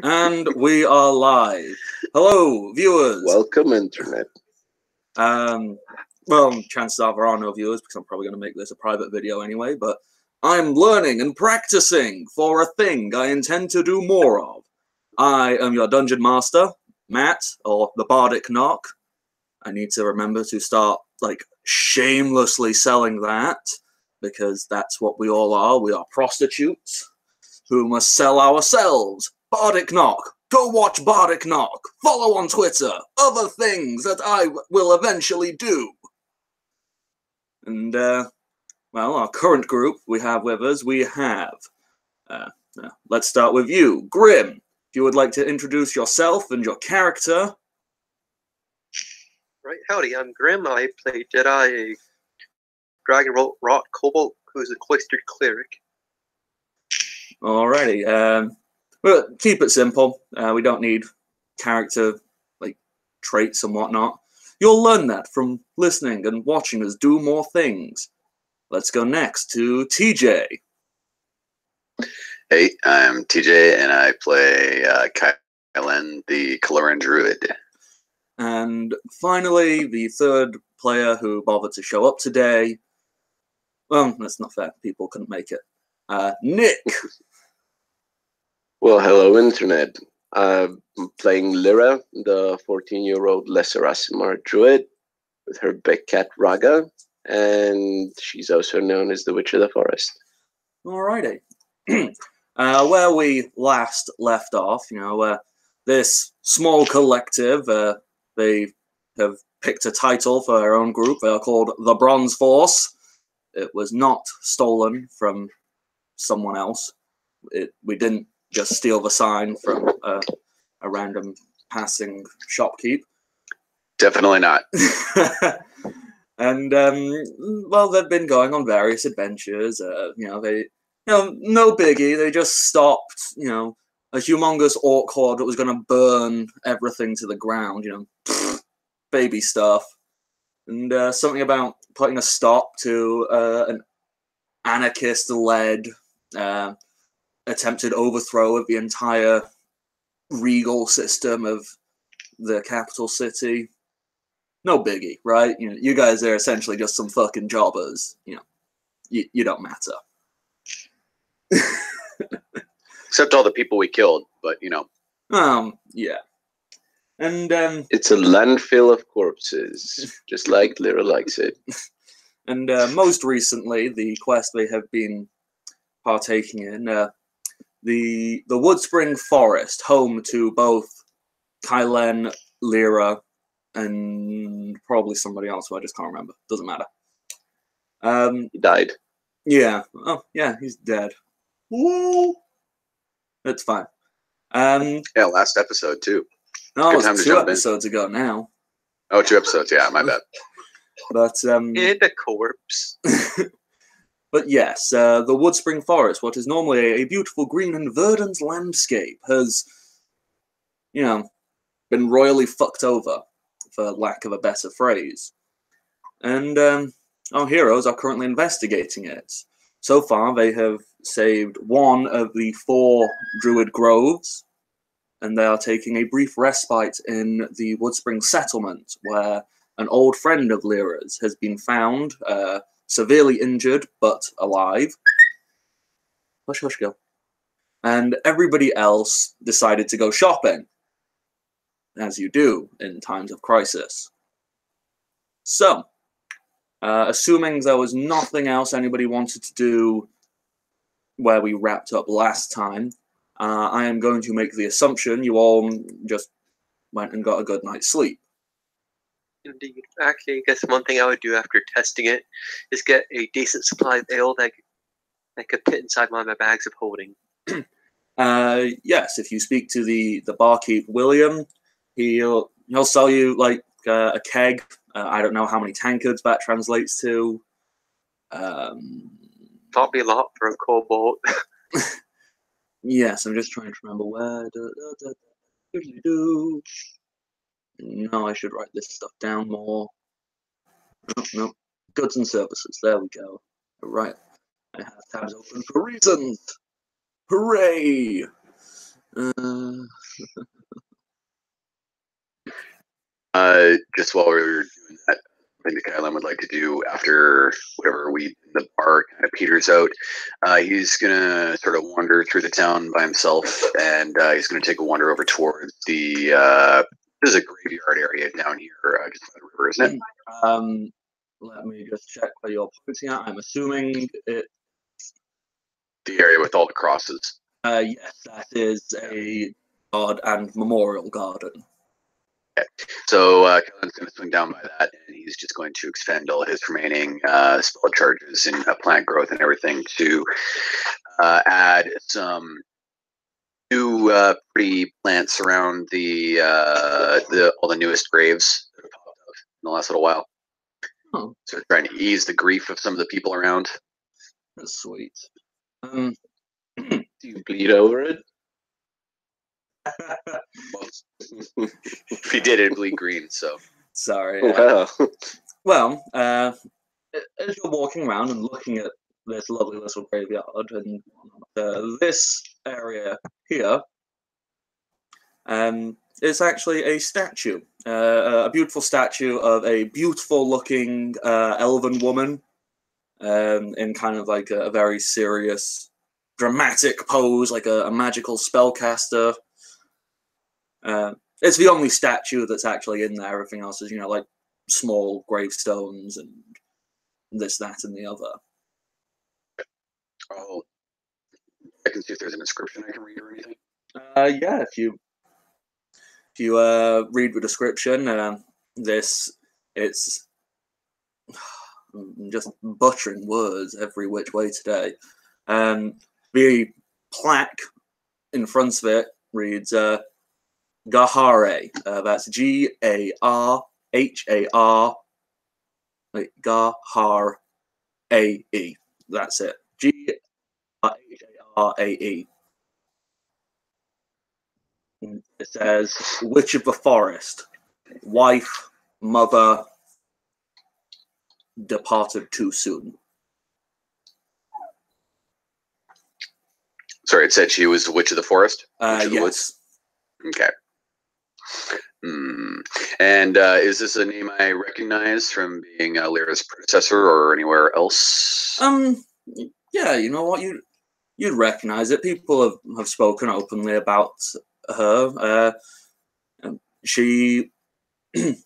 And we are live. Hello, viewers. Welcome, Internet. Well, chances are there are no viewers because I'm probably going to make this a private video anyway, but I'm learning and practicing for a thing I intend to do more of. I am your dungeon master, Matt, or the Bardic Knock. I need to remember to start, shamelessly selling that, because that's what we all are. We are prostitutes who must sell ourselves. Bardic Knock. Go watch Bardic Knock. Follow on Twitter. Other things that I will eventually do. And, well, our current group we have with us, we have... let's start with you, Grim. If you would like to introduce yourself and your character. Right, howdy, I'm Grim. I play Jedi, a Dragon Rot Kobold, who's a cloistered cleric. Alrighty, well, keep it simple. We don't need character, traits and whatnot. You'll learn that from listening and watching us do more things. Let's go next to TJ. Hey, I'm TJ, and I play Kylan, the Coloran Druid. And finally, the third player who bothered to show up today. Well, that's not fair. People couldn't make it. Nick. Well, hello, Internet. I'm playing Lyra, the 14-year-old Lesser Asimar Druid, with her big cat Raga, and she's also known as the Witch of the Forest. Alrighty. Where we last left off, this small collective, they have picked a title for their own group. They are called the BronzeForce. It was not stolen from someone else. We didn't just steal the sign from a random passing shopkeep. Definitely not. And well, they've been going on various adventures. No biggie. They just stopped. A humongous orc horde that was going to burn everything to the ground. Baby stuff. And something about putting a stop to an anarchist-led attempted overthrow of the entire regal system of the capital city. No biggie, right? You guys are essentially just some fucking jobbers. You don't matter. Except all the people we killed, but yeah. And it's a landfill of corpses, just like Lyra likes it. And most recently, the quest they have been partaking in, the Woodspring Forest, home to both Kylan, Lyra, and probably somebody else who I just can't remember. Doesn't matter. He died. Yeah. Oh, yeah, he's dead. Woo! That's fine. Yeah, last episode, too. No, it was 2 episodes ago now. Oh, 2 episodes, yeah, my bad. But, In the corpse. But yes, the Woodspring Forest, what is normally a beautiful green and verdant landscape, has, been royally fucked over, for lack of a better phrase. And our heroes are currently investigating it. So far, they have saved 1 of the 4 druid groves, and they are taking a brief respite in the Woodspring settlement, where an old friend of Lyra's has been found, severely injured, but alive. Hush, hush, go. And everybody else decided to go shopping, as you do in times of crisis. So, assuming there was nothing else anybody wanted to do where we wrapped up last time, I am going to make the assumption you all just went and got a good night's sleep. Indeed. Actually, I guess one thing I would do after testing it is get a decent supply of ale that I could fit inside one of my bags of holding. Yes, if you speak to the barkeep William, he'll sell you a keg. I don't know how many tankards that translates to. Probably a lot for a kobold. Yes, I'm just trying to remember where. No, I should write this stuff down more. No. Goods and services. There we go. Right. I have tabs open for reasons. Hooray! Just while we're doing that, I think the Kylan would like to do after whatever the bar kind of peters out. He's gonna sort of wander through the town by himself, and he's gonna take a wander over towards the. There's a graveyard area down here, just by the river, isn't it? Let me just check where you're putting it. I'm assuming it. The area with all the crosses. Yes, that is a guard and memorial garden. Okay. So Kylan's going to swing down by that, and he's just going to expend all his remaining spell charges and plant growth and everything to add some new pretty plants around all the newest graves that have popped up in the last little while. Oh. So trying to ease the grief of some of the people around. That's sweet. Do you bleed over it? If he did, it'd bleed green. So sorry. Wow. Well, as you're walking around and looking at this lovely little graveyard and this area here, it's actually a statue, a beautiful statue of a beautiful-looking elven woman, in kind of like a very serious, dramatic pose, like a magical spellcaster. It's the only statue that's actually in there. Everything else is, like small gravestones and this, that, and the other. Oh, I can see if there's an inscription I can read or anything. Yeah, if you read the description, it's I'm just butchering words every which way today. The plaque in front of it reads Gahare. That's G-A-R-H-A-R. Gahar-A-E. That's it. G-A-R-H-A-R-A-E. It says, Witch of the Forest. Wife, mother, departed too soon. Sorry, it said she was the Witch of the Forest? Witch of the Yes. Woods? Okay. And is this a name I recognize from being Lyra's predecessor or anywhere else? Yeah, you know what? You'd recognize it. People have spoken openly about her. She, 50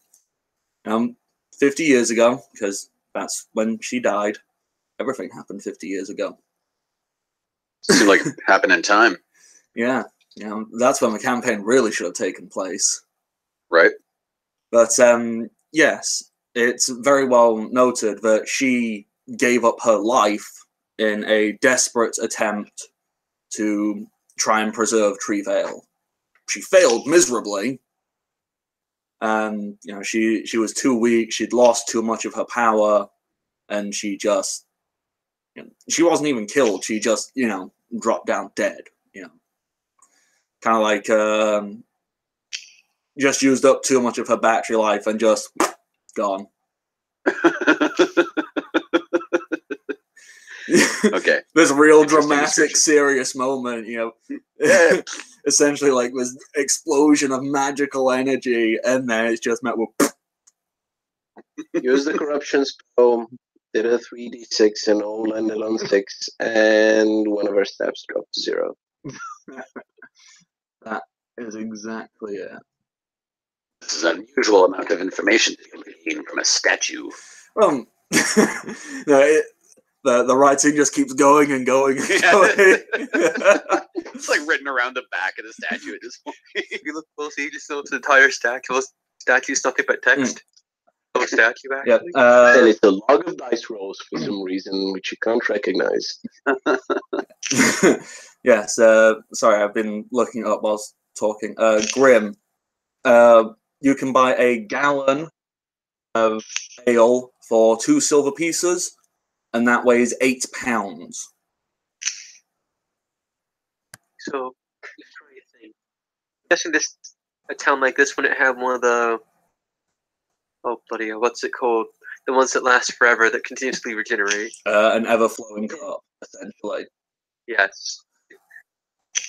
years ago, because that's when she died. Everything happened 50 years ago. Seemed like it happened in time. Yeah, that's when the campaign really should have taken place. Right. But yes, it's very well noted that she gave up her life in a desperate attempt to try and preserve Tree Vale. She failed miserably. She was too weak. She'd lost too much of her power, and she just, she wasn't even killed. She just, dropped down dead. Kind of like just used up too much of her battery life and just gone. Okay. This real dramatic, serious moment, essentially like this explosion of magical energy, and then it's just met with. Use the corruption spell, did a 3d6 and all landed on 6, and one of our stats dropped to 0. That is exactly it. This is an unusual amount of information to gain from a statue. Well, no, the writing just keeps going and going and going. It's like written around the back of the statue at this point. If you look closely, you just notice the entire statue. Statue's nothing but text. No statue, actually. Yeah, And it's a log of dice rolls for some reason which you can't recognize. yes, sorry, I've been looking up whilst talking. Grim, you can buy a gallon of ale for 2 silver pieces, and that weighs 8 pounds. So, let's try a thing. I'm guessing a town like this wouldn't have one of the, bloody hell, what's it called? The ones that last forever, that continuously regenerate. An ever-flowing cup, essentially. Yes.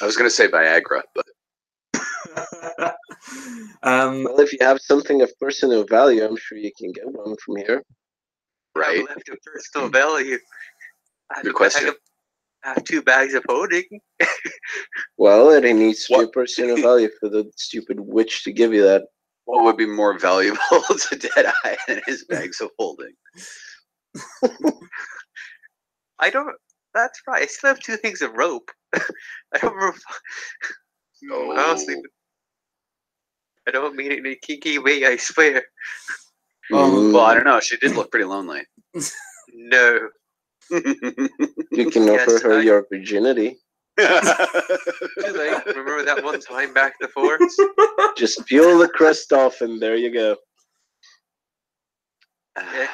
I was going to say Viagra, but Well, if you have something of personal value, I'm sure you can get one from here. right. I have to personal value. I have Good a question. bag of, I have 2 bags of pudding. Well, it needs to be a What? personal value for the stupid witch to give you that. What would be more valuable to Deadeye than his bags of holding? I don't. That's right. I still have 2 things of rope. I don't remember. Honestly, Oh. I don't mean it in a kinky way. I swear. Well, I don't know. She did look pretty lonely. No. You can Yes, offer her I- your virginity. Too late. Remember that one time back in the forest? Just peel the crust off, and there you go. Yeah.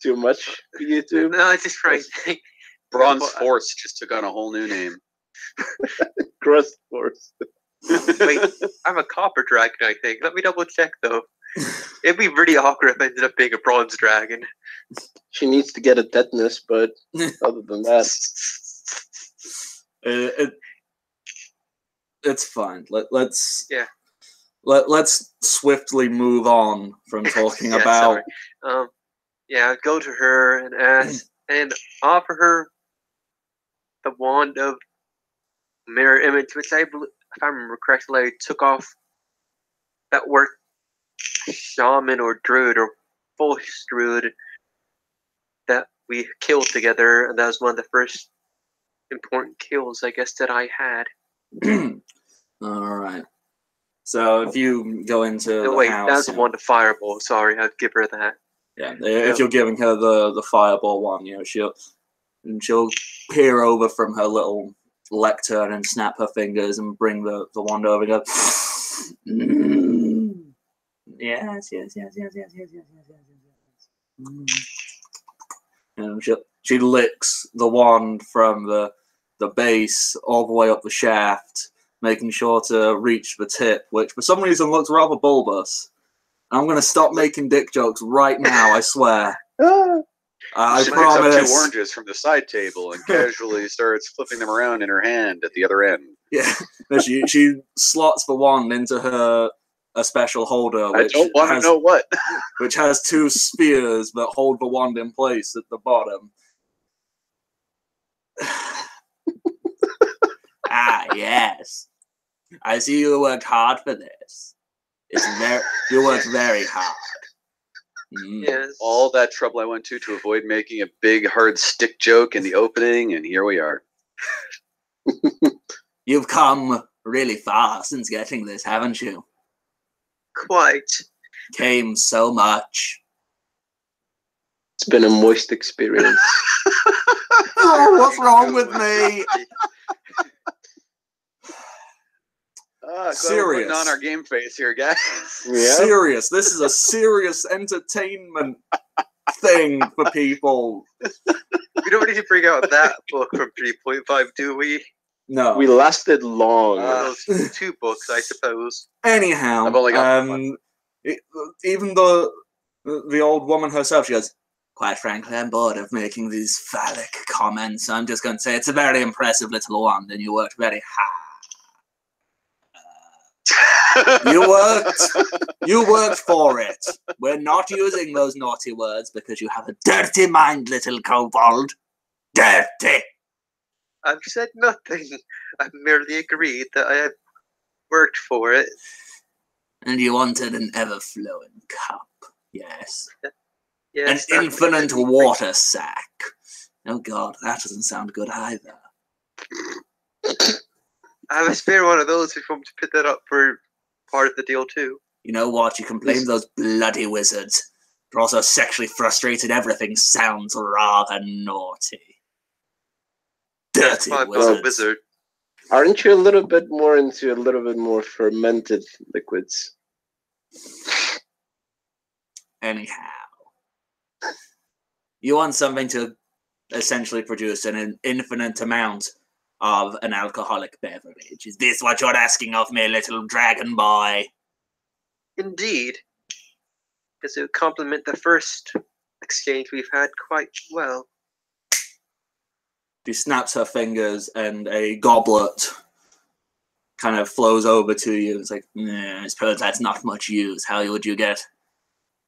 Too much for you two? No, I just trying to think. BronzeForce just took on a whole new name. Crust force. Wait, I'm a copper dragon, I think. Let me double check though. It'd be really awkward if I ended up being a bronze dragon. She needs to get a tetanus, but other than that, it's fine. Let's Yeah. let's swiftly move on from talking Yeah, about. sorry. Yeah, I'd go to her and ask and offer her the wand of mirror image, which I believe, if I remember correctly, I took off that word shaman or druid or forest druid that we killed together, and that was one of the first important kills, I guess, that I had. All right. So if you go into No, the wait, house, that was the one of fireball. Sorry, I'd give her that. yeah, if you're giving her the fireball one, she'll peer over from her little lectern and snap her fingers and bring the wand over and go. Yes. And she licks the wand from the base all the way up the shaft, making sure to reach the tip, which for some reason looks rather bulbous. I'm going to stop making dick jokes right now, I swear. I She picks up 2 promise. oranges from the side table and casually starts flipping them around in her hand at the other end. Yeah, no, she slots the wand into a special holder, I don't want to know what. which has 2 spears that hold the wand in place at the bottom. Yes. I see you worked hard for this. You worked very hard. Yes. All that trouble I went to avoid making a big hard stick joke in the opening, and here we are. You've come really far since getting this, haven't you? Quite. Came so much. it's been a moist experience. Oh, what's wrong with me? Serious. Putting on our game face here, guys. Yeah. Serious. This is a serious entertainment thing for people. We don't need to bring out that book from 3.5, do we? No. We lasted long. Those 2 books, I suppose. Anyhow, I've only got one. Even the old woman herself, she goes, quite frankly, I'm bored of making these phallic comments. I'm just going to say it's a very impressive little wand, and you worked very hard. You worked for it. We're not using those naughty words because you have a dirty mind, little kobold. Dirty. I've said nothing. I've merely agreed that I have worked for it. And you wanted an ever-flowing cup. Yes. Yes, An infinite water sack. Oh god, that doesn't sound good either. I have a spare one of those if you want me to put that up for part of the deal too. You know what? You can blame those bloody wizards. They're also sexually frustrated. Everything sounds rather naughty. Dirty I'm not a wizards. wizard. Aren't you a little bit more fermented liquids? Anyhow. You want something to essentially produce an infinite amount of an alcoholic beverage. Is this what you're asking of me, little dragon boy? Indeed. Because it would complement the first exchange we've had quite well. She snaps her fingers and a goblet kind of flows over to you. It's like, I suppose that's not much use. How would you get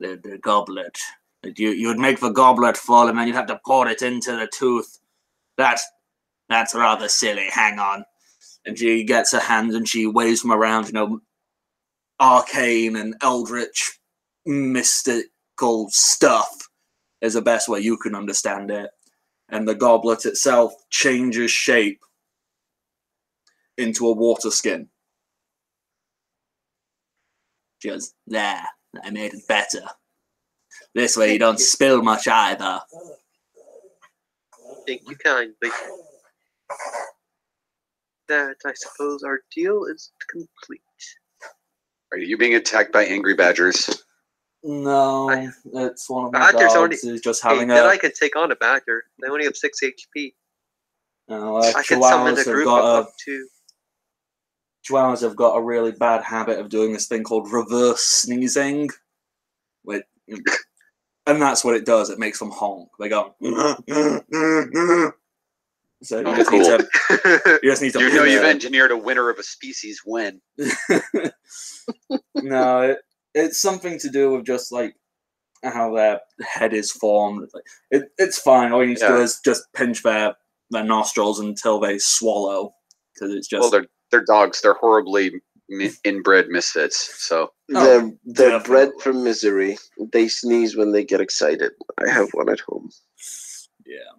the goblet? You would make the goblet full, and then you'd have to pour it into the tooth. That's rather silly. Hang on. And she gets her hands and she waves them around, arcane and eldritch mystical stuff is the best way you can understand it. And the goblet itself changes shape into a water skin. She goes, there, I made it better. This way you don't spill much either. Thank you kindly. That, I suppose, our deal is complete. Are you being attacked by angry badgers? No, it's one of my Badgers dogs who's just having then I can take on a badger. They only have 6 HP. I can summon a group of up to... Chihuahuas have got a really bad habit of doing this thing called reverse sneezing. And that's what it does. It makes them honk. They go... So you just need to... You know you've engineered a winner of a species when. No, it's something to do with just like how their head is formed. It's fine. All you need to do is just pinch their nostrils until they swallow, because it's just. Well, they're dogs. They're horribly inbred misfits. So they're bred from misery. They sneeze when they get excited. I have one at home. Yeah.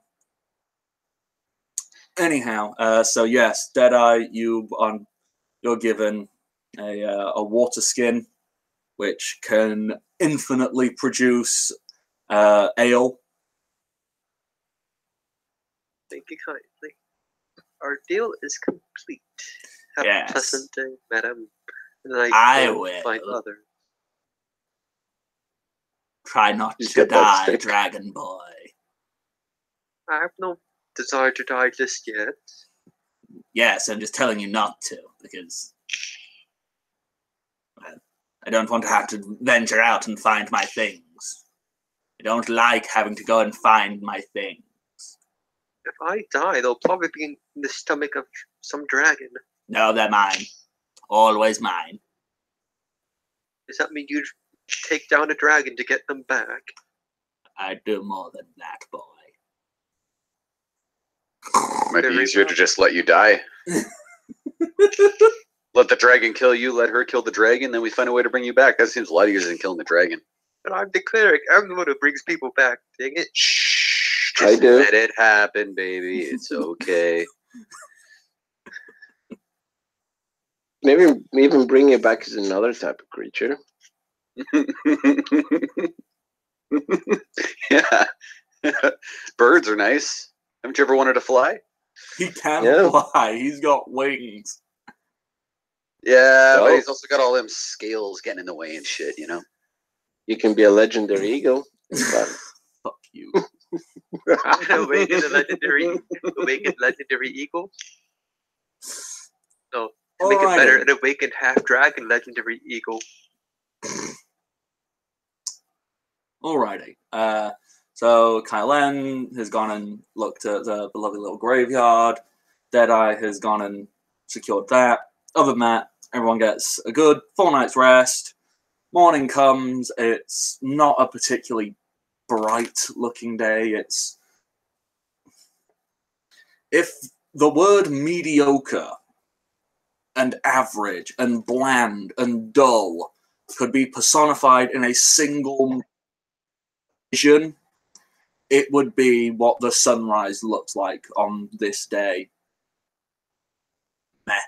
Anyhow, so yes, Deadeye, you're given a water skin, which can infinitely produce ale. Thank you kindly. Our deal is complete. Have Yes. a pleasant day, madam. And I will find others. Try not Just to get that die, stick. Dragon Boy. I have no desire to die just yet. Yes, I'm just telling you not to, because I don't want to have to venture out and find my things. I don't like having to go and find my thing. If I die, they'll probably be in the stomach of some dragon. No, they're mine. Always mine. Does that mean you'd take down a dragon to get them back? I'd do more than that, boy. might be Very easier well. to just let you die. Let the dragon kill you, let her kill the dragon, then we find a way to bring you back. That seems a lot easier than killing the dragon. But I'm the cleric. I'm the one who brings people back. Dang it. Shh. I Just do. let it happen, baby. It's okay. Maybe even bring it back as another type of creature. Yeah. Birds are nice. Haven't you ever wanted to fly? He can Yeah. fly. He's got wings. Yeah, but Well- he's also got all them scales getting in the way and shit, you know? You can be a legendary eagle. But Fuck you. Awakened legendary eagle. So to make it better, an awakened half dragon legendary eagle. Alrighty. So Kylen has gone and looked at the lovely little graveyard. Deadeye has gone and secured that. Other than that, everyone gets a good full night's rest. Morning comes. It's not a particularly bright-looking day. It's... If the word mediocre and average and bland and dull could be personified in a single vision, it would be what the sunrise looks like on this day. Meh.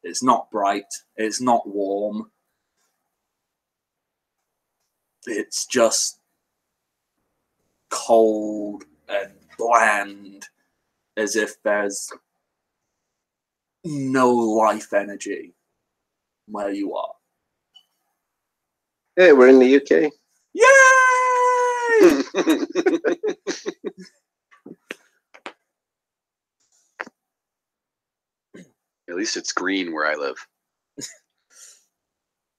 It's not bright. It's not warm. It's just cold and bland, as if there's no life energy where you are. hey, we're in the UK. Yay! At least it's green where I live.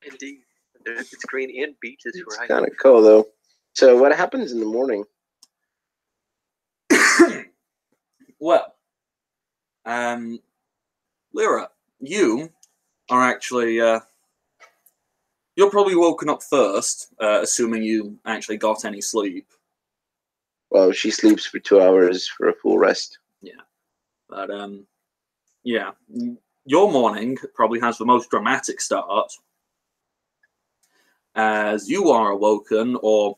Indeed. It's green and beaches It's where I kind of cool, though. So what happens in the morning? Well, Lyra, you are actually, you're probably woken up first, assuming you actually got any sleep. Well, she sleeps for 2 hours for a full rest. Yeah. But, yeah. Your morning probably has the most dramatic start, as you are awoken, or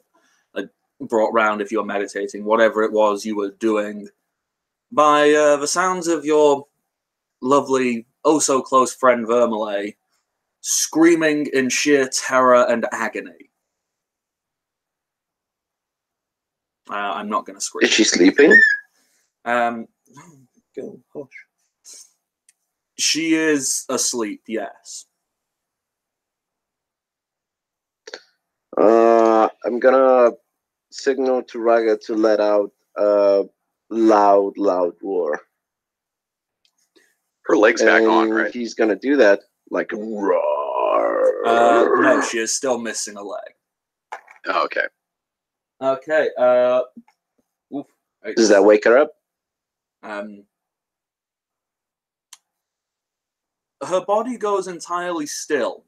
brought round if you're meditating, whatever it was you were doing, by the sounds of your lovely, oh-so-close friend Vermelet screaming in sheer terror and agony. I'm not going to scream. Is she sleeping? Go, hush. She is asleep, yes. I'm gonna signal to Raga to let out a loud roar. Her leg's back on, right? He's gonna do that like a roar. No, she is still missing a leg. Oh, okay. Okay, oof, Does that wake her up? Her body goes entirely still.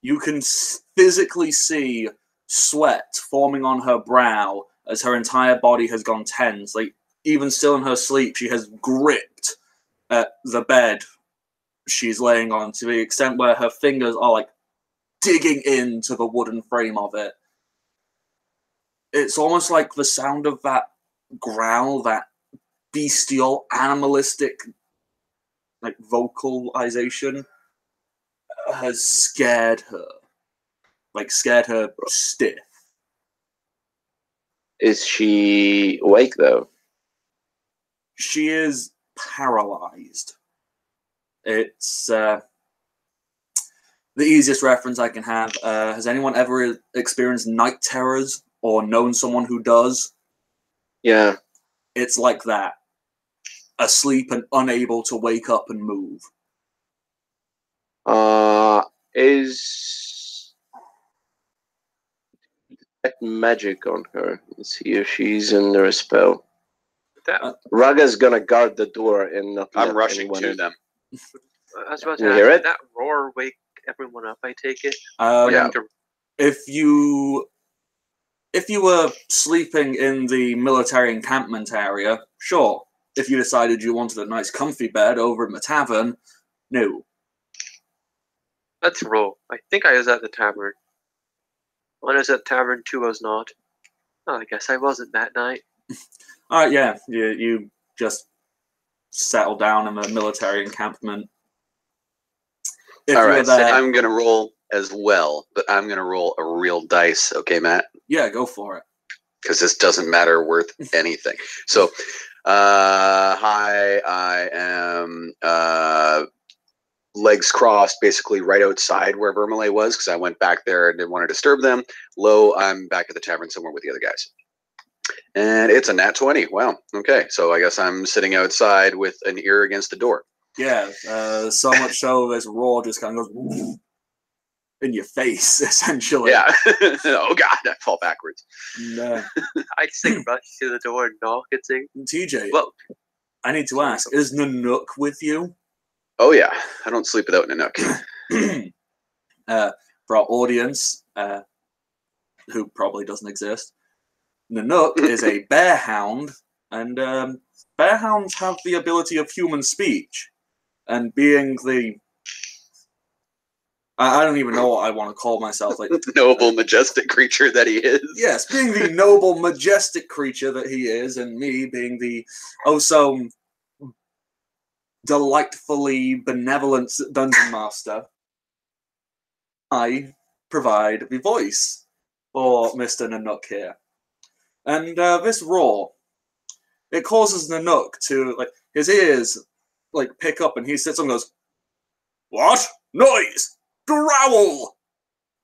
You can physically see sweat forming on her brow as her entire body has gone tense. Like, even still in her sleep, she has gripped at the bed she's laying on to the extent where her fingers are, like, digging into the wooden frame of it. It's almost like the sound of that growl, that bestial, animalistic, like, vocalization has scared her. Like, scared her stiff. Is she awake, though? She is paralyzed. It's the easiest reference I can have. Has anyone ever experienced night terrors or known someone who does? Yeah. It's like that. Asleep and unable to wake up and move. Is that magic on her? Let's see if she's under a spell. Raga's gonna guard the door and not. I'm rushing to them. I was about Can you to hear ask, it? did that roar wake everyone up, I take it? Yeah. If you were sleeping in the military encampment area, sure. If you decided you wanted a nice comfy bed over in the tavern, no. Let's roll. I think I was at the tavern. One was at the tavern, two was not. Oh, I guess I wasn't that night. Alright, yeah. You just settle down in the military encampment. All right, so I'm going to roll as well, but I'm going to roll a real dice. Okay, Matt? Yeah, go for it. Because this doesn't matter worth anything. So, hi, I am legs crossed, basically right outside where Vermelet was, because I went back there and didn't want to disturb them. Low, I'm back at the tavern somewhere with the other guys. And it's a nat 20. Wow. Okay, so I guess I'm sitting outside with an ear against the door. Yeah, so much so this roar just kind of goes in your face, essentially. Yeah. Oh, God, I fall backwards. And, I just like rush to the door and knock and say, TJ, well, I need to ask, is Nanook with you? Oh, yeah. I don't sleep without Nanook. For our audience, who probably doesn't exist, Nanook is a bear hound, and bear hounds have the ability of human speech. And being the... I don't even know what I want to call myself. Like Noble, majestic creature that he is. Yes, being the noble, majestic creature that he is, and me being the so delightfully benevolent dungeon master, I provide the voice for Mr. Nanook here. And this roar, it causes Nanook to, like, his ears, like, pick up, and he sits and goes, "What? Noise! Growl!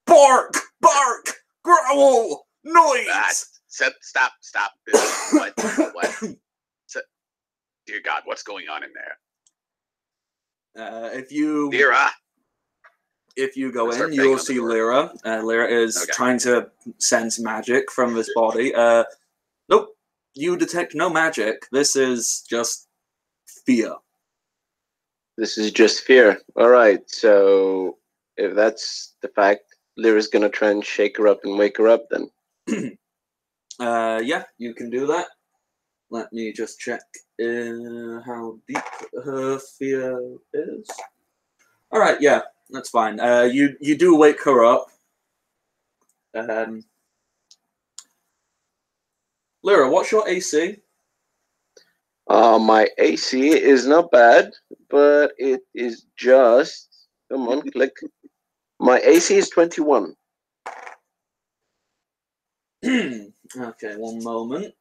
Bark! Bark! Growl! Noise!" Stop. What? Dear God, what's going on in there? If you Lyra. If you go Start in, banging you on will the see door. Lyra. Lyra is trying to sense magic from this body. Nope. You detect no magic. This is just fear. This is just fear. All right, so if that's the fact, Lyra's gonna try and shake her up and wake her up then. Yeah, you can do that. Let me just check how deep her fear is. All right, yeah, that's fine. You do wake her up. Lyra, what's your AC? My AC is not bad, but it is just... Come on, click. My AC is 21. Okay, one moment.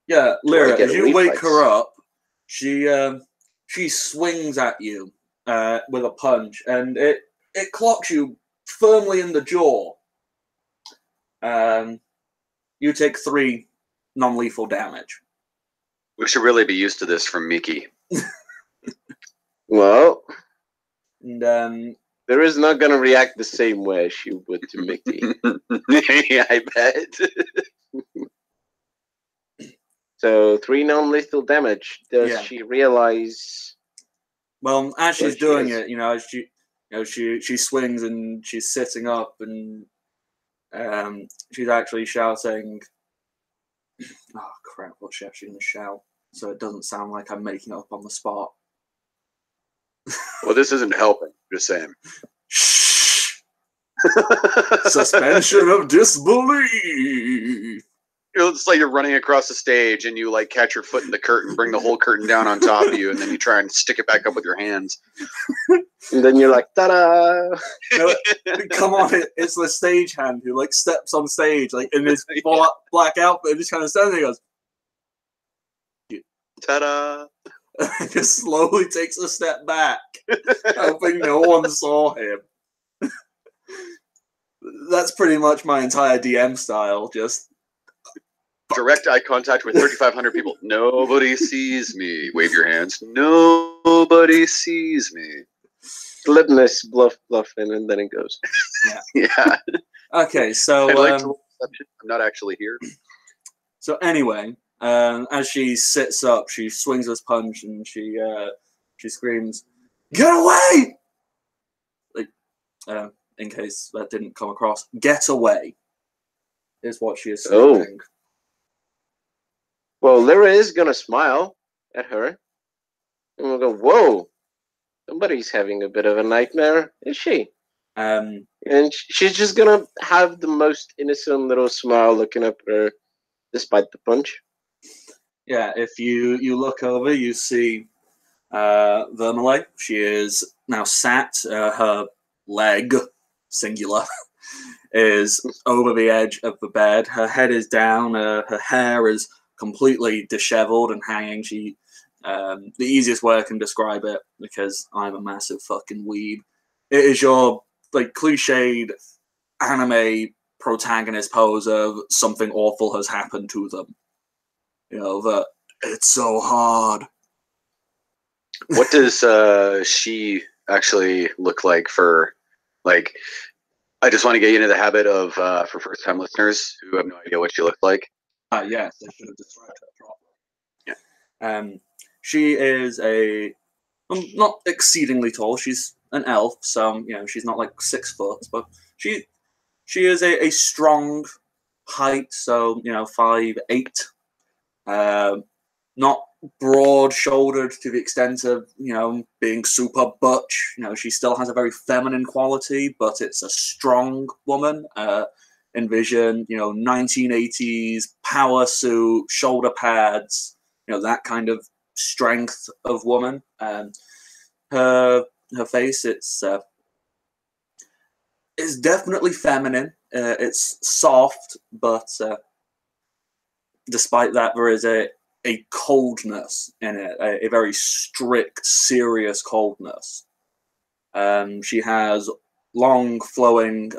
Yeah, Do I Lyra, get as a you wake reflex? her up, she swings at you with a punch, and it clocks you firmly in the jaw. You take 3 non-lethal damage. We should really be used to this from Miki. Well, And Lyra is not gonna react the same way as she would to Mickey. Yeah, I bet. So 3 non-lethal damage. Does Yeah. she realize? well, as she's She doing is. it, she swings and she's sitting up, and she's actually shouting. Oh crap! What's she actually going to shout? So it doesn't sound like I'm making it up on the spot. Well, this isn't helping. Just saying. Shh! Suspension of disbelief. It's like you're running across the stage and you like catch your foot in the curtain, bring the whole curtain down on top of you, and then you try and stick it back up with your hands. And then you're like, ta-da! Come on, it's the stagehand who like steps on stage like in his black outfit and just kind of stands there and goes, Ta-da! just slowly takes a step back, hoping no one saw him. That's pretty much my entire DM style. Just Direct eye contact with 3,500 people. Nobody sees me. Wave your hands. Nobody sees me. Glibness, bluffing, and then it goes. Yeah. okay. So I'd like to roll perception. I'm not actually here. So anyway, as she sits up, she swings this punch and she screams, "Get away!" Like, in case that didn't come across, "Get away!" is what she is screaming. Oh. Well, Lyra is gonna smile at her, and we'll go, "Whoa, somebody's having a bit of a nightmare, is she?" And she's just gonna have the most innocent little smile looking up at her, despite the punch. Yeah, if you look over, you see Vermele. She is now sat. Her leg, singular, is over the edge of the bed. Her head is down. Her hair is completely disheveled and hanging. She, the easiest way I can describe it, because I'm a massive fucking weeb, it is your like cliched anime protagonist pose of something awful has happened to them. You know, that it's so hard. What does she actually look like for, like, I just want to get you into the habit of, for first-time listeners who have no idea what she looks like. Yes, I should have described her properly. Yeah. She is not exceedingly tall. She's an elf, so she's not like 6 foot, but she is a strong height, so 5'8". Not broad-shouldered to the extent of being super butch. She still has a very feminine quality, but it's a strong woman. Envision 1980s power suit, shoulder pads, that kind of strength of woman. Her face, it's definitely feminine. It's soft, but despite that, there is a coldness in it, a very strict, serious coldness. She has long, flowing,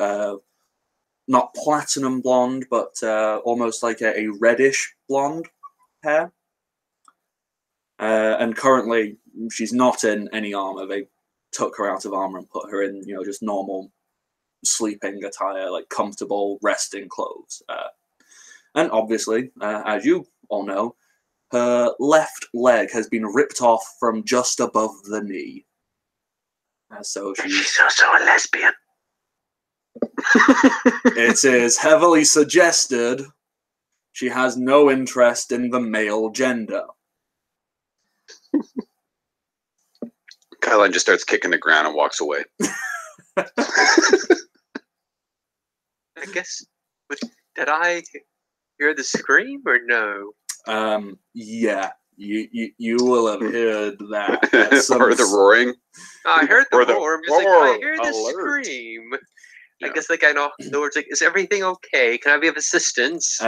not platinum blonde, but almost like a reddish blonde hair. And currently, she's not in any armor. They took her out of armor and put her in, just normal sleeping attire, like comfortable resting clothes. And obviously, as you all know, her left leg has been ripped off from just above the knee. So She's also a lesbian. It is heavily suggested she has no interest in the male gender. Kylan just starts kicking the ground and walks away. I guess. Did I hear the scream or no? Yeah. You will have heard that. Or the roaring. I heard the roar. I'm just like, I hear the alert. scream. Yeah. I guess like I knock on the door. It's like, is everything okay? Can I be of assistance?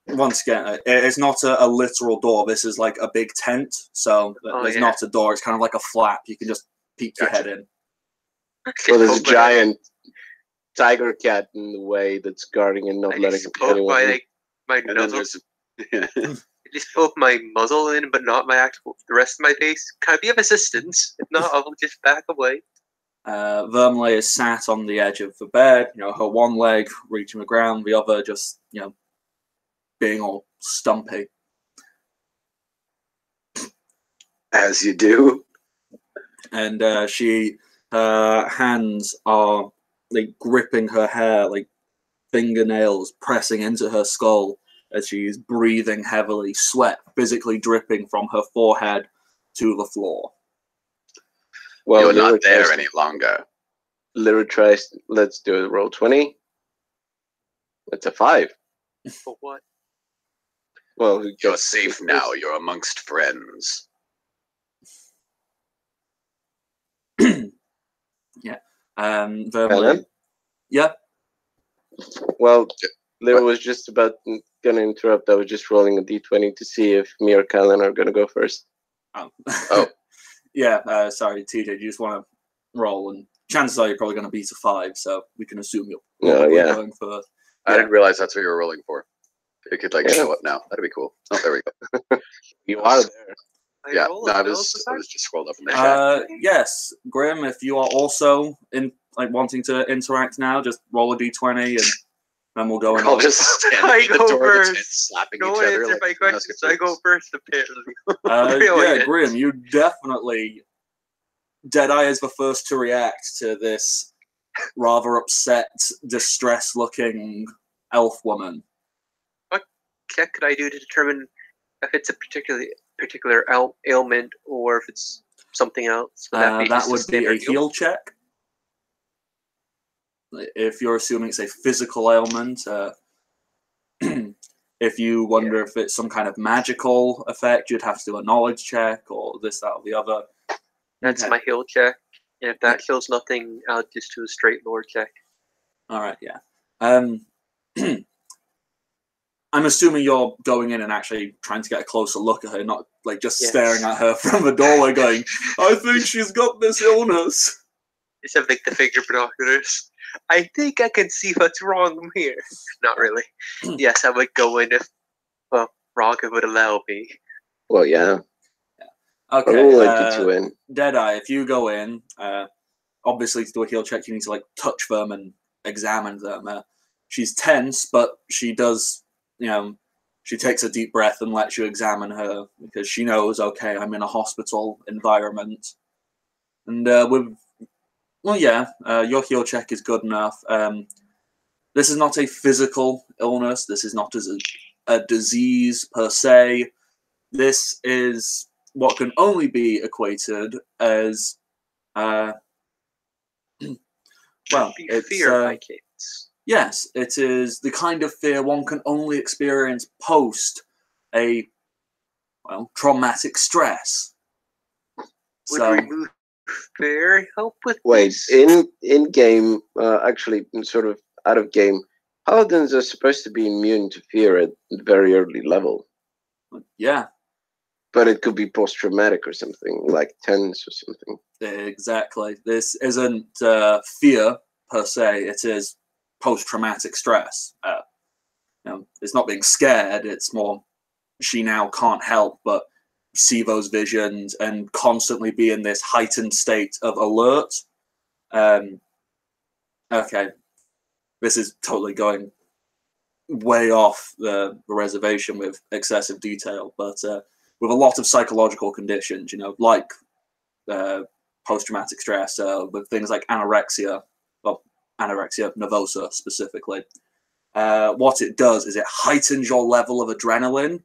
Once again, it's not a literal door. This is like a big tent, so there's not a door. It's kind of like a flap. You can just peek your head in. Well, there's a giant tiger cat in the way that's guarding and not letting anyone in. My nose. At least poke my muzzle in, but not the rest of my face. Can I be of assistance? If not, I'll just back away. Vermley is sat on the edge of the bed, her one leg reaching the ground, the other just, being all stumpy. As you do. And her hands are like gripping her hair, like fingernails pressing into her skull as she's breathing heavily, sweat physically dripping from her forehead to the floor. Well, you're not there any longer. Lyra tries. Let's do a roll 20. That's a 5. For what? Well, you're safe now. You're amongst friends. Yeah. Vermley. Yeah. Well, Lyra was just about going to interrupt. I was just rolling a d20 to see if me or Callan are going to go first. Oh. Yeah, sorry, TJ, you just want to roll, and chances are you're probably going to beat a 5, so we can assume you're going first. I didn't realize that's what you were rolling for. You could show up now. That'd be cool. Oh, there we go. You are there. Yeah, no, I was just scrolled up in the chat. Yes, Grim, if you are also wanting to interact now, just roll a d20 and then we'll go in. I'll just stand at the door of the tent, slapping each other. Answer my questions. I go first, apparently. Yeah, Grim, you definitely... Deadeye is the first to react to this rather upset, distressed-looking elf woman. What could I do to determine if it's a particular ailment or if it's something else? That would be a heal check. If you're assuming it's a physical ailment, if you wonder if it's some kind of magical effect, you'd have to do a knowledge check or this, that, or the other. That's my heal check. And if that heals nothing, I'll just do a straight lore check. All right, yeah. I'm assuming you're going in and actually trying to get a closer look at her, not just staring at her from the doorway going, I think she's got this illness. Just have the figure binoculars. I think I can see what's wrong here. Not really. Yes, I would go in if, Raga would allow me. Well, yeah. Okay. Deadeye, if you go in, obviously to do a heal check, you need to touch them and examine them. She's tense, but she does, she takes a deep breath and lets you examine her because she knows, okay, I'm in a hospital environment. And your heal check is good enough. This is not a physical illness. This is not a disease per se. This is what can only be equated as, it's fear by kids. Yes, it is the kind of fear one can only experience post a traumatic stress. Would remove fear help with this? in game, actually sort of out of game, paladins are supposed to be immune to fear at a very early level. Yeah. But it could be post-traumatic or something, like tense or something. Exactly. This isn't fear per se. It is post-traumatic stress. It's not being scared. It's more she now can't help but see those visions and constantly be in this heightened state of alert. Okay. This is totally going way off the reservation with excessive detail, but with a lot of psychological conditions, you know, like post-traumatic stress, with things like anorexia, well, anorexia nervosa specifically. What it does is it heightens your level of adrenaline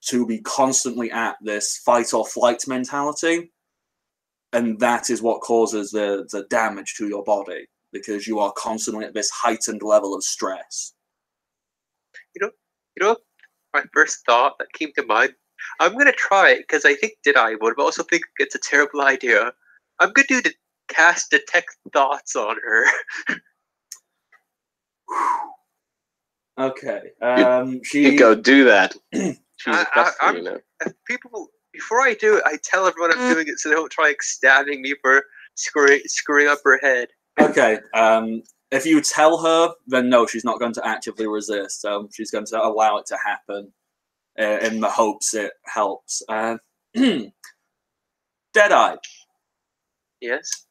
to be constantly at this fight or flight mentality. And that is what causes the damage to your body, because you are constantly at this heightened level of stress. You know, my first thought that came to mind, I'm going to try it because I think I would, but also think it's a terrible idea. I'm going to cast Detect Thoughts on her. Okay. You go do that. People, before I do it, I tell everyone I'm doing it so they don't try stabbing me for screwing up her head. Okay. If you tell her, then no, she's not going to actively resist. She's going to allow it to happen in the hopes it helps. Deadeye. Yes?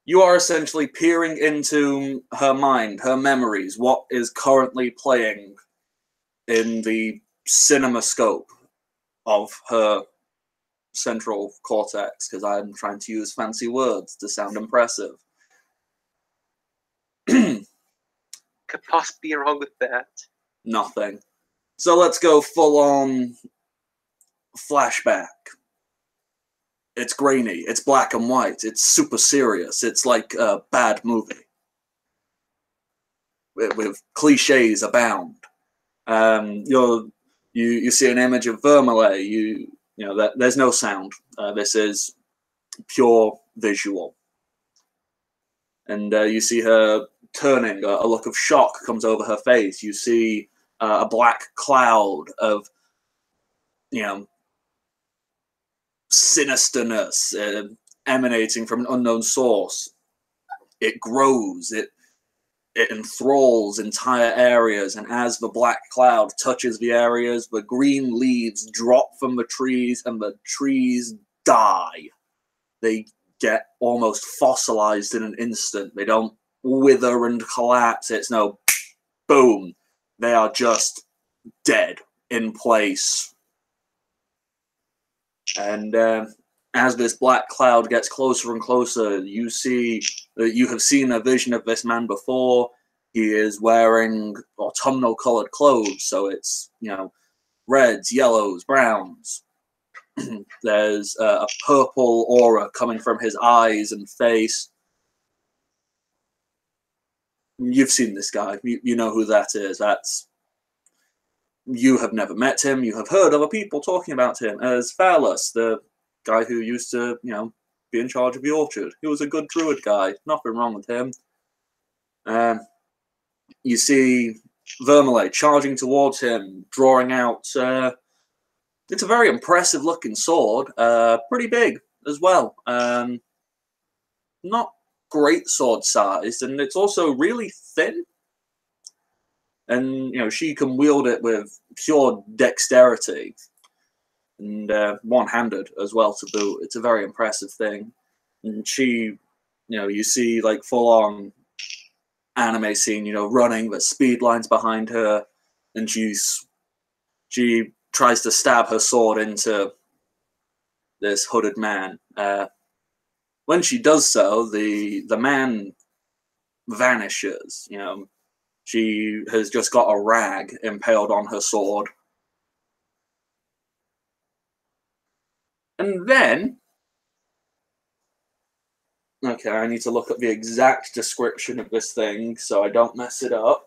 You are essentially peering into her mind, her memories, what is currently playing in the cinemascope of her central cortex, because I'm trying to use fancy words to sound impressive. Could possibly be wrong with that. Nothing. So let's go full on flashback. It's grainy, it's black and white, it's super serious, it's like a bad movie. With cliches abound. You see an image of Vermeille, you know, there's no sound. This is pure visual. And you see her turning, a look of shock comes over her face. You see a black cloud of, you know, sinisterness emanating from an unknown source. It grows, it enthralls entire areas, and as the black cloud touches the areas, the green leaves drop from the trees and the trees die. They get almost fossilized in an instant. They don't wither and collapse. It's no boom. They are just dead in place. And as this black cloud gets closer and closer, you see that you have seen a vision of this man before. He is wearing autumnal colored clothes, so it's, you know, reds, yellows, browns. There's a purple aura coming from his eyes and face. You've seen this guy. You know who that is. You have never met him. You have heard other people talking about him as Phallus, the guy who used to, you know, be in charge of the orchard. He was a good druid guy. Nothing wrong with him. You see Vermeille charging towards him, drawing out. It's a very impressive looking sword. Pretty big as well. Not great sword sized, and it's also really thin. And, you know, she can wield it with pure dexterity. And one-handed as well to boot. It's a very impressive thing. And she, you know, you see like full-on anime scene, you know, running, the speed lines behind her, and she tries to stab her sword into this hooded man. When she does so, the man vanishes. You know, she has just got a rag impaled on her sword. And then, okay, I need to look up the exact description of this thing so I don't mess it up.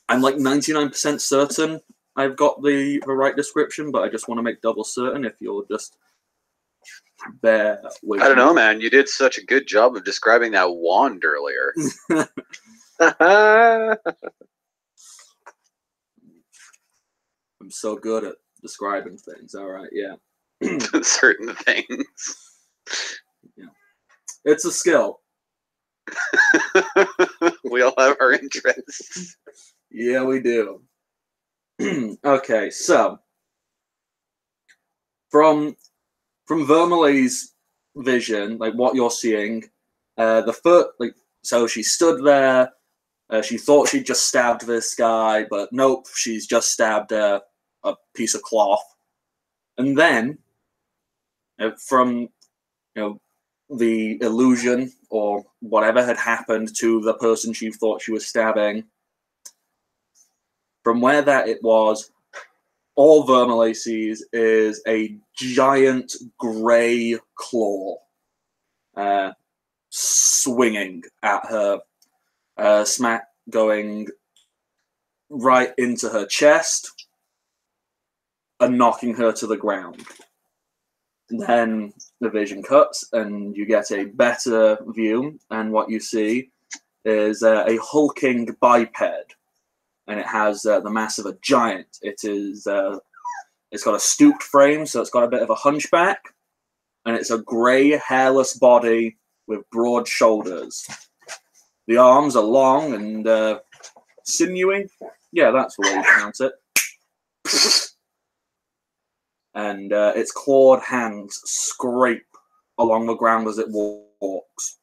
I'm like 99% certain I've got the right description, but I just want to make double certain if you'll just bear with me. I don't know, man. You did such a good job of describing that wand earlier. I'm so good at describing things. All right, yeah. Certain things. Yeah. It's a skill. We all have our interests. Yeah, we do. Okay, so from Vermeille's vision, like what you're seeing, so she stood there. She thought she'd just stabbed this guy, but nope, she's just stabbed a piece of cloth. And then, from the illusion or whatever had happened to the person she thought she was stabbing, from where that it was, all Vermeil sees is a giant grey claw swinging at her, smack going right into her chest and knocking her to the ground. Then the vision cuts and you get a better view, and what you see is a hulking biped, and it has the mass of a giant. It's got a stooped frame, so it's got a bit of a hunchback, and it's a grey, hairless body with broad shoulders. The arms are long and sinewy. Yeah, that's the way you pronounce it. And its clawed hands scrape along the ground as it walks.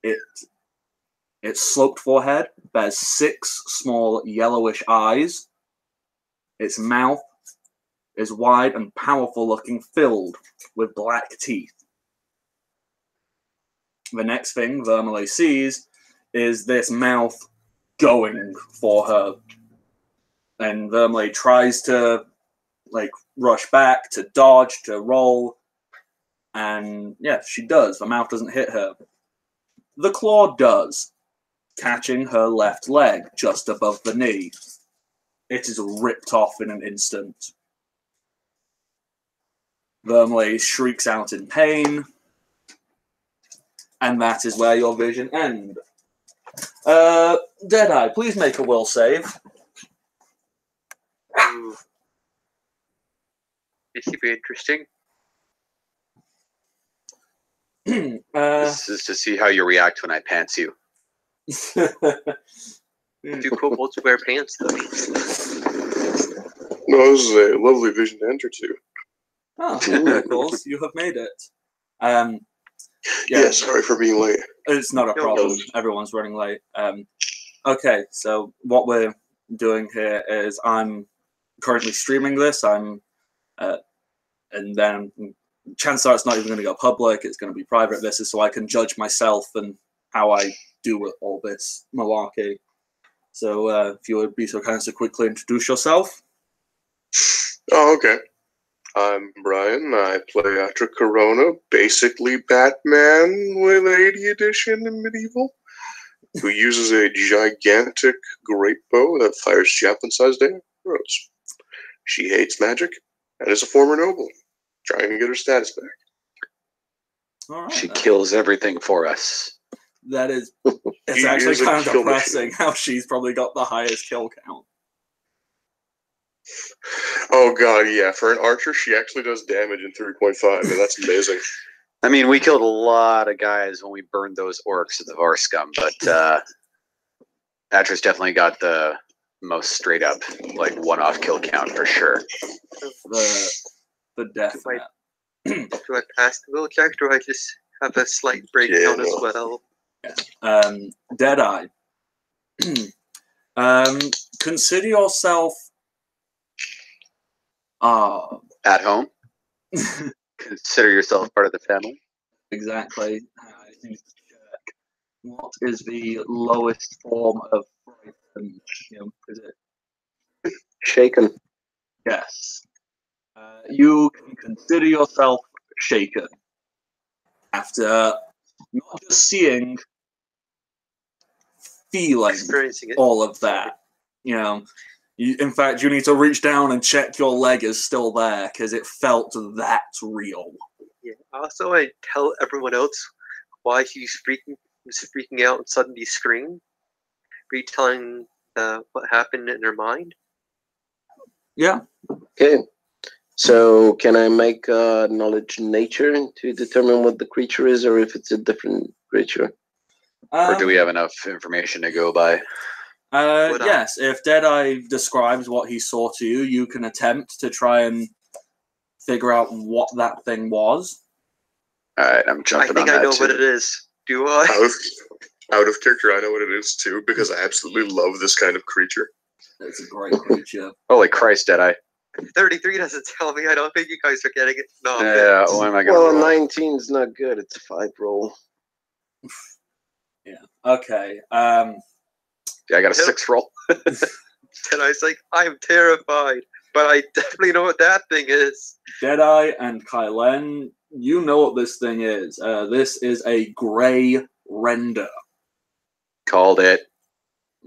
Its sloped forehead bears 6 small yellowish eyes. Its mouth is wide and powerful looking, filled with black teeth. The next thing Vermeil sees is this mouth going for her. And Vermeil tries to rush back, to dodge, to roll. And yeah, she does. The mouth doesn't hit her. The claw does, catching her left leg just above the knee. It is ripped off in an instant. Vermeil shrieks out in pain, and that is where your vision ends. Deadeye, please make a will save. This should be interesting. This is to see how you react when I pants you. Do kobolds wear pants, though? No, this is a lovely vision to enter to. Oh, Nichols, you have made it. Yeah, sorry for being late. It's not a problem. Everyone's running late. Okay, so what we're doing here is I'm currently streaming this. And then chances are it's not even going to go public. It's going to be private. This is so I can judge myself and how I do all this malarkey. So if you would be so kind as to quickly introduce yourself. Oh, okay. I'm Brian. I play Atra Corona, basically Batman with 80 edition in medieval, who uses a gigantic great bow that fires javelin-sized arrows. She hates magic and is a former noble, trying to get her status back. All right, She kills everything for us. That is, it's actually kind of depressing how she's probably got the highest kill count. Oh god, yeah. For an archer, she actually does damage in 3.5, and that's amazing. I mean, we killed a lot of guys when we burned those orcs at the Varscum, but Atra's definitely got the most straight up, one-off kill count for sure. The definite. Do I pass the will check, or do I just have a slight breakdown as well? Yeah. Deadeye. Consider yourself At home? Consider yourself part of the family? Exactly. I need to check. What is the lowest form of frightened? Is it Shaken. yes? You can consider yourself shaken after not just seeing, feeling Experiencing it. all of that. In fact, you need to reach down and check your leg is still there because it felt that real. Yeah. Also, I tell everyone else why she's freaking out and suddenly scream, retelling what happened in her mind. Yeah. Okay. So can I make knowledge nature to determine what the creature is, or if it's a different creature? Or do we have enough information to go by? Yes, if Deadeye describes what he saw to you, you can attempt to try and figure out what that thing was. Alright, I'm I jumping think on I that know too. what it is. Do I? Out of character, I know what it is too, because I absolutely love this kind of creature. It's a great creature. Holy Christ, Deadeye. 33 doesn't tell me. I don't think you guys are getting it. No. Yeah, why am I going to Well, roll? 19's not good. It's a 5 roll. Yeah. Okay. Yeah, I got a 6 roll. And I was like, I'm terrified, but I definitely know what that thing is. Deadeye and Kylen, you know what this thing is. This is a grey render. Called it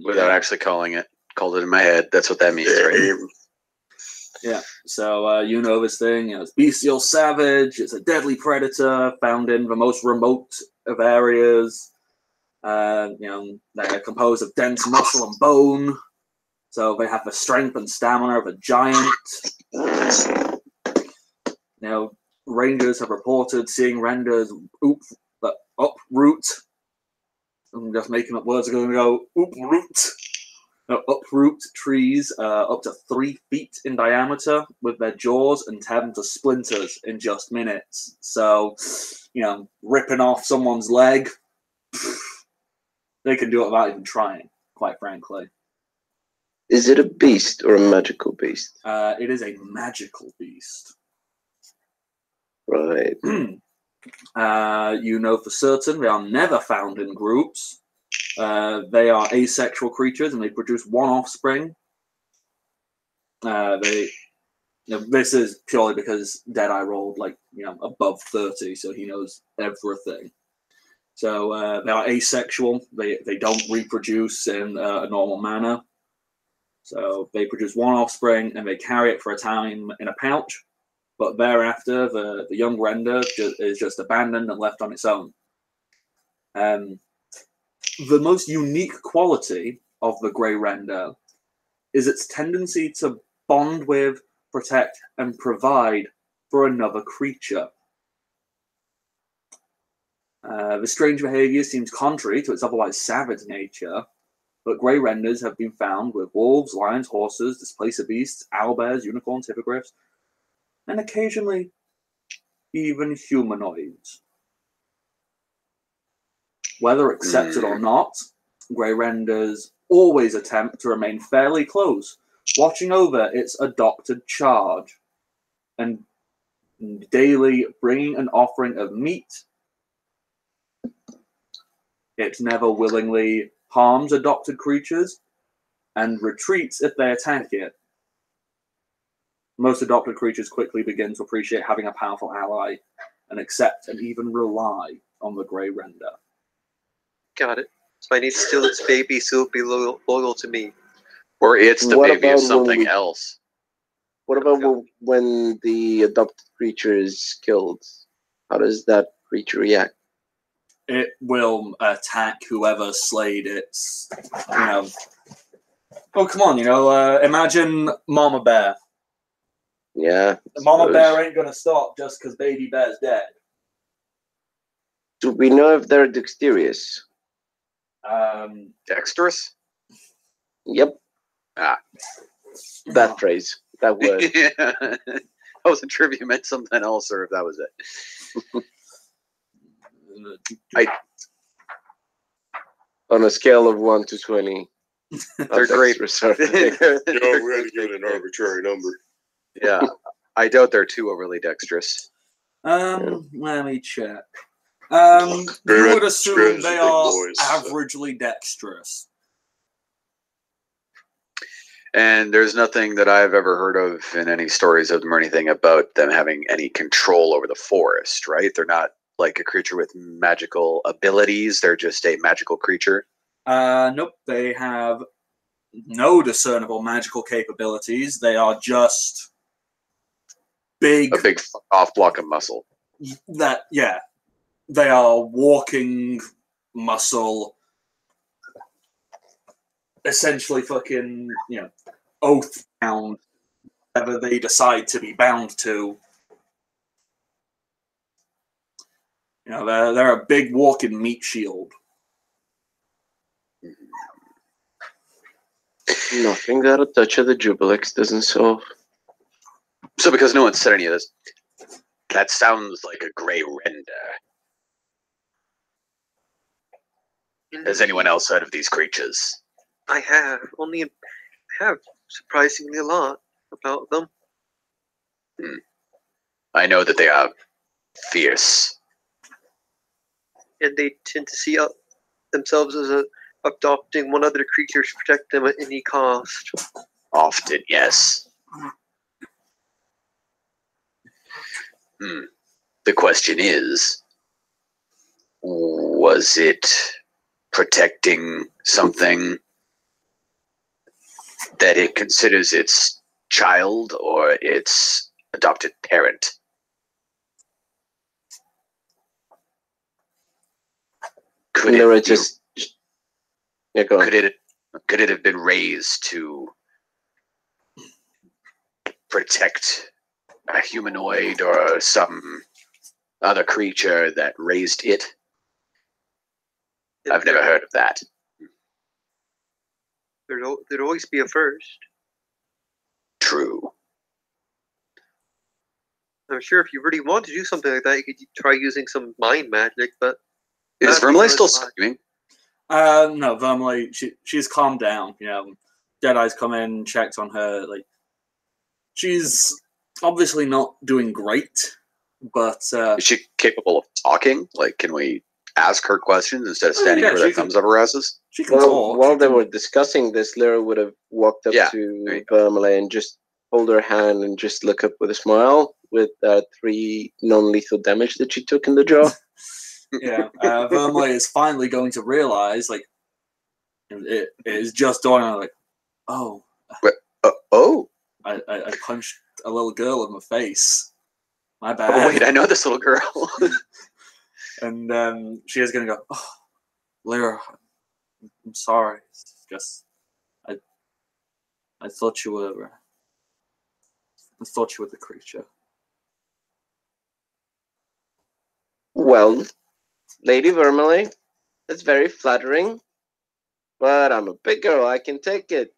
without Yeah. actually calling it. Called it in my head. That's what that means, right? Yeah, so you know this thing. It's bestial savage. It's a deadly predator found in the most remote of areas. They're composed of dense muscle and bone, so they have the strength and stamina of a giant. Rangers have reported seeing renders uproot. I'm just making up words. I'm going to go uproot. Uproot trees up to 3 feet in diameter with their jaws and tear them to splinters in just minutes. So, ripping off someone's leg, they can do it without even trying, quite frankly. Is it a beast or a magical beast? It is a magical beast. Right. For certain, they are never found in groups. They are asexual creatures, and they produce 1 offspring. This is purely because Deadeye rolled above 30, so he knows everything. So they are asexual. They don't reproduce in a normal manner. So they produce 1 offspring, and they carry it for a time in a pouch. But thereafter, the young render is just abandoned and left on its own. The most unique quality of the grey render is its tendency to bond with, protect, and provide for another creature. The strange behavior seems contrary to its otherwise savage nature, but grey renders have been found with wolves, lions, horses, displacer beasts, owlbears, unicorns, hippogriffs, and occasionally even humanoids. Whether accepted or not, grey renders always attempt to remain fairly close, watching over its adopted charge, and daily bringing an offering of meat. It never willingly harms adopted creatures, and retreats if they attack it. Most adopted creatures quickly begin to appreciate having a powerful ally, and accept and even rely on the grey render. Got it. So I need to steal its baby so it'll be loyal to me. Or it's the What baby of about when something we- else. What about when the adopted creature is killed? How does that creature react? It will attack whoever slayed its, Oh, come on, imagine Mama Bear. Yeah. Mama suppose. Bear ain't gonna stop just because Baby Bear's dead. Do we know if they're dexterous? Dexterous? Yep. That phrase. That word. Yeah. I wasn't sure if you meant something else or if that was it. On a scale of 1 to 20. They're great. You know, we had to give it an arbitrary number. Yeah. I doubt they're too overly dexterous. Let me check. You would assume Scrubs they are big are boys, so. averagely dexterous. And there's nothing that I've ever heard of in any stories of them or anything about them having any control over the forest, right? They're not like a creature with magical abilities. They're just a magical creature. Nope, they have no discernible magical capabilities. They are just big. A big off block of muscle. They are walking muscle. Essentially, fucking, oath bound. Whatever they decide to be bound to. They're a big walking meat shield. Nothing that a touch of the Jubilex doesn't solve. So because no one said any of this, that sounds like a grey render. Has anyone else heard of these creatures? I have. I have surprisingly a lot about them. I know that they are fierce. And they tend to see themselves as adopting one other creature to protect them at any cost. Often, yes. The question is, was it protecting something that it considers its child or its adopted parent? Could it have been raised to protect a humanoid or some other creature that raised it? I've never heard of that. There'd always be a first. True. I'm sure if you really want to do something like that, you could try using some mind magic, but... Is Vermilye still screaming? No, Vermilye, she's calmed down, you know. Deadeye's come in, checked on her, like... She's obviously not doing great, but... Is she capable of talking? Like, can we ask her questions instead of standing with her thumbs up her asses? She can talk. While they were discussing this, Lyra would have walked up to Vermilye and just hold her hand and just look up with a smile with 3 non-lethal damage that she took in the jaw. Yeah, Vermilye is finally going to realize, like, it is just dawning on her, like, oh. I punched a little girl in the face. My bad. Oh, wait, I know this little girl. And she is going to go, oh, Lyra, I'm sorry. It's just, I thought you were the creature. Well, Lady Vermilye, that's very flattering, but I'm a big girl, I can take it.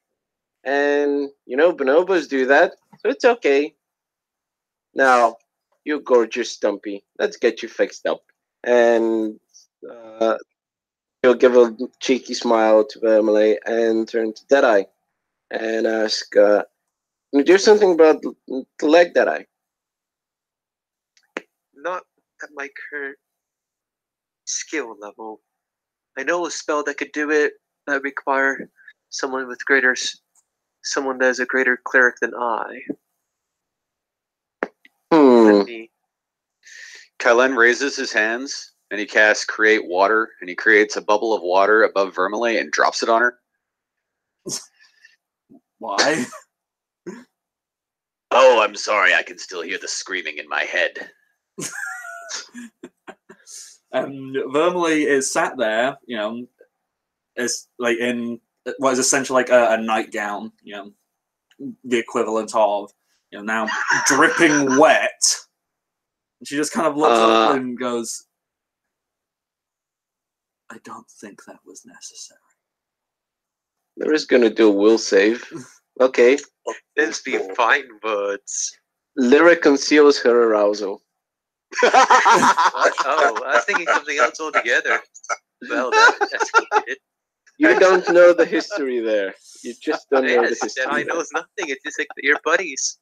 And, you know, bonobos do that, so it's okay. Now, you gorgeous Stumpy, let's get you fixed up. And he'll give a cheeky smile to Vermilye and turn to Deadeye and ask, can you do something about the leg, Deadeye? Not at my current skill level. I know a spell that could do it that require someone that is a greater cleric than I. Kylen raises his hands and he casts Create Water, and he creates a bubble of water above Vermilye and drops it on her. Why? Oh, I'm sorry. I can still hear the screaming in my head. Vermilye is sat there, you know, is like in what is essentially like a nightgown, you know, the equivalent of, you know, now dripping wet. And she just kind of looks up and goes, I don't think that was necessary. Lyra's gonna do a will save. Okay. These be fine words. Lyra conceals her arousal. What? Oh, I was thinking something else altogether. Well, that's good. You don't know the history there. You just don't know the history. I know nothing. It's just like your buddies.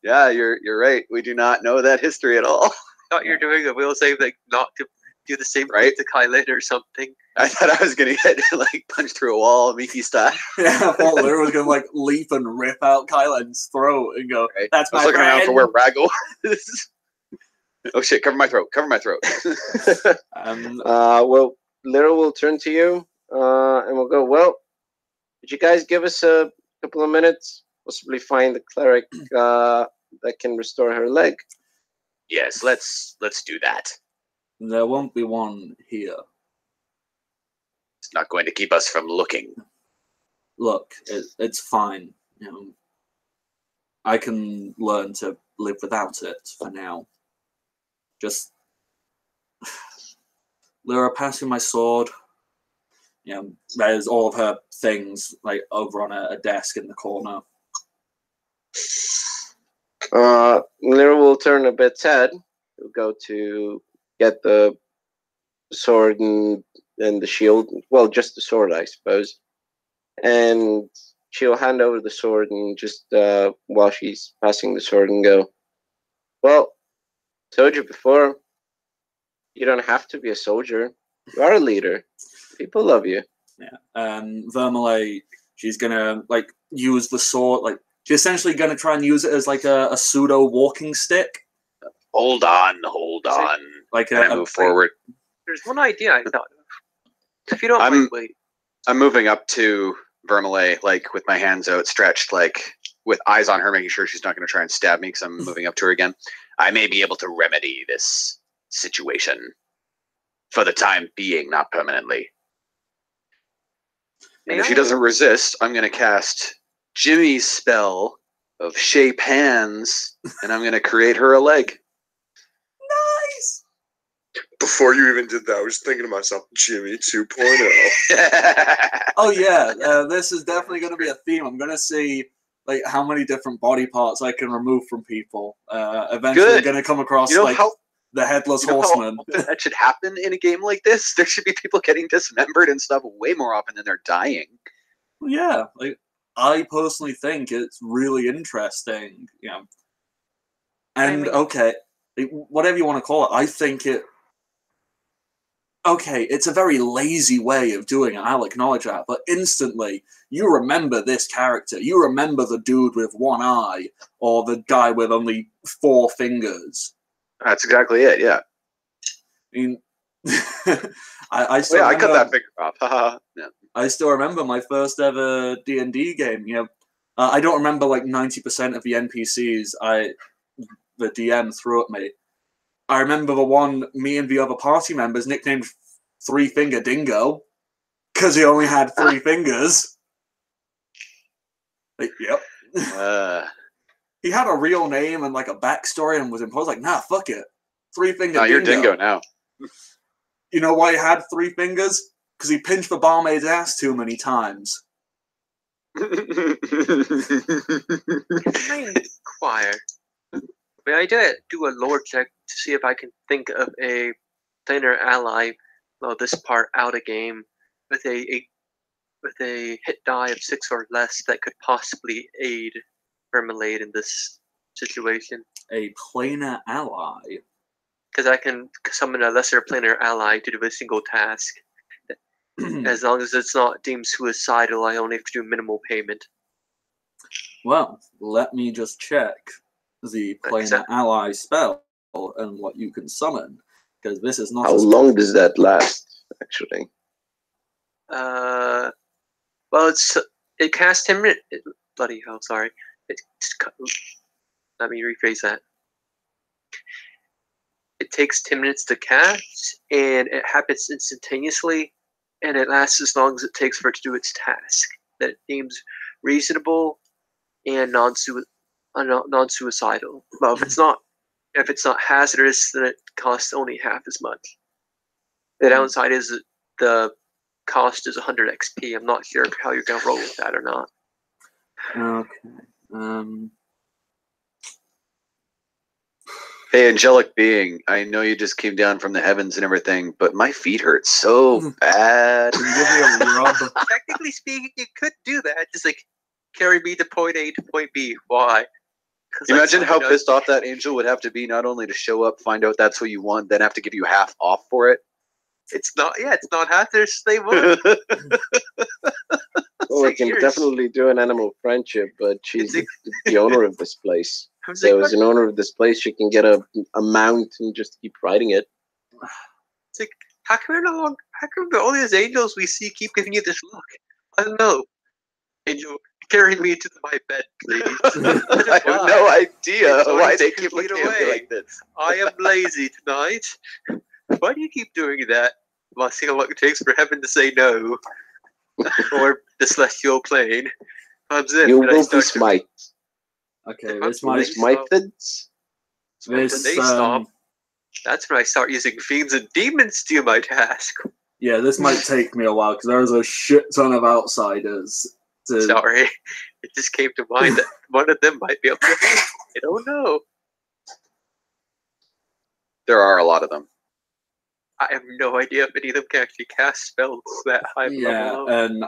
Yeah, you're right. We do not know that history at all. I thought you were doing a will save, like not to do the same thing to Kylen or something. I thought I was gonna get like punched through a wall, Mickey style. Yeah, I thought Lyra was gonna like leap and rip out Kylan's throat and go, "That's my friend." I was looking around for where Raggle was. Oh shit! Cover my throat! Cover my throat! Well, Lyra will turn to you, and we'll go. Well, would you guys give us a couple of minutes? Possibly find the cleric that can restore her leg. Yes, let's do that. There won't be one here. It's not going to keep us from looking. Look, it's fine. You know, I can learn to live without it for now. Just Lyra, passing my sword. You know, there's all of her things like over on a desk in the corner. Lyra will turn a bit sad. He'll go to get the sword and and the shield. Well, just the sword, I suppose. And she'll hand over the sword and just while she's passing the sword and go, "Well, told you before. You don't have to be a soldier. You are a leader. People love you." Yeah. Vermele, she's gonna like use the sword. Like she's essentially gonna try and use it as like a pseudo walking stick. Hold on. Like Can I move forward? There's one idea I thought of. If you don't mind, wait. I'm moving up to Vermele, like with my hands outstretched, like with eyes on her, making sure she's not going to try and stab me because I'm moving up to her again. I may be able to remedy this situation for the time being, not permanently. And if she doesn't resist, I'm going to cast Jimmy's spell of shape hands, and I'm going to create her a leg. Nice. Before you even did that, I was thinking to myself, Jimmy 2.0. Oh yeah, this is definitely going to be a theme. I'm going to see like how many different body parts I can remove from people. Eventually, going to come across the headless horseman. How often that should happen in a game like this? There should be people getting dismembered and stuff way more often than they're dying. Well, yeah, like I personally think it's really interesting. Yeah, and okay, whatever you want to call it, I think it. Okay, it's a very lazy way of doing it, I'll acknowledge that, but instantly, you remember this character. You remember the dude with one eye, or the guy with only 4 fingers. That's exactly it, yeah. I mean, I still remember, I cut that finger off. Yeah. I still remember my first ever D&D game. You know, I don't remember like 90% of the NPCs the DM threw at me. I remember the one me and the other party members nicknamed Three Finger Dingo because he only had 3 fingers. Like, yep. He had a real name and like a backstory and was imposed. Like, nah, fuck it. 3 Finger Dingo. You're Dingo now. You know why he had 3 fingers? Because he pinched the barmaid's ass too many times. Inquire. May I do a lore check to see if I can think of a planar ally, this part out of game, with a hit die of 6 or less that could possibly aid Vermele in this situation. A planar ally? Because I can summon a lesser planar ally to do a single task. As long as it's not deemed suicidal, I only have to do minimal payment. Well, let me just check the planar ally spell and what you can summon, because this is not. How long does that last, actually? Well, it casts 10 minutes. Bloody hell! Sorry. Let me rephrase that. It takes 10 minutes to cast, and it happens instantaneously, and it lasts as long as it takes for it to do its task that it deems reasonable and non-suicidal. Well, if it's not hazardous, then it costs only half as much. The downside is that the cost is 100 XP. I'm not sure how you're gonna roll with that or not. Okay. Hey, angelic being, I know you just came down from the heavens and everything, but my feet hurt so bad. Can you give me a rub? Technically speaking, you could do that. Just like carry me to point A to point B. Why? Imagine how pissed off that angel would have to be, not only to show up, find out that's what you want, then have to give you half off for it. It's not hazardous. They would. Well, we can definitely do an animal friendship, but she's the owner of this place. So as an owner of this place, she can get a mount and just keep riding it. It's like, how come all these angels we see keep giving you this look? I don't know. Angel, carry me to my bed, please. I have no idea why they keep looking at me like this. I am lazy tonight. Why do you keep doing that? Well, seeing what it takes for heaven to say no. Or the celestial plane comes in. You will be smite. Okay, this might methods. When they stop, that's when I start using fiends and demons to do my task. Yeah, this might take me a while because there's a shit ton of outsiders. Sorry, it just came to mind that one of them might be able to help. I don't know. There are a lot of them. I have no idea if any of them can actually cast spells that high level. And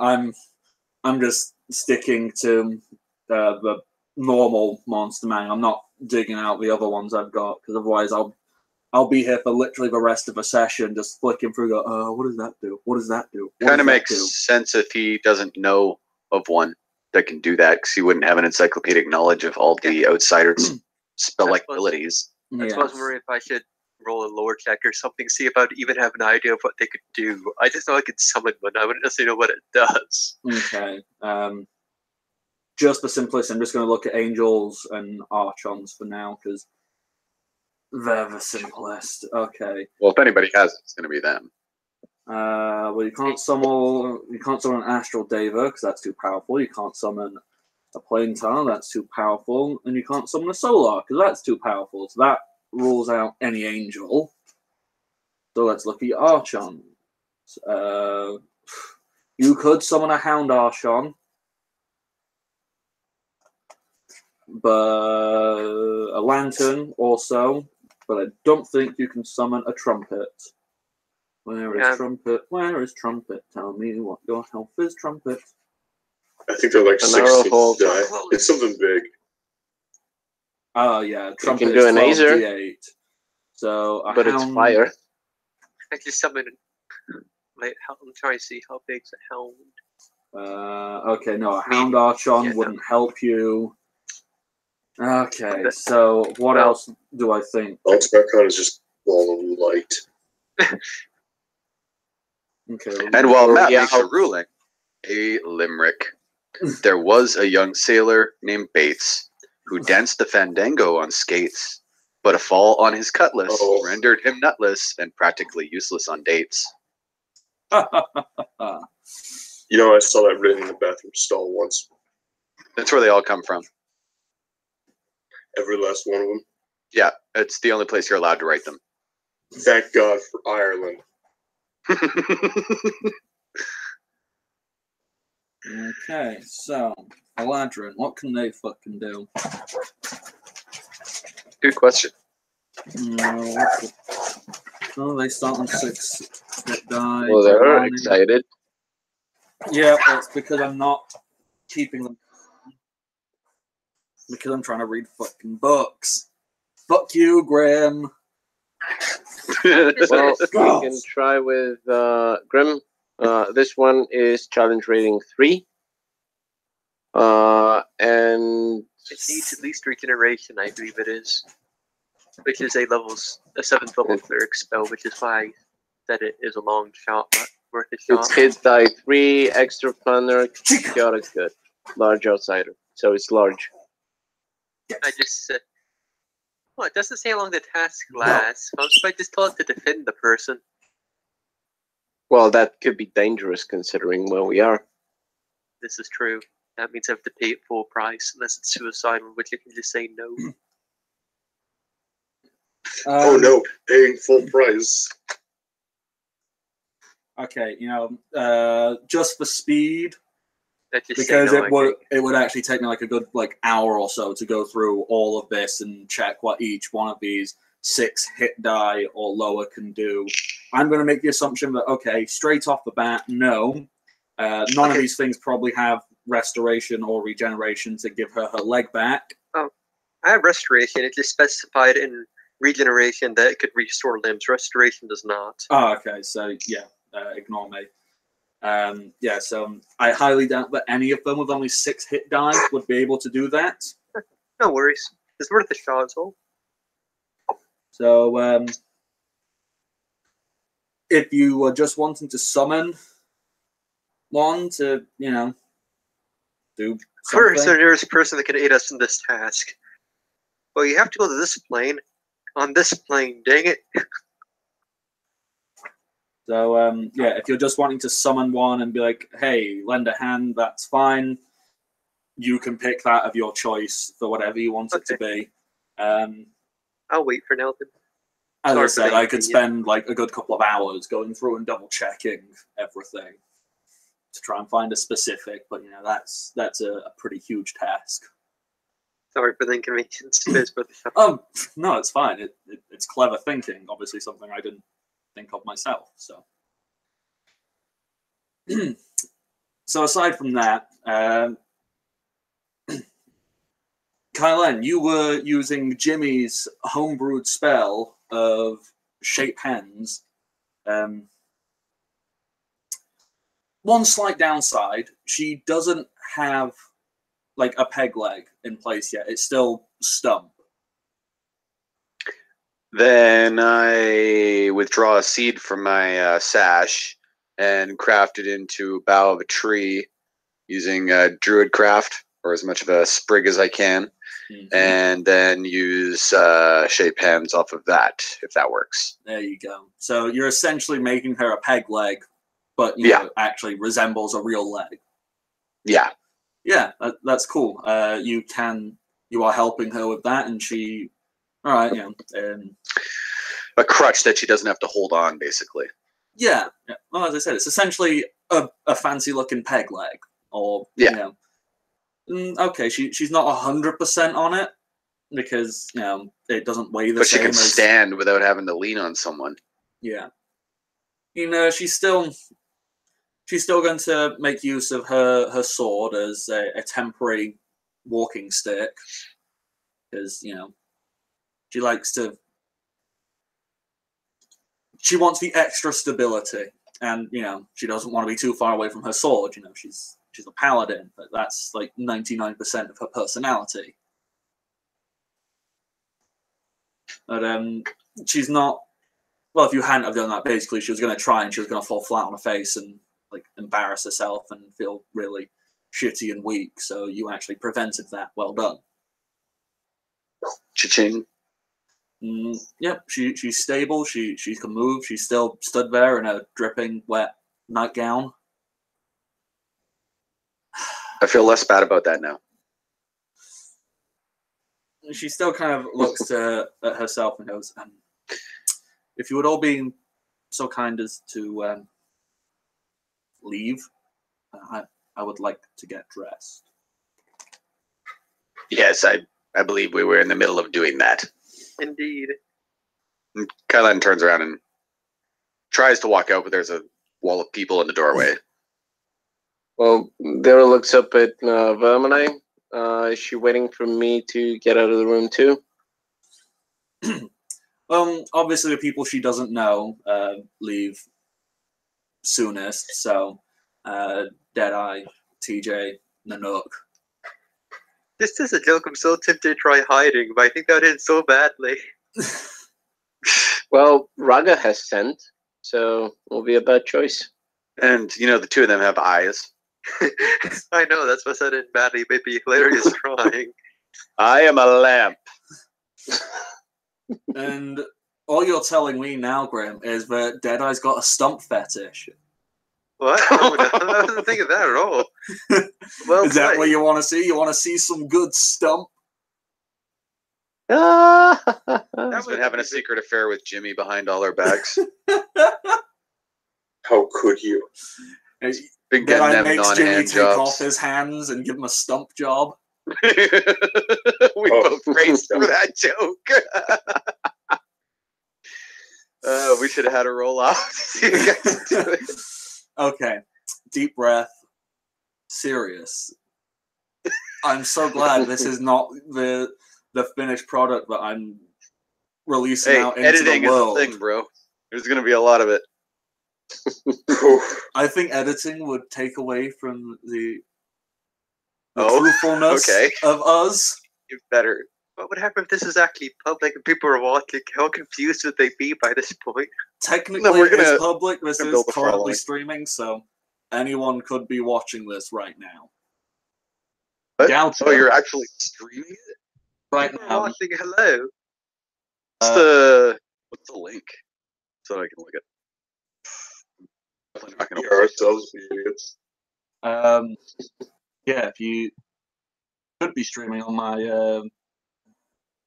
I'm just sticking to the normal monster man. I'm not digging out the other ones I've got, because otherwise I'll be here for literally the rest of the session, just flicking through. Go, what does that do? What does that do? Kind of makes sense if he doesn't know of one that can do that, because he wouldn't have an encyclopedic knowledge of all the outsiders' spell-like abilities. I was wondering if I should roll a lore check or something, see if I'd even have an idea of what they could do. I just know I could summon one. I wouldn't necessarily know what it does. Okay. Just for simplicity, I'm just going to look at angels and archons for now, because they're the simplest. Okay. Well, if anybody has it, it's going to be them. Well, you can't summon an astral deva, because that's too powerful. You can't summon a plane tar, that's too powerful, and you can't summon a solar, because that's too powerful. So that rules out any angel. So let's look at your archons. You could summon a hound archon, but a lantern also, but I don't think you can summon a trumpet. Where is trumpet? Where is trumpet? Tell me what your health is, trumpet. I think they're like 16 die. It's something big. Oh yeah, trumpet you can do an is Azer. 12d8. So But it's fire. I just summoned. Wait, I'm trying to see how big's a hound. Okay, no, a hound archon wouldn't help you. Okay, so what else do I think? Archon is just ball of light. Okay. And while Matt makes a ruling, a limerick. There was a young sailor named Bates who danced the fandango on skates, but a fall on his cutlass rendered him nutless and practically useless on dates. You know, I saw that written in the bathroom stall once. That's where they all come from. Every last one of them. Yeah, it's the only place you're allowed to write them. Thank God for Ireland. Okay, so Eladrin, what can they fucking do? Good question. Oh, they start on 6 hit die. Well, they're excited. Yeah, it's because I'm not keeping them. Because I'm trying to read fucking books. Fuck you, Graham. Well, we can try with Grim. This one is challenge rating 3. And it needs at least regeneration, I believe it is. Which is a 7th level cleric spell, which is why I said it is a long shot, but worth a shot. It's hit die 3, extra planner, chaotic good. Large outsider. So it's large. I just said, well, it doesn't say how long the task lasts. No. I just told it to defend the person. Well, that could be dangerous considering where we are. This is true. That means I have to pay it full price, unless it's suicidal, which I can just say no. Oh no, paying full price. Okay, just for speed, because it would actually take me like a good hour or so to go through all of this and check what each one of these 6 hit die or lower can do. I'm going to make the assumption that, okay, straight off the bat, no. None of these things probably have restoration or regeneration to give her leg back. Oh, I have restoration. It just specified in regeneration that it could restore limbs. Restoration does not. Oh, okay. So, yeah, ignore me. So I highly doubt that any of them with only 6 hit die would be able to do that. No worries. It's worth a shot, as well. So, if you were just wanting to summon one to, do something. Where is the nearest person that can aid us in this task? Well, you have to go to this plane. On this plane, dang it. So, if you're just wanting to summon one and be like, hey, lend a hand, that's fine. You can pick that of your choice for whatever you want it to be. I'll wait for now. As I said, I could spend a good couple of hours going through and double-checking everything to try and find a specific, but, that's a pretty huge task. Sorry for the inconvenience. No, it's fine. It's clever thinking. Obviously, something I didn't think of myself. So, so aside from that, Kylen, you were using Jimmy's homebrewed spell of Shape Hands. One slight downside, she doesn't have like a peg leg in place yet. It's still stump. Then I withdraw a seed from my sash and craft it into a bough of a tree using druid craft, or as much of a sprig as I can, and then use shape hands off of that, if that works. There you go. So you're essentially making her a peg leg, but you know, actually resembles a real leg. Yeah. Yeah, that's cool. You are helping her with that, and she, all right, you know, a crutch that she doesn't have to hold on, basically. Yeah. Well, as I said, it's essentially a fancy looking peg leg, or you know, okay, she's not 100% on it because you know it doesn't weigh the same. But she can stand without having to lean on someone. Yeah. You know, she's still going to make use of her sword as a temporary walking stick, because you know she likes to. She wants the extra stability, and you know she doesn't want to be too far away from her sword. You know, she's a paladin, but that's like 99% of her personality. But she's not. Well, if you hadn't have done that, basically she was going to try and she was going to fall flat on her face and like embarrass herself and feel really shitty and weak. So you actually prevented that. Well done. Cha-ching. Yep, she's stable. She can move. She's still stood there in a dripping wet nightgown. I feel less bad about that now. She still kind of looks at herself and goes, "If you would all be so kind as to leave, I would like to get dressed." Yes, I believe we were in the middle of doing that. Indeed. And Kylan turns around and tries to walk out, but there's a wall of people in the doorway. Well, Daryl looks up at Vermine. Is she waiting for me to get out of the room too? Obviously the people she doesn't know leave soonest, so Deadeye, TJ, Nanook. This is a joke. I'm so tempted to try hiding, but I think that ends so badly. Well, Raga has sent, so it'll be a bad choice. And, you know, the two of them have eyes. I know, that's what I said it badly. Maybe hilarious trying. I am a lamp. And all you're telling me now, Graham, is that Deadeye's got a stump fetish. What? I wasn't thinking of that at all. Well, is that what you want to see? You want to see some good stump? He's been having a secret affair with Jimmy behind all our backs. How could you? Been getting them makes Jimmy non-hand take jobs. off his hands and give him a stump job. We both raced for that joke. We should have had a roll off to see you guys do it. Okay, deep breath. Serious. I'm so glad this is not the finished product that I'm releasing out into editing the world. is a thing, bro. There's going to be a lot of it. I think editing would take away from the truthfulness of us. You better. What would happen if this is actually public and people are watching? How confused would they be by this point? Technically, it's public. This is currently streaming, so anyone could be watching this right now. What? Oh, you're actually streaming it? Right people now. Are watching, hello. What's the link? So I can look at. We are ourselves idiots. Yeah, if you could be streaming on my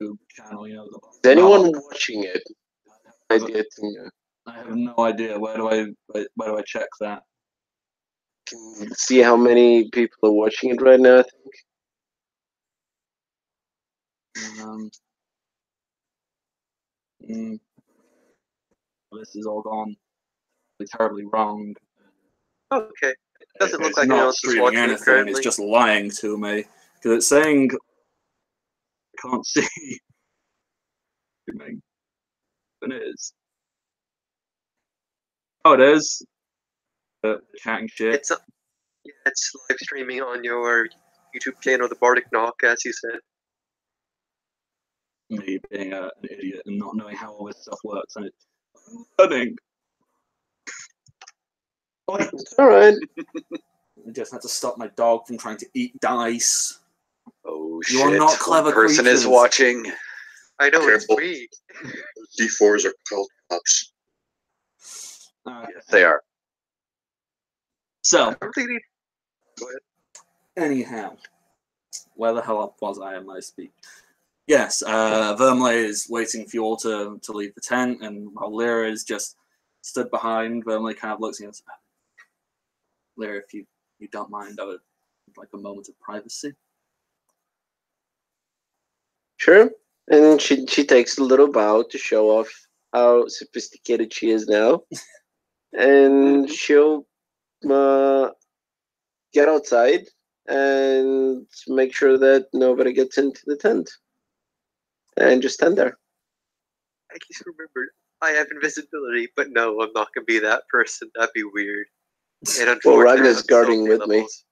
YouTube channel, you know. Is anyone watching it? I have no idea. Where do I check that? Can see how many people are watching it right now, I think. this is all gone terribly wrong. Okay. Doesn't look It's like anyone not else is streaming watching it anything. It's currently. just lying to me because it's saying I can't see. Streaming. And it is. Oh, it is. Chatting shit. It's live streaming on your YouTube channel, the Bardic Knock, as you said. Me being an idiot and not knowing how all this stuff works, and it's stunning. It's all right. I just had to stop my dog from trying to eat dice. Oh You shit! are not clever One person creatures. is watching. I know, it's Careful. me. D4s are called cops. Yes, they are. So, I really Go ahead. anyhow, where the hell was I in my speech? Yes, Vermley is waiting for you all to leave the tent, and while Lyra is just stood behind, Vermley kind of looks at you and says, Lyra, if you don't mind, I would like a moment of privacy. Sure. And she takes a little bow to show off how sophisticated she is now. And she'll get outside and make sure that nobody gets into the tent. And just stand there. I just remembered. I have invisibility, but no, I'm not gonna be that person. That'd be weird. And unfortunately, Ragnar's I'm guarding so with me. levels.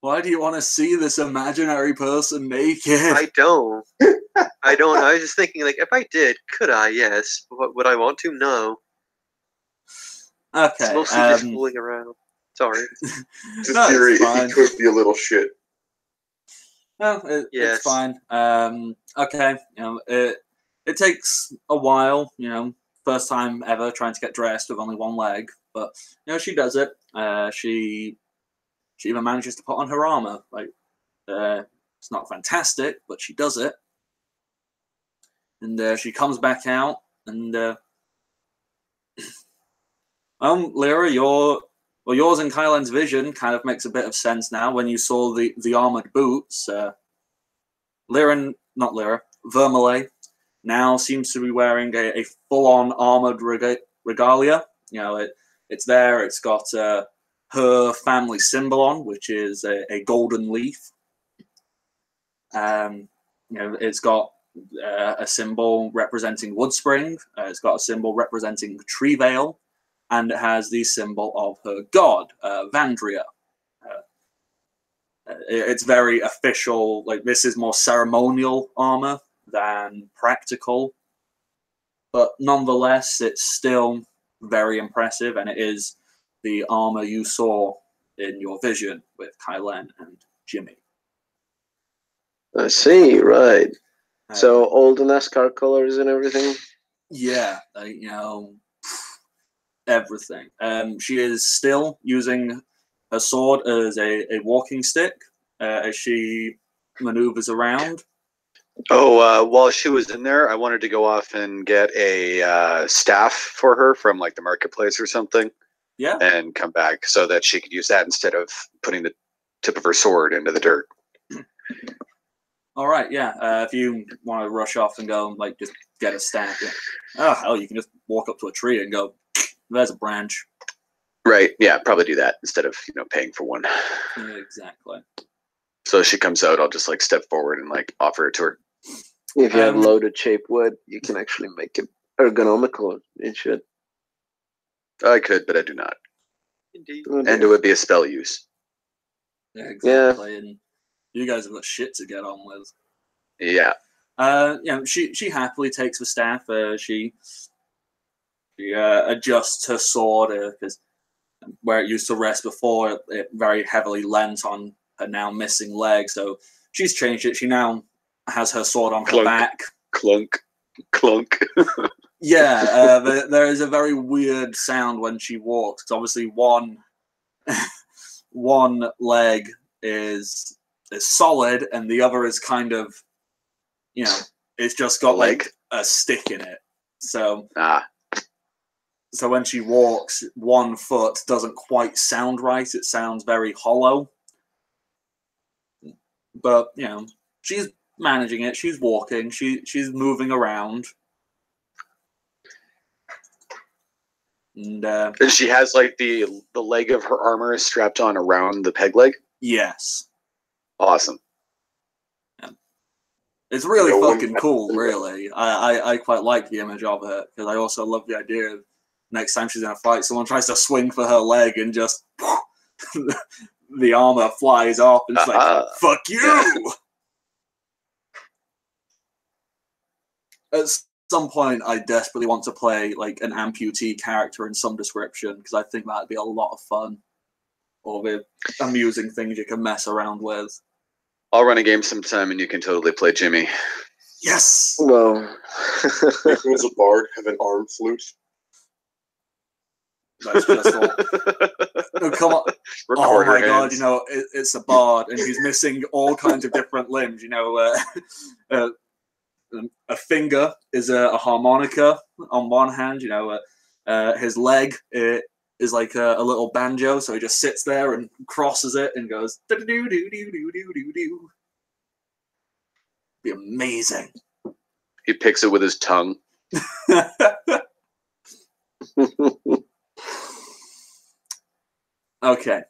Why do you want to see this imaginary person naked? I don't. I don't. I was just thinking, like, if I did, could I? Yes. But would I want to? No. It's Okay. mostly just fooling around. Sorry. It's a No, theory. it's fine. He could be a little shit. No, Yes. it's fine. Okay, it takes a while. First time ever trying to get dressed with only one leg, but she does it. She even manages to put on her armor. Like, it's not fantastic, but she does it. And she comes back out, and Lyra, yours and Kylan's vision kind of makes a bit of sense now when you saw the armored boots. Vermilay now seems to be wearing a full-on armored regalia. It's there. It's got her family symbol on, which is a golden leaf. It's got a symbol representing Woodspring. It's got a symbol representing Treevale, and it has the symbol of her god, Vandria. It's very official. Like, this is more ceremonial armor than practical, but nonetheless, it's still very impressive, and it is the armor you saw in your vision with Kylen and Jimmy. I see, right. So all the NASCAR colors and everything? Yeah, everything. She is still using her sword as a walking stick as she maneuvers around. Oh, while she was in there, I wanted to go off and get a staff for her from like the marketplace or something. Yeah. And come back so that she could use that instead of putting the tip of her sword into the dirt. All right, yeah. If you want to rush off and go, like, just get a staff. Yeah. Oh, hell, you can just walk up to a tree and go, there's a branch. Right. Yeah, probably do that instead of paying for one. Yeah, exactly. So she comes out, I'll just like step forward and like offer it to her. If you have loaded shape wood, you can actually make it ergonomical and shit. I could, but I do not. Indeed. And it would be a spell use. Yeah, exactly. Yeah. And you guys have got shit to get on with. Yeah. She happily takes the staff. She adjusts her sword because where it used to rest before, it very heavily leant on her now missing leg. So she's changed it. She now has her sword on her back. Clunk, clunk. Yeah, there is a very weird sound when she walks. Obviously, one leg is solid, and the other is kind of, it's just got like a stick in it. So so when she walks, one foot doesn't quite sound right. It sounds very hollow. But she's managing it. She's walking. She's moving around. And She has like the leg of her armor strapped on around the peg leg. yes, Awesome. it's really No one fucking cool. Really, I quite like the image of it because I also love the idea of next time she's in a fight, someone tries to swing for her leg and just the armor flies off and she's like, "Fuck you." At some point, I desperately want to play like an amputee character in some description because I think that'd be a lot of fun, or with amusing things you can mess around with. I'll run a game sometime, and you can totally play Jimmy. Yes. Well, As a bard, have an arm flute. That's just all. No, come on. Recorder Oh my god, hands. you know, it's a bard and he's missing all kinds of different limbs. You know, a finger is a harmonica on one hand, you know, his leg is like a little banjo, so he just sits there and crosses it and goes do do do do do do do do. Be amazing. He picks it with his tongue. Okay.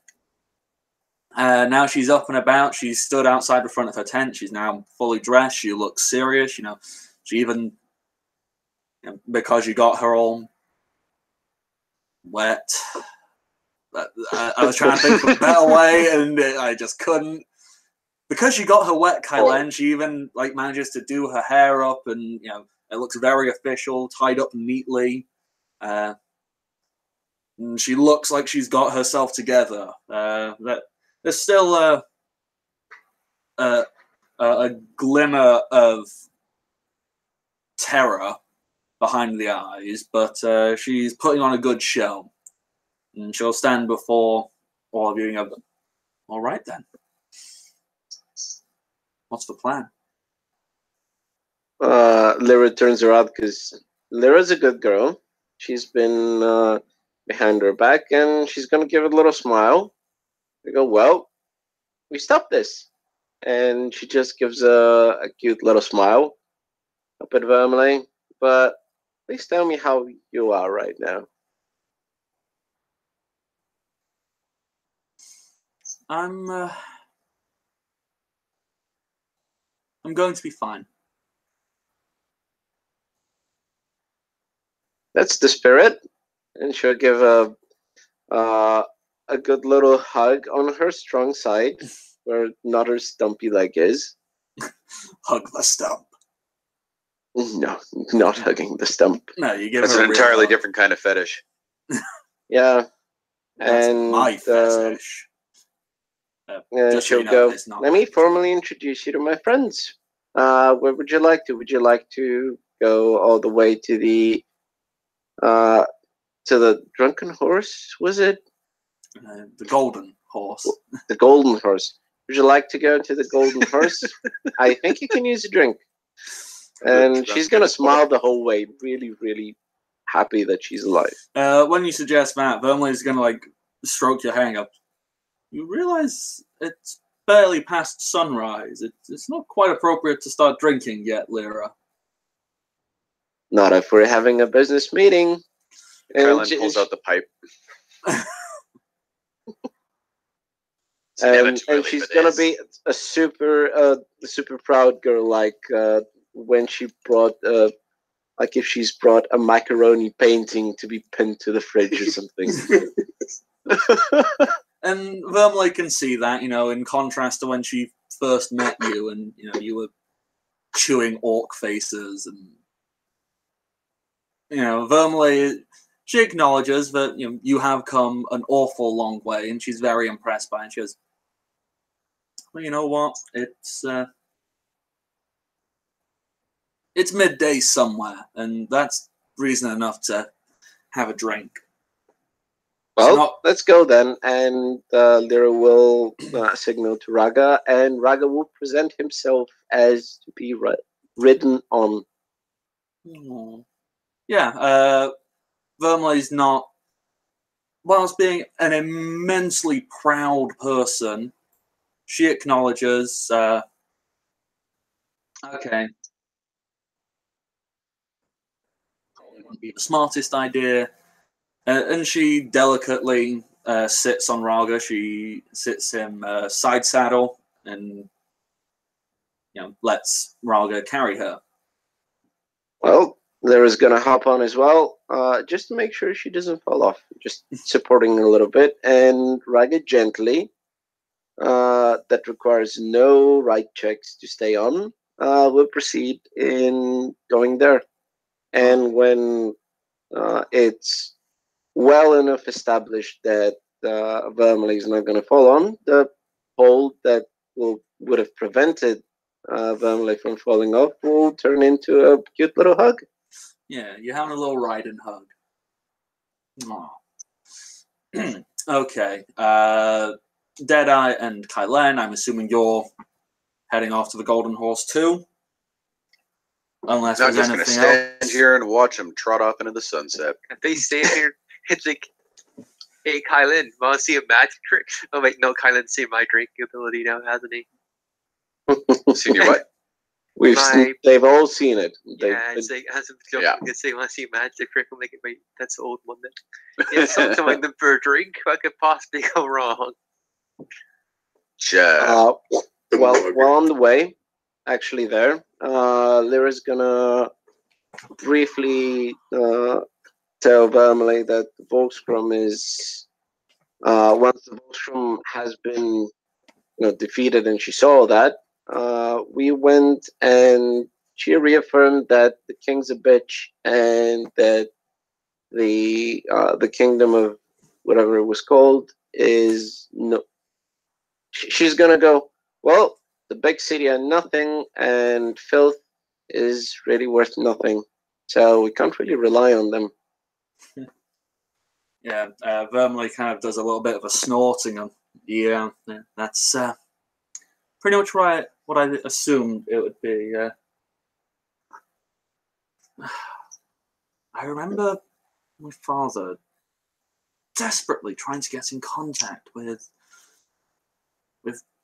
Now she's up and about. She's stood outside the front of her tent. She's now fully dressed. She looks serious. You know, she even, you know, because you got her all wet. I was trying to think of a better way, and I just couldn't. Because she got her wet, Kylen, she even like manages to do her hair up, and you know, it looks very official, tied up neatly. And she looks like she's got herself together. There's still a glimmer of terror behind the eyes, but she's putting on a good show. And she'll stand before all of you and go, all right then. What's the plan? Lyra turns around because Lyra's a good girl. She's been behind her back, and she's going to give it a little smile. We go, well, we stopped this. And she just gives a cute little smile up at Vermilye. But please tell me how you are right now. I'm going to be fine. That's the spirit. And she'll give a good little hug on her strong side, where not her stumpy leg is. Hug the stump. No, not hugging the stump. No, you give That's her an a real entirely hug. different kind of fetish. Yeah. That's And my fetish. and Just so she'll you know, go, it's not let me my formally introduce you to my friends. Where would you like to? Would you like to go all the way to the Drunken Horse? Was it the golden horse. the Golden Horse? Would you like to go to the Golden Horse? I think you can use a drink. And she's gonna smile the whole way, really, really happy that she's alive. When you suggest that, Vermilye's gonna like stroke your hang up. You realize it's barely past sunrise. It's not quite appropriate to start drinking yet, Lyra. Not if we're having a business meeting. Kylan pulls out the pipe. And she's gonna be a super proud girl, like when she brought like if she's brought a macaroni painting to be pinned to the fridge or something. And Vermilye can see that, you know, in contrast to when she first met you, and you know you were chewing orc faces, and you know Vermilye, she acknowledges that you have come an awful long way, and she's very impressed by it. And she goes, well, you know what? It's midday somewhere, and that's reason enough to have a drink. Well, let's go then, and Lyra will signal to Raga, and Raga will present himself as to be ridden on. Yeah, Vermilye's not, whilst being an immensely proud person, she acknowledges, okay, it wouldn't be the smartest idea And she delicately sits on Raga. She sits him side saddle and lets Raga carry her. Well, Lyra's gonna hop on as well, just to make sure she doesn't fall off. Just supporting a little bit, and Raga gently. That requires no right checks to stay on. Will proceed in going there, and when it's well enough established that Vermily is not going to fall on, the hold that would have prevented Vermily from falling off will turn into a cute little hug. Yeah, you're having a little ride and hug. Aww. Okay. Deadeye and Kylen, I'm assuming you're heading off to the Golden Horse too? Unless I'm there's just going to anything stand else. here and watch them trot off into the sunset. If they stand here, it's like, hey, Kylan, want to see a magic trick? Oh, wait, no, Kylan's seen my drinking ability now, hasn't he? Seen your what? They've all seen it. Yeah, it's like, as a joke, Yeah. they want to see a magic trick. I'm like, wait, that's the old one then. Yeah, something them for a drink. What could possibly go wrong? Well, we're on the way. Actually, there. Lyra's gonna briefly tell Vermily that the Volkscrum is once the Volkscrum has been defeated, and she saw that. We went and she reaffirmed that the king's a bitch and that the kingdom of whatever it was called is no. She's gonna go. Well, the big city are nothing, and filth is really worth nothing. So we can't really rely on them. Yeah, Vermily kind of does a little bit of a snorting. Yeah, that's pretty much right. What I assumed it would be. I remember my father desperately trying to get in contact with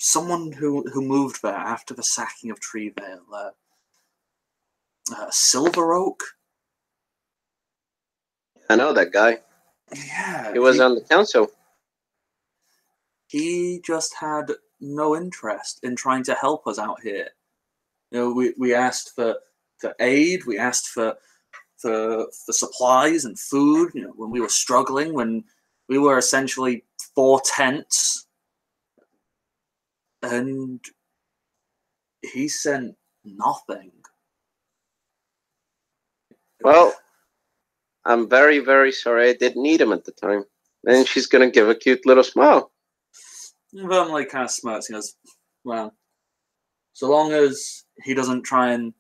someone who moved there after the sacking of Treevale. Silver Oak. I know that guy. Yeah, He was on the council. He just had no interest in trying to help us out here. We asked for aid. We asked for supplies and food. When we were struggling, when we were essentially 4 tents, and he sent nothing. Well, I'm very, very sorry I didn't need him at the time. And she's gonna give a cute little smile. Vermily kind of smirks and goes, well, so long as he doesn't try and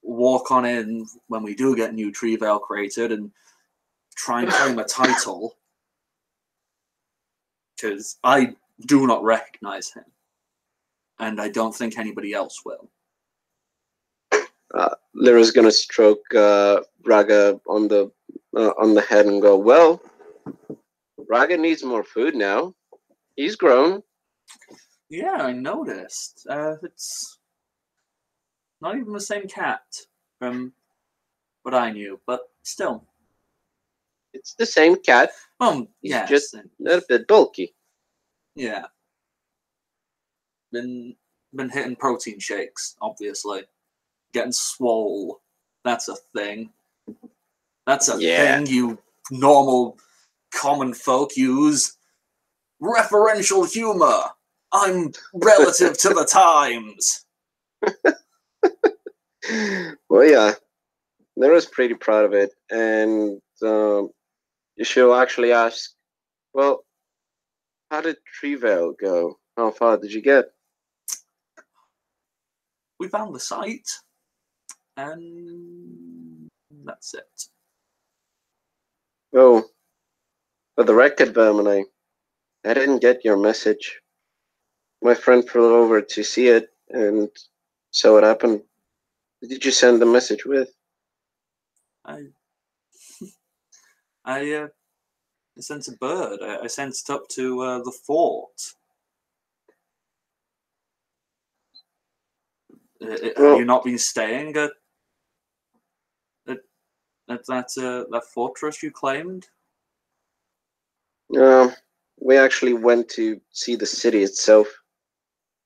walk on in when we do get New Treevale created and try and claim a title, because I do not recognize him, and I don't think anybody else will. Lyra's gonna stroke Raga on the head and go, well, Raga needs more food now. He's grown. Yeah, I noticed. It's not even the same cat from what I knew, but still. It's the same cat. He's yes. just a little bit bulky. Yeah. Been hitting protein shakes, obviously. Getting swole. That's a thing. That's a thing you normal common folk use. Referential humor. I'm relative to the times. Well, yeah. Lyra's pretty proud of it. And she'll actually ask, well, how did Treevale go? How far did you get? We found the site. And that's it. Oh, for the record, Vermily, I didn't get your message. My friend flew over to see it, and so it happened. Who did you send the message with? I sent a bird. I sent it up to the fort. Have you not been staying at that fortress you claimed? We actually went to see the city itself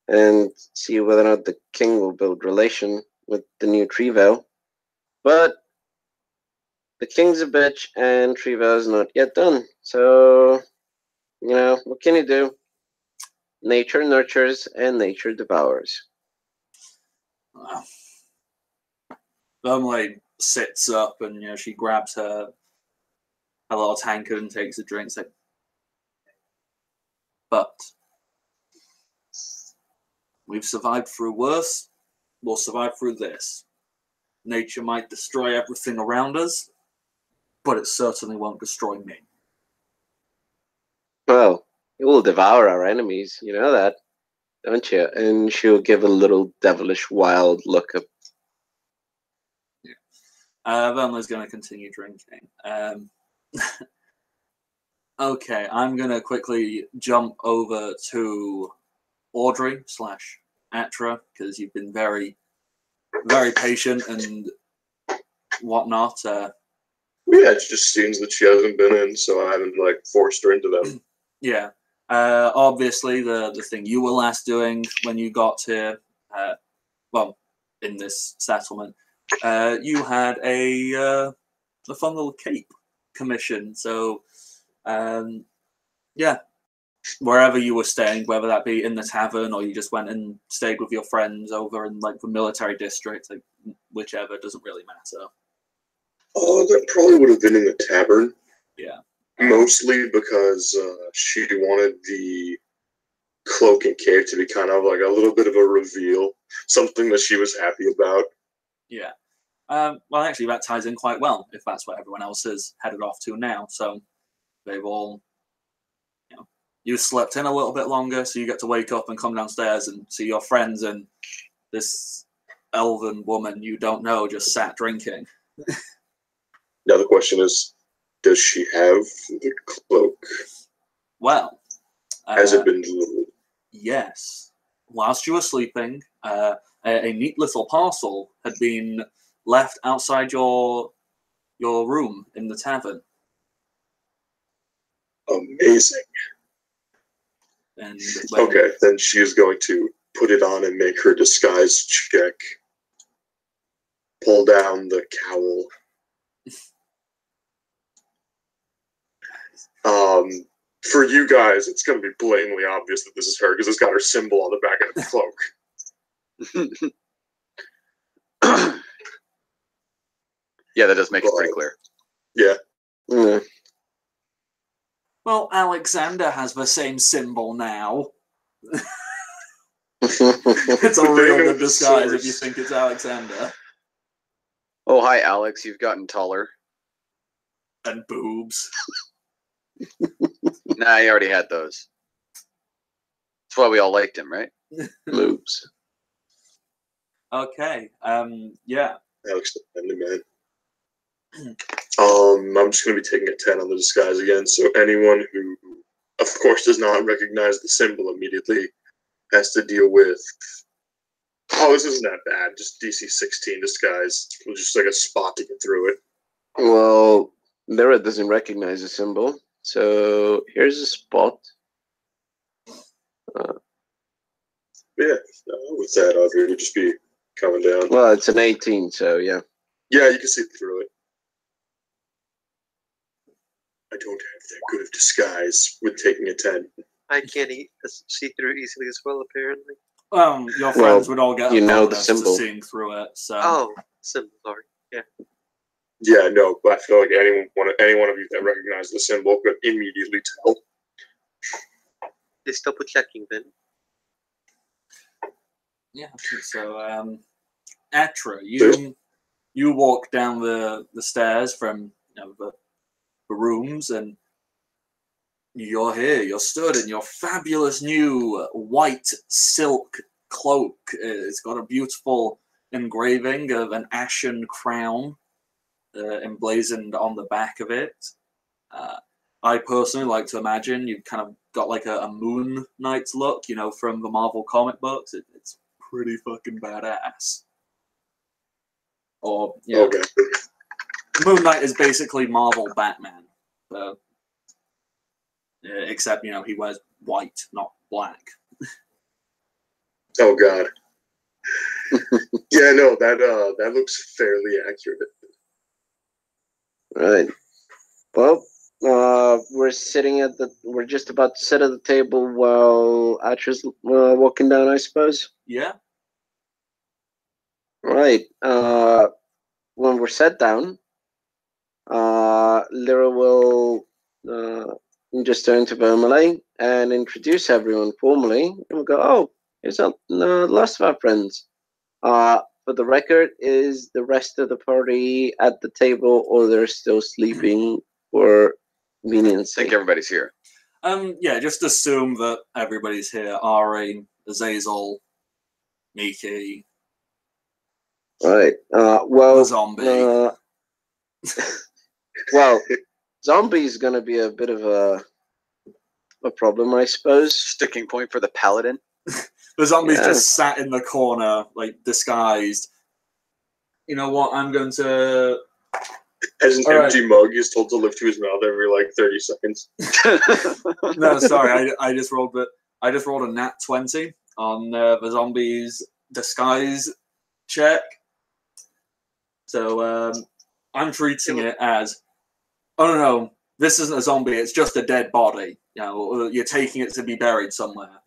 and see whether or not the king will build relation with the new Trevo. But the king's a bitch and Trevo is not yet done. So, what can you do? Nature nurtures and nature devours. Wow. Vermley sits up and she grabs her little tankard and takes a drink. So, but we've survived through worse. We'll survive through this. Nature might destroy everything around us, but it certainly won't destroy me. Well, it will devour our enemies. You know that, don't you? And she'll give a little devilish, wild look up. Vermley's going to continue drinking. Okay, I'm going to quickly jump over to Audrey / Atra, because you've been very, very patient and whatnot. Yeah, it's just scenes that she hasn't been in, so I haven't forced her into them. Yeah. Obviously, the thing you were last doing when you got here, in this settlement, you had a fun little cape commission. So, yeah, wherever you were staying, whether that be in the tavern or you just went and stayed with your friends over in the military district, whichever, doesn't really matter. Oh, that probably would have been in the tavern. Yeah. Mostly because she wanted the cloak and cape to be kind of a little bit of a reveal, something that she was happy about. Yeah. Well, actually, that ties in quite well if that's what everyone else is headed off to now. So they've all, you slept in a little bit longer, so you get to wake up and come downstairs and see your friends and this elven woman you don't know just sat drinking. Now the question is, does she have the cloak? Well, has it been delivered? Yes. Whilst you were sleeping, a neat little parcel had been left outside your room in the tavern. Amazing. And okay, then she is going to put it on and make her disguise check. Pull down the cowl. For you guys, it's going to be blatantly obvious that this is her because it's got her symbol on the back of the cloak. Yeah, that does make it pretty clear. Yeah. Mm. Well, Alexander has the same symbol now. It's a real good disguise if you think it's Alexander. Oh, hi, Alex. You've gotten taller. And boobs. Nah, he already had those. That's why we all liked him, right? Boobs. Okay. Yeah. Alex, man. I'm just going to be taking a 10 on the disguise again. So anyone who, of course, does not recognize the symbol immediately has to deal with. Oh, this isn't that bad. Just DC 16 disguise. It was just a spot to get through it. Well, Lyra doesn't recognize the symbol. So here's a spot. Yeah, with that, Audrey, it would just be coming down. Well, it's an 18, so yeah. Yeah, you can see through it. I don't have that good of disguise with taking a 10. I can't see through easily as well, apparently. Your friends would all get a bonus to seeing through it. So. Oh, symbol, sorry. Yeah. Yeah, no, but I feel like any one of you that recognizes the symbol could immediately tell. Just double checking then. Yeah, so Atra, you walk down the stairs from the rooms, and you're here. You're stood in your fabulous new white silk cloak. It's got a beautiful engraving of an ashen crown emblazoned on the back of it. I personally like to imagine you've kind of got a Moon Knight look, from the Marvel comic books. It's pretty fucking badass. Or, Okay. Moon Knight is basically Marvel Batman. except he wears white, not black. Oh God. Yeah, no, that looks fairly accurate. Right. Well, we're just about to sit at the table while Atra's walking down, I suppose. Yeah. Right. When we're sat down, Lyra will just turn to Vermilye and introduce everyone formally, and we'll go, "Oh, here's the last of our friends." For the record, is the rest of the party at the table, or they're still sleeping for convenience? I think everybody's here. Yeah, just assume that everybody's here. Ari, Azazel, Miki, Right. Well, the zombie. well, zombie's gonna be a bit of a problem, I suppose. Sticking point for the paladin. The zombie's Yeah. just sat in the corner, like disguised. You know what? I'm going to. As an All empty mug is told to lift to his mouth every like 30 seconds. No, sorry. I just rolled a nat 20 on the zombie's disguise check. So I'm treating it as, oh no, this isn't a zombie. It's just a dead body. You're taking it to be buried somewhere.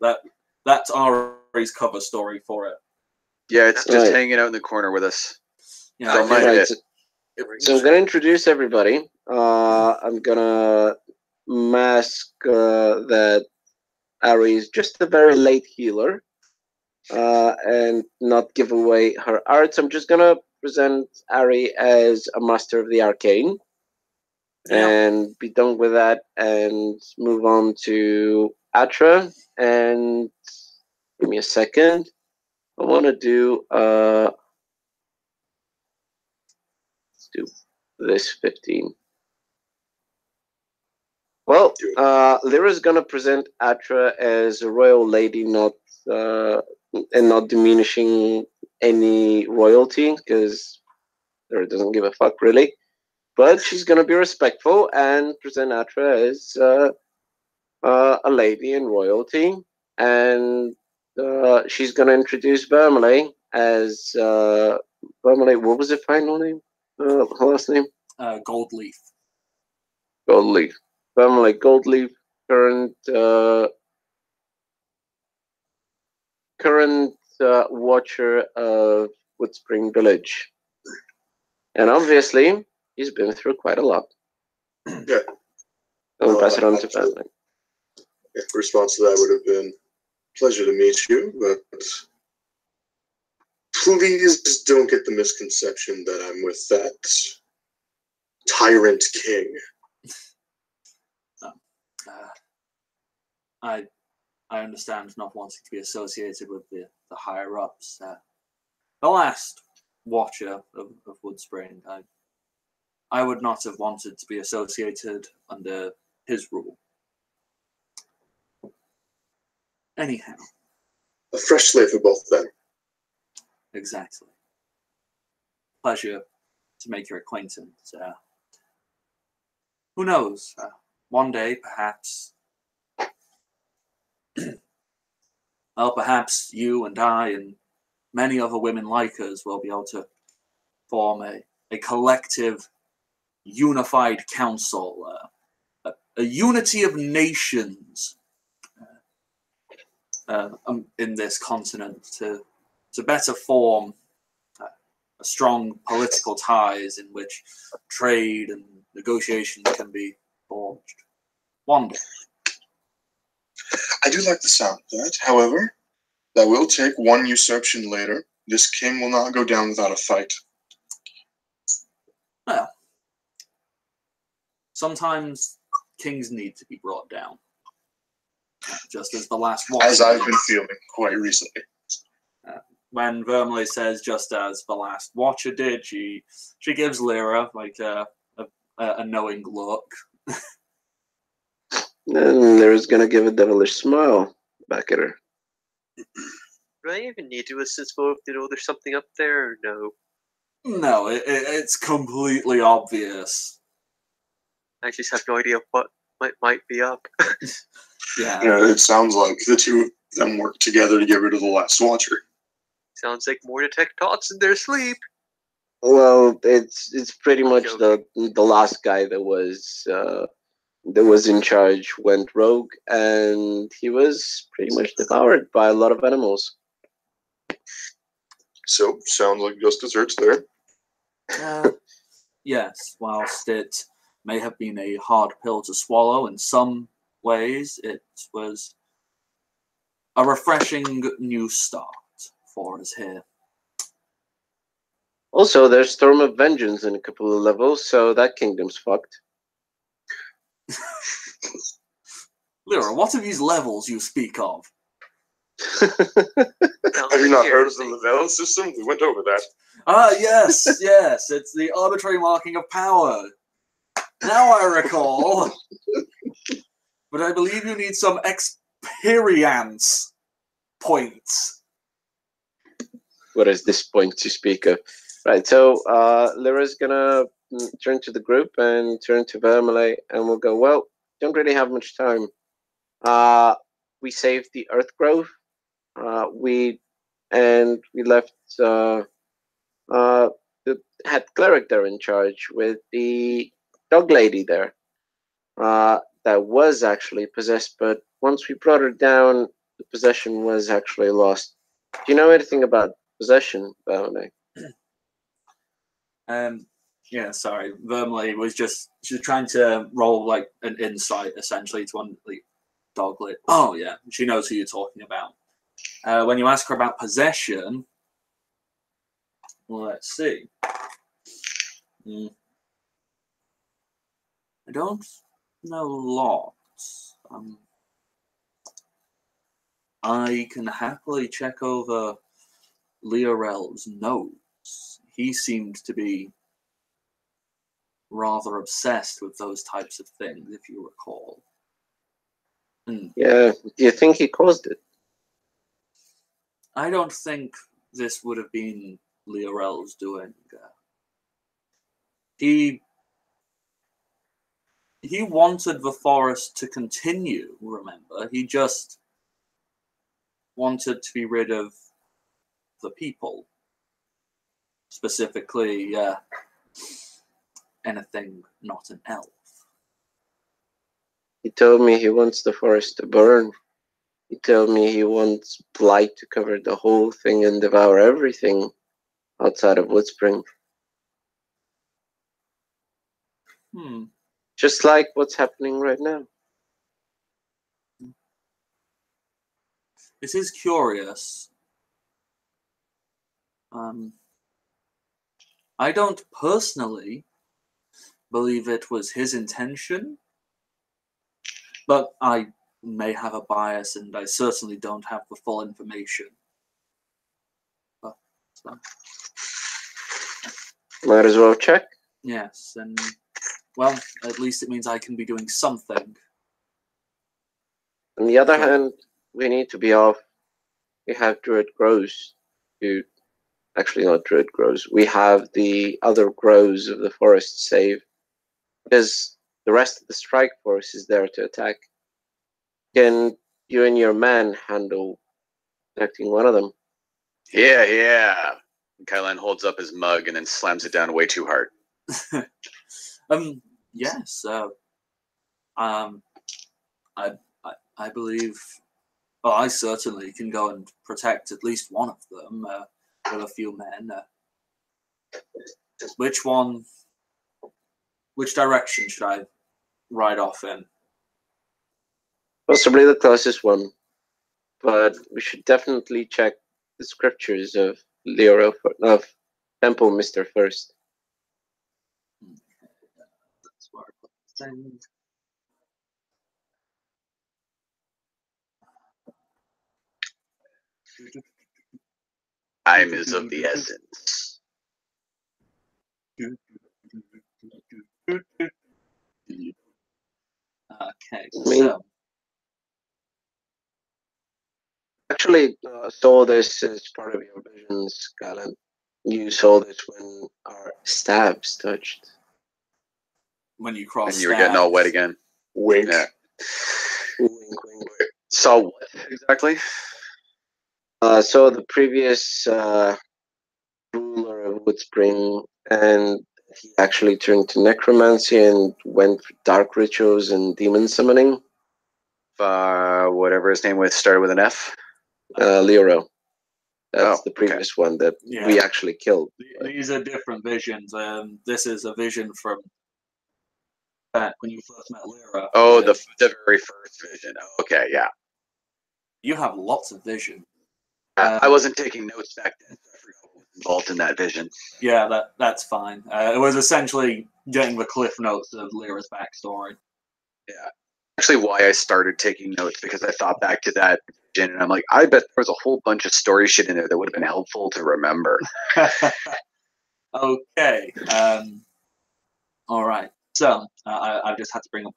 That's Ari's cover story for it. Yeah, it's just Right. hanging out in the corner with us. Yeah, Don't mind Right. it. So I'm gonna introduce everybody. I'm gonna mask that Ari is just a very late healer, and not give away her arts. I'm just gonna present Ari as a master of the arcane, and be done with that, and move on to Atra. And give me a second. I want to do let's do this 15. Well, Lyra's gonna present Atra as a royal lady, not and not diminishing any royalty, because Lyra doesn't give a fuck really. But she's gonna be respectful and present Atra as a lady in royalty, and she's gonna introduce Vermilye as Vermilye. What was her final name? Her last name? Goldleaf. Goldleaf. Vermilye Goldleaf, current watcher of Woodspring Village, and obviously he's been through quite a lot. Yeah. I'll pass it on to Vermilye. Yeah, response to that would have been, pleasure to meet you, but please just don't get the misconception that I'm with that tyrant king. I understand not wanting to be associated with the higher ups. The last watcher of Woodspring, I would not have wanted to be associated under his rule. Anyhow. A fresh slate for both of them. Exactly. Pleasure to make your acquaintance. Who knows? One day, perhaps. Well, perhaps you and I and many other women like us will be able to form a collective, unified council, a unity of nations in this continent to better form a strong political ties in which trade and negotiations can be forged. One day. I do like the sound of that. However, that will take one usurpation later. This king will not go down without a fight. Well, sometimes kings need to be brought down. Just as the last one. As I've been feeling quite recently. When Vermilye says just as the last watcher did, she gives Lyra like a knowing look. And Lyra's gonna give a devilish smile back at her. Do I even need to assist both? There's something up there or no? No, it's completely obvious. I just have no idea what might be up. Yeah. Yeah, it sounds like the two of them worked together to get rid of the last Watcher. Sounds like more detect thoughts in their sleep. Well, it's pretty much joking. the last guy that was in charge went rogue, and he was pretty much devoured by a lot of animals. So, sounds like justice hurts there. Yes, whilst it may have been a hard pill to swallow in some ways, it was a refreshing new start for us here. Also, there's Storm of Vengeance in a couple of levels, so that kingdom's fucked. Lyra, what are these levels you speak of? Have you not heard of the level system? We went over that. Ah, yes, yes, it's the arbitrary marking of power. Now I recall. But I believe you need some experience points. What is this point to speak of? Right, so Lyra's gonna turn to the group and turn to Vermeil, and we'll go, well, don't really have much time. We saved the Earth Grove. We left the head cleric there in charge with the dog lady there. That was actually possessed, but once we brought her down, the possession was actually lost. Do you know anything about possession, Vermeil? Yeah, sorry. Vermeil was she's trying to roll like an insight essentially to one the doglet. Oh yeah, she knows who you're talking about. When you ask her about possession, let's see. I don't know lots. I can happily check over Leorel's notes. He seemed to be rather obsessed with those types of things, if you recall. Yeah, do you think he caused it? I don't think this would have been Leorel's doing. He wanted the forest to continue, remember? He just wanted to be rid of the people. Specifically, anything not an elf. He told me he wants the forest to burn. He told me he wants blight to cover the whole thing and devour everything outside of Woodspring. Just like what's happening right now. It is curious. I don't personally believe it was his intention, but I may have a bias, and I certainly don't have the full information. Might as well check. Yes, and well, at least it means I can be doing something. On the other hand, we need to be off. We have Druid Grows. Actually, not Druid Grows. We have the other Grows of the forest saved. Because the rest of the strike force is there to attack. Can you and your man handle protecting one of them? Yeah. And Kylan holds up his mug and then slams it down way too hard. Yes. I believe. Well, I certainly can go and protect at least one of them with a few men. Which one? Which direction should I ride off in? Possibly the closest one. But we should definitely check the scriptures of Temple Mister first. That's where I put the thing. Time is of the essence. Okay, so actually saw this as part of your visions, Galen. You saw this when our stabs touched. When you crossed, and you were getting all wet again. Wink. Yeah. Wink, wink. Saw what exactly? So the previous ruler of Woodspring, and he actually turned to necromancy and went for dark rituals and demon summoning. Whatever his name was started with an F. Lero. That's Oh, the previous one that Yeah. we actually killed. These are different visions. This is a vision from back when you first met Lyra. Oh, the very first vision. Okay, yeah. You have lots of vision. I wasn't taking notes back then, so I forgot what was involved in that vision. Yeah, that's fine. It was essentially getting the cliff notes of Lyra's backstory. Yeah. Actually, why I started taking notes, because I thought back to that vision, and I'm like, I bet there was a whole bunch of story shit in there that would have been helpful to remember. Okay. All right. So I just had to bring up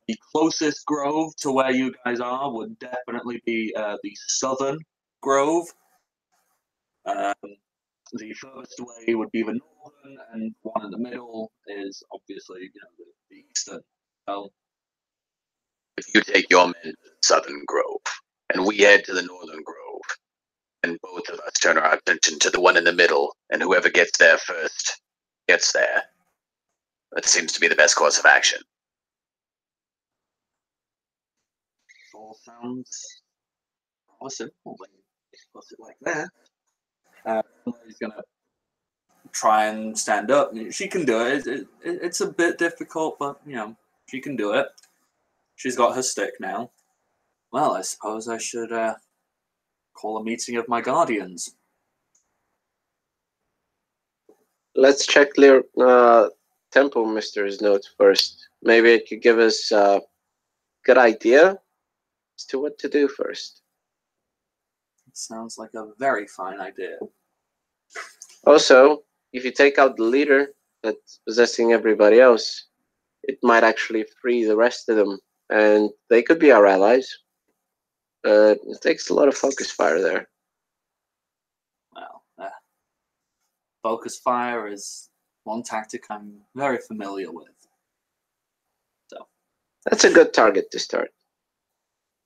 the closest grove to where you guys are would definitely be the southern grove. The furthest away would be the northern, and one in the middle is obviously the eastern. So If you take your men to the southern grove, and we head to the northern grove, and both of us turn our attention to the one in the middle, and whoever gets there first gets there. That seems to be the best course of action. all sounds awesome. Well, when you put it like that, he's gonna try and stand up. She can do it. It's a bit difficult, but she can do it. She's got her stick now. Well, I suppose I should call a meeting of my guardians. Let's check Temple Mister's notes first. Maybe it could give us a good idea as to what to do first. It sounds like a very fine idea. Also, if you take out the leader that's possessing everybody else, it might actually free the rest of them, and they could be our allies. It takes a lot of focus fire there. Well, focus fire is one tactic I'm very familiar with. So That's a good target to start.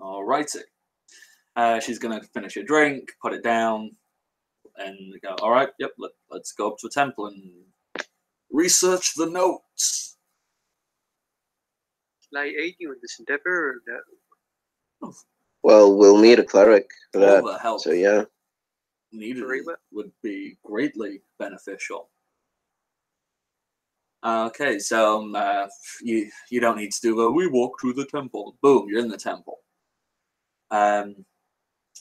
alrighty. She's gonna finish her drink, put it down, and go. All right, yep. Let's go up to a temple and research the notes. Can I aid you in this endeavor or no? Well, we'll need a cleric for All that. the help So yeah. needed Very well. would be greatly beneficial. Okay, so you don't need to do the we walk through the temple. Boom, you're in the temple.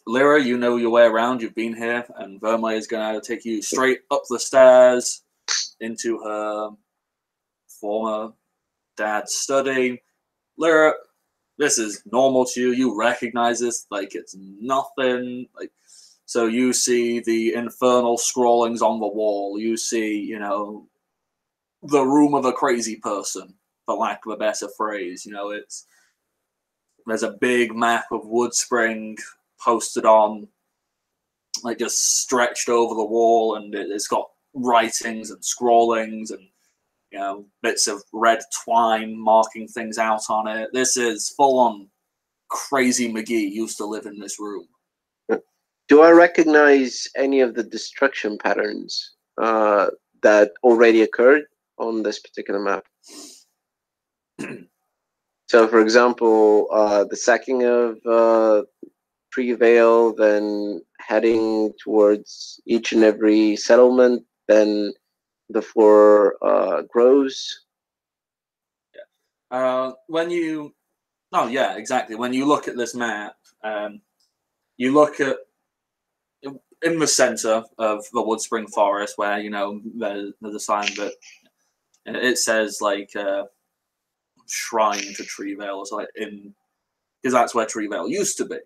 Lyra, you know your way around. You've been here, and Vermeer is going to take you straight up the stairs into her former dad's study. Lyra, this is normal to you. You recognize this like it's nothing. So you see the infernal scrawlings on the wall. You see, the room of a crazy person, for lack of a better phrase. There's a big map of Woodspring posted on, just stretched over the wall, and it's got writings and scrawlings and bits of red twine marking things out on it. This is full on crazy McGee used to live in this room. Do I recognize any of the destruction patterns that already occurred on this particular map? So, for example, the sacking of Treevale, then heading towards each and every settlement, then the 4 groves. Yeah, exactly. When you look at this map, you look at in the center of the Woodspring Forest, where there's a sign that it says shrine to Treevale or something, because that's where Treevale used to be.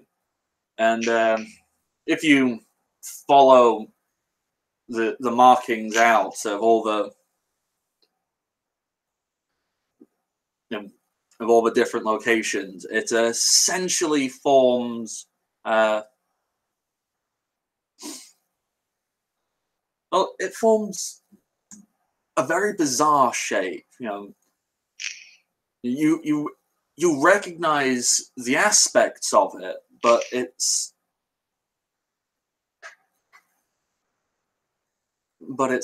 And if you follow the markings out of all the of all the different locations, it essentially forms it forms a very bizarre shape. You you recognize the aspects of it, but it's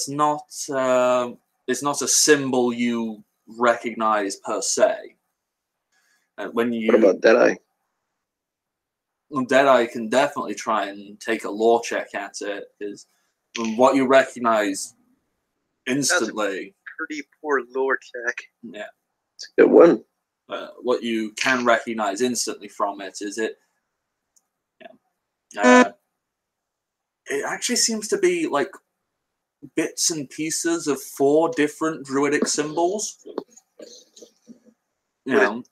not a symbol you recognize per se. When you What about Deadeye? Deadeye can definitely try and take a lore check at it, because what you recognize instantly. Pretty poor lore check. Yeah, It's a good one. What you can recognize instantly from it is it. Yeah, it actually seems to be like bits and pieces of 4 different druidic symbols. You know,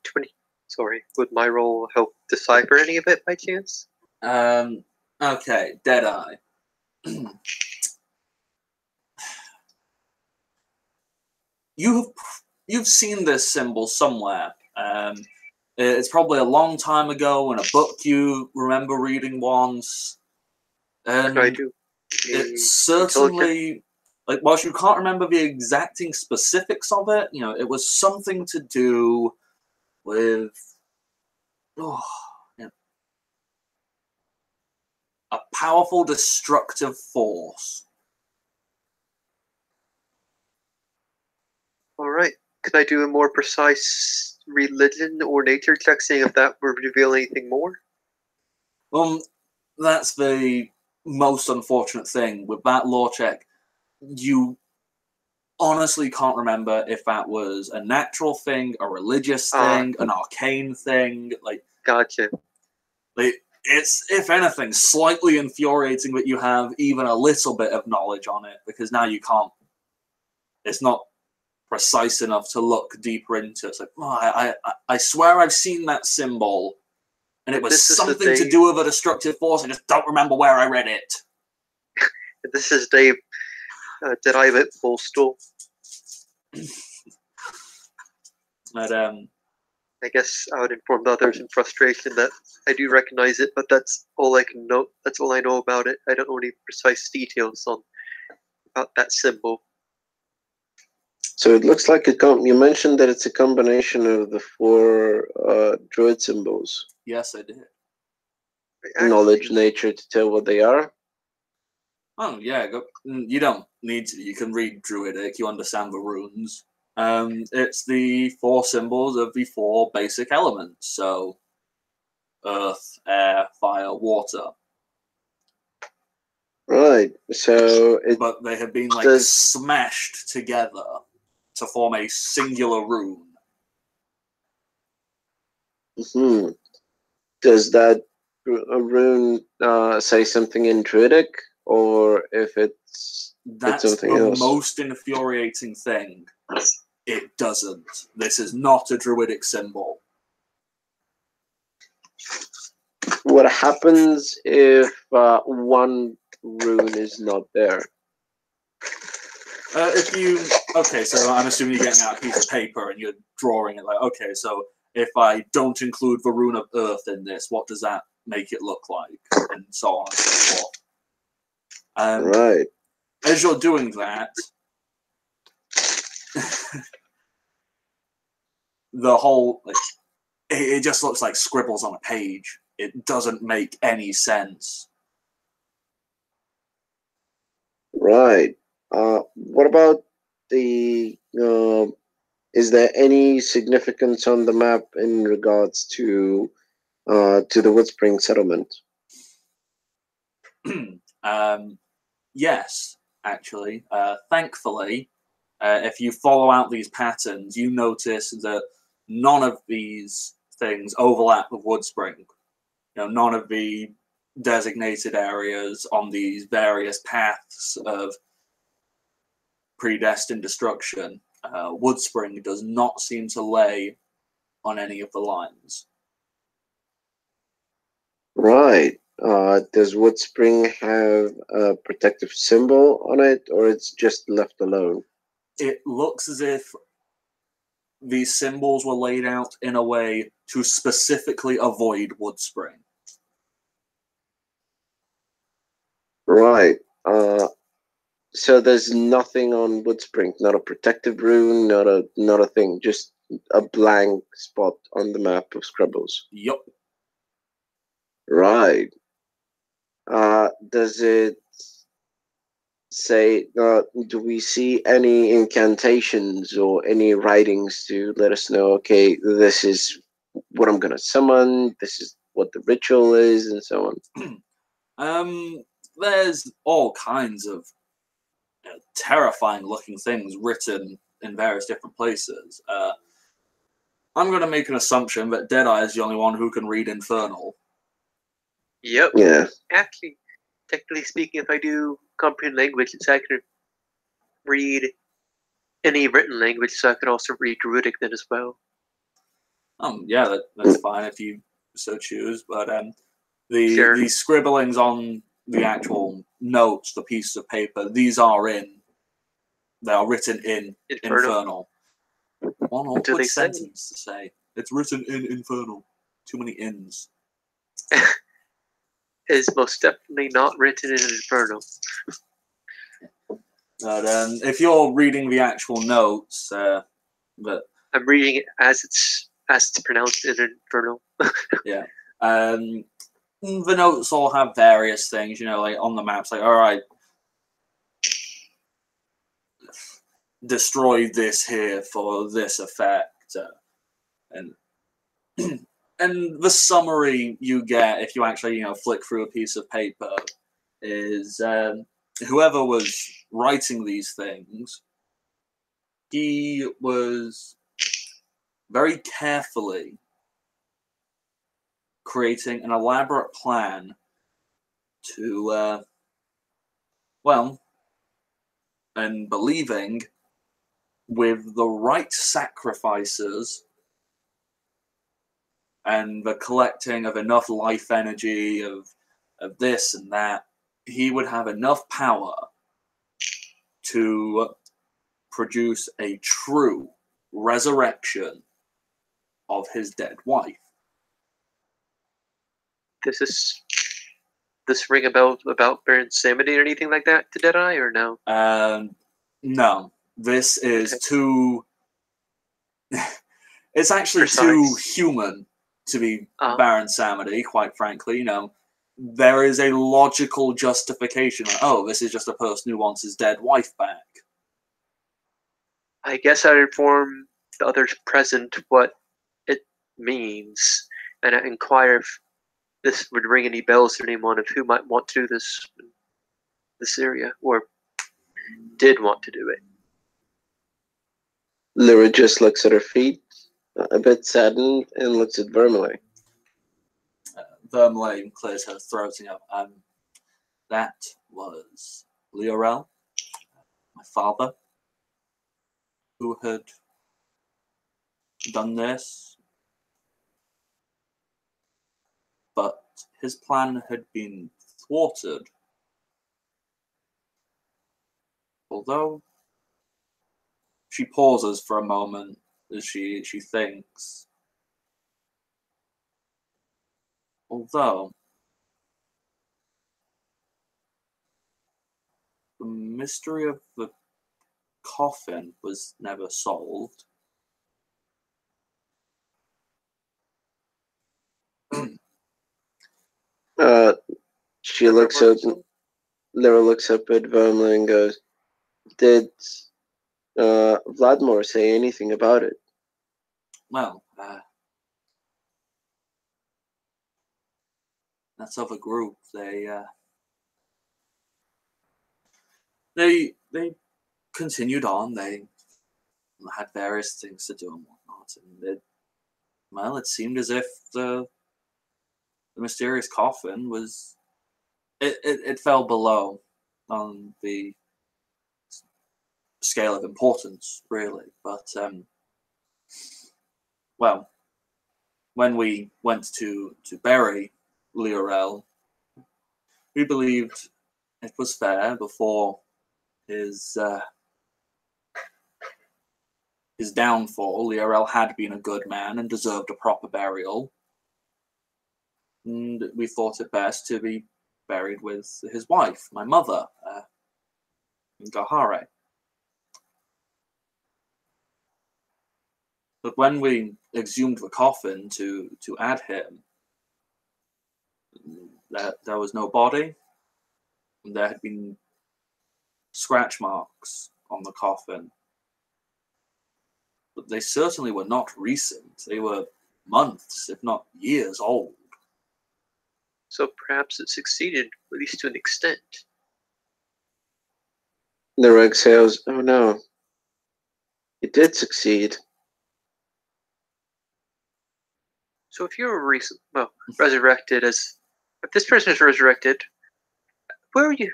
Would my roll help decipher any of it by chance? Okay, Deadeye. You've seen this symbol somewhere. It's probably a long time ago in a book you remember reading once. And I do. it's certainly, like, whilst you can't remember the exacting specifics of it, you know, it was something to do with a powerful destructive force. All right. Could I do a more precise religion or nature check, seeing if that would reveal anything more? That's the most unfortunate thing with that lore check. You honestly can't remember if that was a natural thing, a religious thing, an arcane thing. Like, gotcha. Like, it's, if anything, slightly infuriating that you have even a little bit of knowledge on it, because now you can't. It's not precise enough to look deeper into it. It's like, I swear I've seen that symbol, and it was something to do with a destructive force. I just don't remember where I read it. This is Dave. Did I hit full stool? But I guess I would inform the others in frustration that I do recognize it, but that's all I can know. That's all I know about it. I don't know any precise details about that symbol. So it looks like you mentioned that it's a combination of the 4 druid symbols. Yes, I did. Knowledge, nature to tell what they are. Oh yeah, you don't need to. You can read druidic. You understand the runes. It's the 4 symbols of the 4 basic elements. So, earth, air, fire, water. Right. So but they have been smashed together to form a singular rune. Mm-hmm. Does that rune say something in druidic, or if it's something else? That's the most infuriating thing. It doesn't. This is not a druidic symbol. What happens if one rune is not there? Okay, so I'm assuming you're getting out a piece of paper and you're drawing it like, okay, so if I don't include the rune of earth in this, what does that make it look like? And so on and so forth. Right. As you're doing that, the whole, it just looks like scribbles on a page. It doesn't make any sense. Right. What about the? Is there any significance on the map in regards to the Woodspring settlement? Yes, actually. Thankfully, if you follow out these patterns, you notice that none of these things overlap with Woodspring. You know, none of the designated areas on these various paths of predestined destruction. Woodspring does not seem to lay on any of the lines. Right. Does Woodspring have a protective symbol on it, or it's just left alone? It looks as if these symbols were laid out in a way to specifically avoid Woodspring. Right. So there's nothing on Woodspring, not a protective rune, not a thing, just a blank spot on the map of Scrubbles. Yup. Right. Does it say, do we see any incantations or any writings to let us know, okay, this is what I'm going to summon, this is what the ritual is, and so on? There's all kinds of terrifying looking things written in various different places. I'm going to make an assumption that Deadeye is the only one who can read Infernal. Yep. Yeah. Actually, technically speaking, if I do comprehend language, I can read any written language, so I could also read Druidic then as well. Yeah, that's fine if you so choose. But Sure. the scribblings on the actual notes, the pieces of paper, they are written in Infernal. One awkward sentence to say. It's written in Infernal. Too many ins. Is most definitely not written in Infernal. But if you're reading the actual notes, but I'm reading it as it's pronounced in Infernal. yeah, the notes all have various things, like on the maps, like all right, destroy this here for this effect, and and the summary you get if you actually flick through a piece of paper is whoever was writing these things, he was very carefully creating an elaborate plan to and believing with the right sacrifices and the collecting of enough life energy of this and that, he would have enough power to produce a true resurrection of his dead wife. This ring a bell about Baron Samedi or anything like that to Deadeye, or no? No. This is Okay. too... it's actually Precise. too human to be Baron Samedi, quite frankly. There is a logical justification. Oh, this is just a person who wants his dead wife back. I guess I'd inform the others present what it means, and I'd inquire if this would ring any bells to anyone of who might want to do this area, or did want to do it. Lyra just looks at her feet, a bit saddened, and looks at Vermeil. Vermeil clears her throat. That was Leorel, my father, who had done this, but his plan had been thwarted. Although she pauses for a moment as she thinks. Although the mystery of the coffin was never solved. She looks up. Lyra looks up at Vermeil and goes, "Did Vladimir say anything about it?" Well, that other group, they continued on. They had various things to do and whatnot, and it seemed as if the mysterious coffin was it fell below on the scale of importance, really. But well, when we went to bury Leorel, we believed it was fair before his downfall. Leorel had been a good man and deserved a proper burial, and we thought it best to be buried with his wife, my mother, in Gahare. But when we exhumed the coffin to add him, there was no body. And there had been scratch marks on the coffin. But they certainly were not recent. They were months, if not years old. So perhaps it succeeded, at least to an extent. The rug says, "Oh no, it did succeed." So if you were resurrected if this person is resurrected, where are you,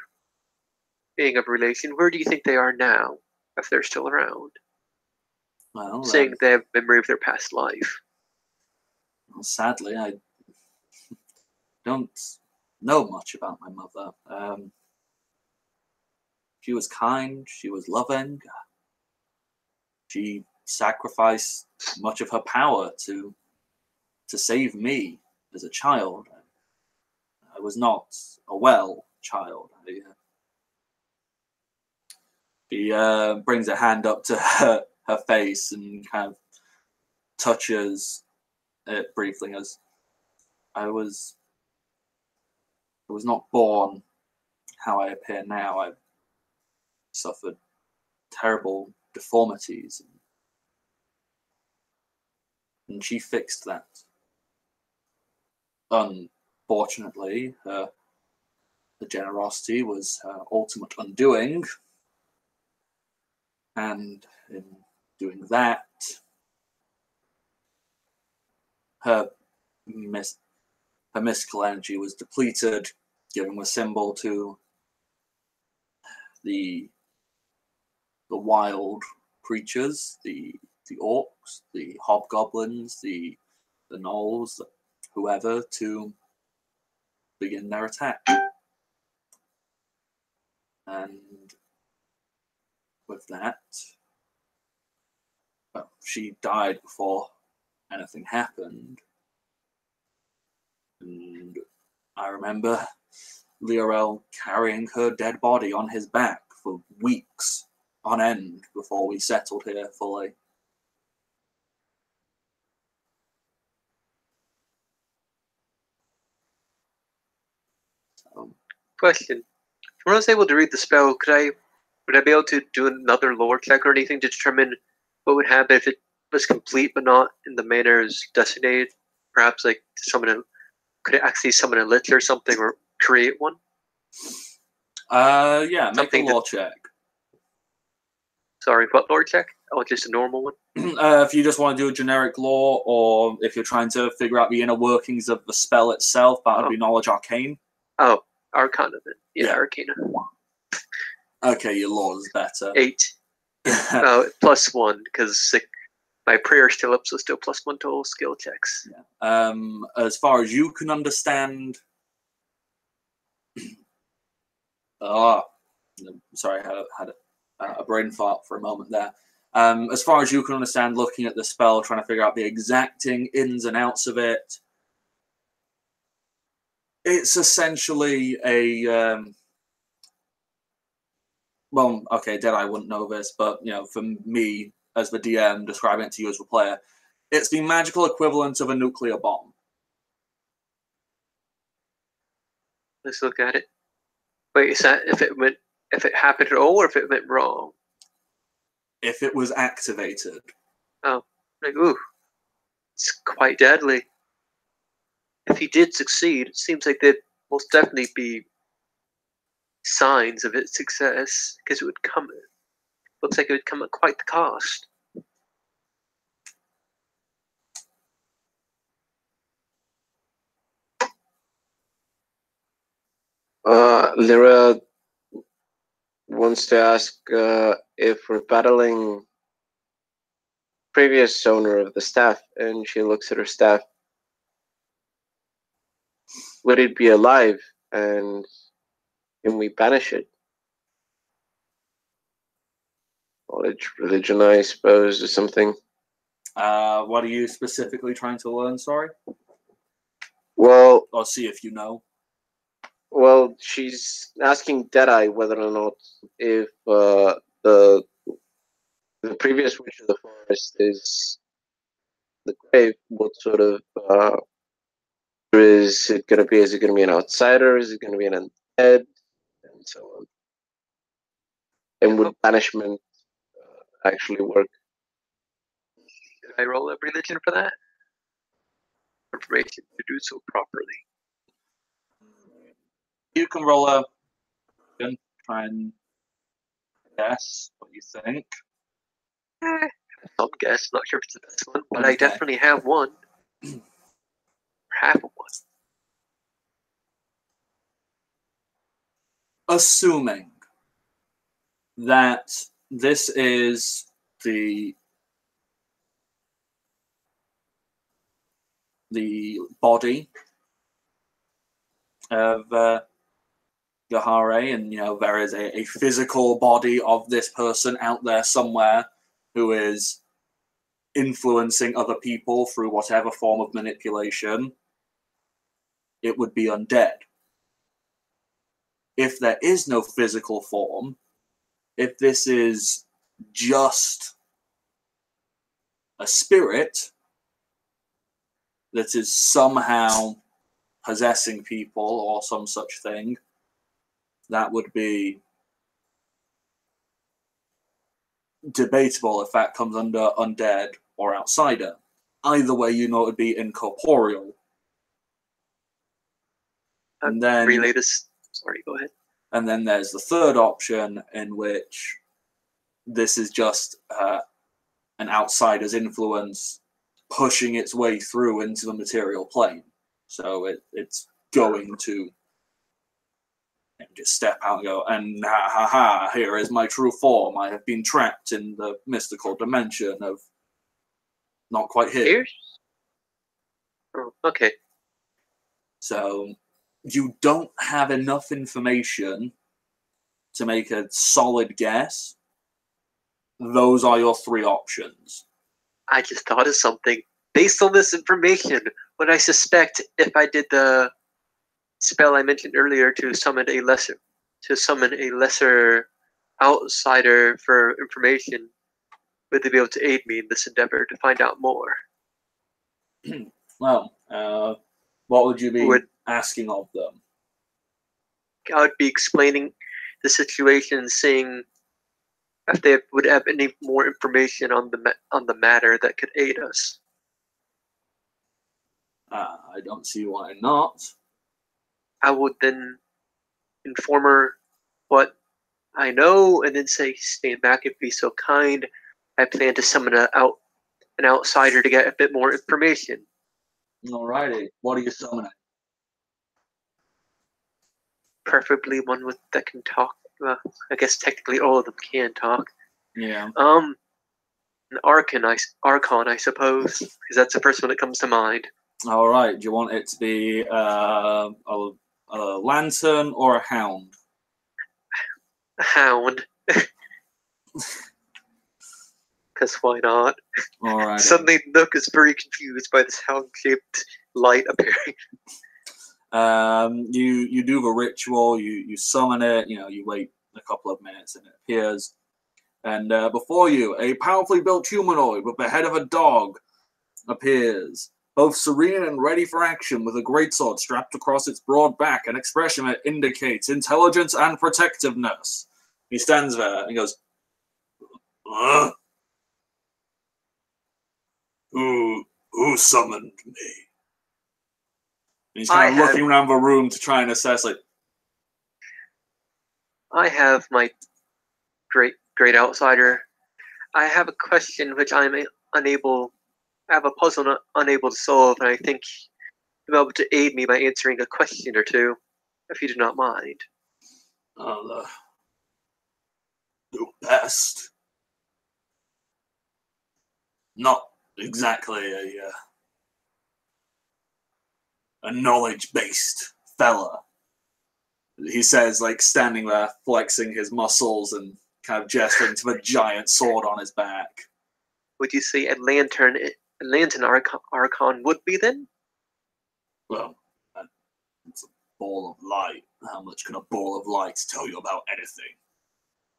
being of relation, where do you think they are now, if they're still around? Well, Saying they have memory of their past life. Sadly, I don't know much about my mother. She was kind, she was loving. She sacrificed much of her power to save me as a child. I was not a well child. He brings a hand up to her face and kind of touches it briefly as I was not born how I appear now. I've suffered terrible deformities, and she fixed that. Unfortunately, her generosity was her ultimate undoing, and in doing that, her mystical energy was depleted, giving the symbol to the wild creatures, the orcs, the hobgoblins, the gnolls, whoever, to begin their attack. And with that, well, she died before anything happened. And I remember Liorel carrying her dead body on his back for weeks on end before we settled here fully. So, Question. When I was able to read the spell, would I be able to do another lore check or anything to determine what would happen if it was complete but not in the manner as designated? Perhaps like could it actually summon a lich or something, or create one? Yeah, make a lore check. Sorry, what lore check? Oh, just a normal one? If you just want to do a generic lore, or if you're trying to figure out the inner workings of the spell itself, that would be Knowledge Arcane. Oh, Arcana then. Yeah, Arcana. Okay, your lore is better. 8. Yeah. +1, because my prayer still up, so still +1 to all skill checks. Yeah. As far as you can understand... sorry, I had a brain fart for a moment there. As far as you can understand, looking at the spell, trying to figure out the exacting ins and outs of it, it's essentially a... well, okay, Deadeye wouldn't know this, but, you know, for me, as the DM, describing it to you as a player, it's the magical equivalent of a nuclear bomb. Let's look at it. Wait, is that if it happened at all, or if it went wrong? If it was activated. Oh, like, ooh, it's quite deadly. If he did succeed, it seems like there'd most definitely be signs of its success, because looks like it would come at quite the cost. Lyra wants to ask if we're battling previous owner of the staff, and she looks at her staff. Would it be alive, and can we banish it? Knowledge, religion, I suppose, or something. What are you specifically trying to learn, sorry? Well... Or see if you know. Well, she's asking Deadeye whether or not if the previous Witch of the Forest is the grave, what sort of is it going to be? Is it going to be an outsider? Is it going to be an undead? And so on. And would banishment actually work? Did I roll a religion for that? Information to do so properly. You can roll a. Try and guess what you think. Some guess, not sure if it's the best one, but Okay. I definitely have one. Half of one. Assuming that this is the body of Yahare, and there is a physical body of this person out there somewhere who is influencing other people through whatever form of manipulation, it would be undead. If there is no physical form, if this is just a spirit that is somehow possessing people or some such thing, that would be debatable if that comes under undead or outsider. Either way, it would be incorporeal. And then relay this. Sorry, go ahead. And then there's the third option, in which this is just an outsider's influence pushing its way through into the material plane. So it's going to just step out and go, and here is my true form. I have been trapped in the mystical dimension of not quite here. Oh, okay. So you don't have enough information to make a solid guess. Those are your three options. I just thought of something. Based on this information, what I suspect if I did the spell I mentioned earlier to summon a lesser outsider for information, would they be able to aid me in this endeavor to find out more? Well, what would you be asking of them? I would be explaining the situation and seeing if they would have any more information on the matter that could aid us. I don't see why not. I would then inform her what I know, and then say, "Stand back and be so kind. I plan to summon an outsider to get a bit more information." Alrighty, what are you summoning? Preferably one that can talk. I guess technically all of them can talk. Yeah. An archon, I suppose, because that's the first one that comes to mind. All right. Do you want it to be a lantern or a hound? A hound. Because why not? All right. Suddenly, Nook is very confused by this hound-shaped light appearing. You do the ritual. You summon it. You wait a couple of minutes, and it appears. And before you, a powerfully built humanoid with the head of a dog appears, both serene and ready for action, with a greatsword strapped across its broad back, an expression that indicates intelligence and protectiveness. He stands there and goes, Who summoned me? And he's kind of looking around the room to try and assess, like, I have my great outsider. I have a question which I have a puzzle unable to solve, and I think you'll be able to aid me by answering a question or two, if you do not mind. I'll do best. Not exactly a knowledge-based fella. He says, like, standing there, flexing his muscles and kind of gesturing to the giant sword on his back. Would you say a lantern archon would be then? Well, it's a ball of light. How much can a ball of light tell you about anything?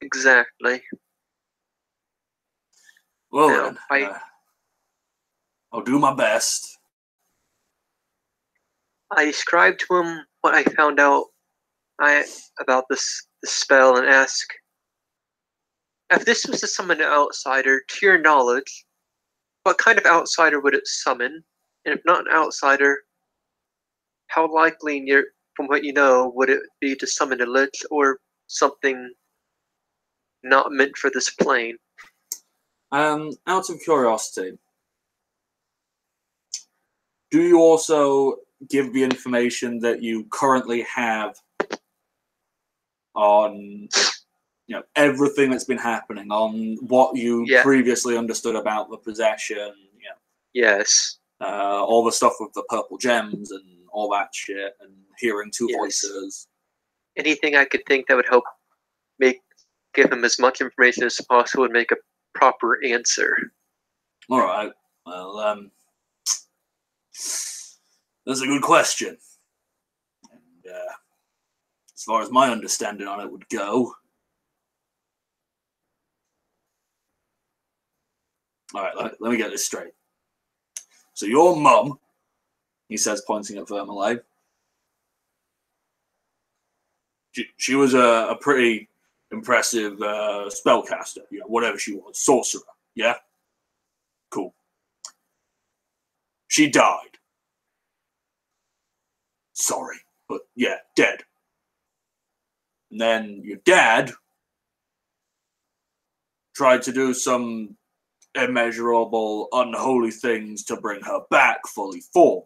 Exactly. Well, now, then, I'll do my best. I described to him what I found out about this spell and ask if this was to summon an outsider, to your knowledge, what kind of outsider would it summon? And if not an outsider, how likely, from what you know, would it be to summon a lich or something not meant for this plane? Out of curiosity, do you also give the information that you currently have on, everything that's been happening, on what you previously understood about the possession? Yes. All the stuff with the purple gems and all that shit, and hearing two voices. Anything I could think that would help give him as much information as possible and make a proper answer. All right. Well, that's a good question. And as far as my understanding on it would go, all right, let me get this straight. So your mum, he says, pointing at Vermilion, she was a pretty impressive spellcaster, whatever she was, sorcerer, yeah? Cool. She died. Sorry, but yeah, dead. And then your dad tried to do some immeasurable, unholy things to bring her back fully formed.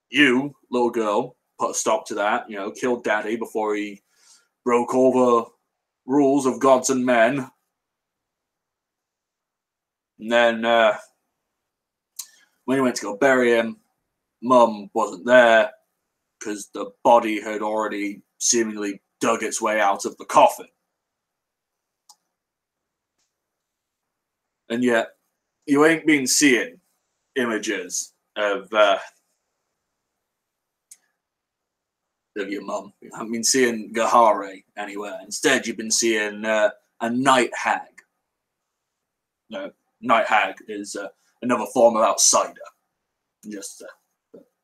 You, little girl, put a stop to that, killed Daddy before he broke all the rules of gods and men. And then, when you went to go bury him, Mum wasn't there because the body had already seemingly dug its way out of the coffin. And yet, you ain't been seeing images of your mum. You haven't been seeing Gahare anywhere. Instead, you've been seeing a night hag. Night hag is another form of outsider. Just a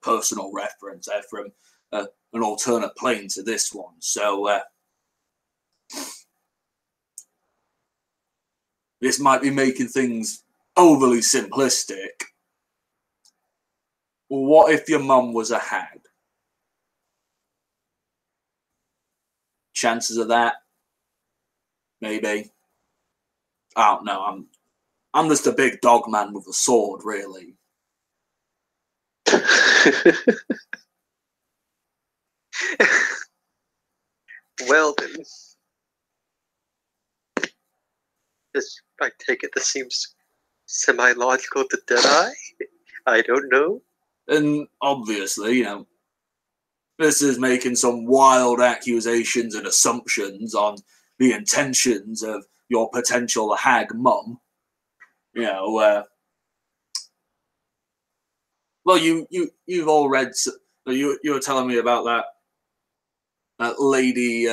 personal reference there from an alternate plane to this one. So this might be making things overly simplistic. What if your mum was a hag? Chances of that? Maybe. I don't know. I'm just a big dog man with a sword, really. Well then, I take it this seems semi-logical to Deadeye? I don't know. And obviously, this is making some wild accusations and assumptions on the intentions of your potential hag mum. Well, you've all read. You were telling me about that lady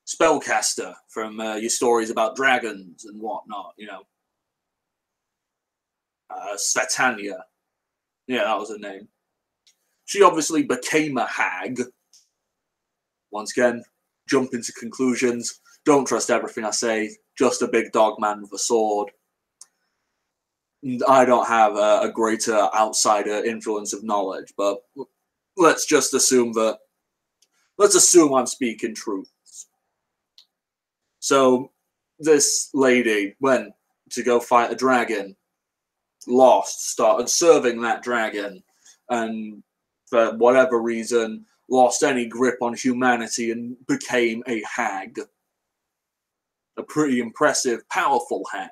spellcaster from your stories about dragons and whatnot. Satania. Yeah, that was her name. She obviously became a hag. Once again, jump into conclusions. Don't trust everything I say. Just a big dog man with a sword. I don't have a greater outsider influence of knowledge, but let's just assume I'm speaking truth. So this lady went to go fight a dragon, lost, started serving that dragon, and for whatever reason lost any grip on humanity and became a hag. A pretty impressive, powerful hag.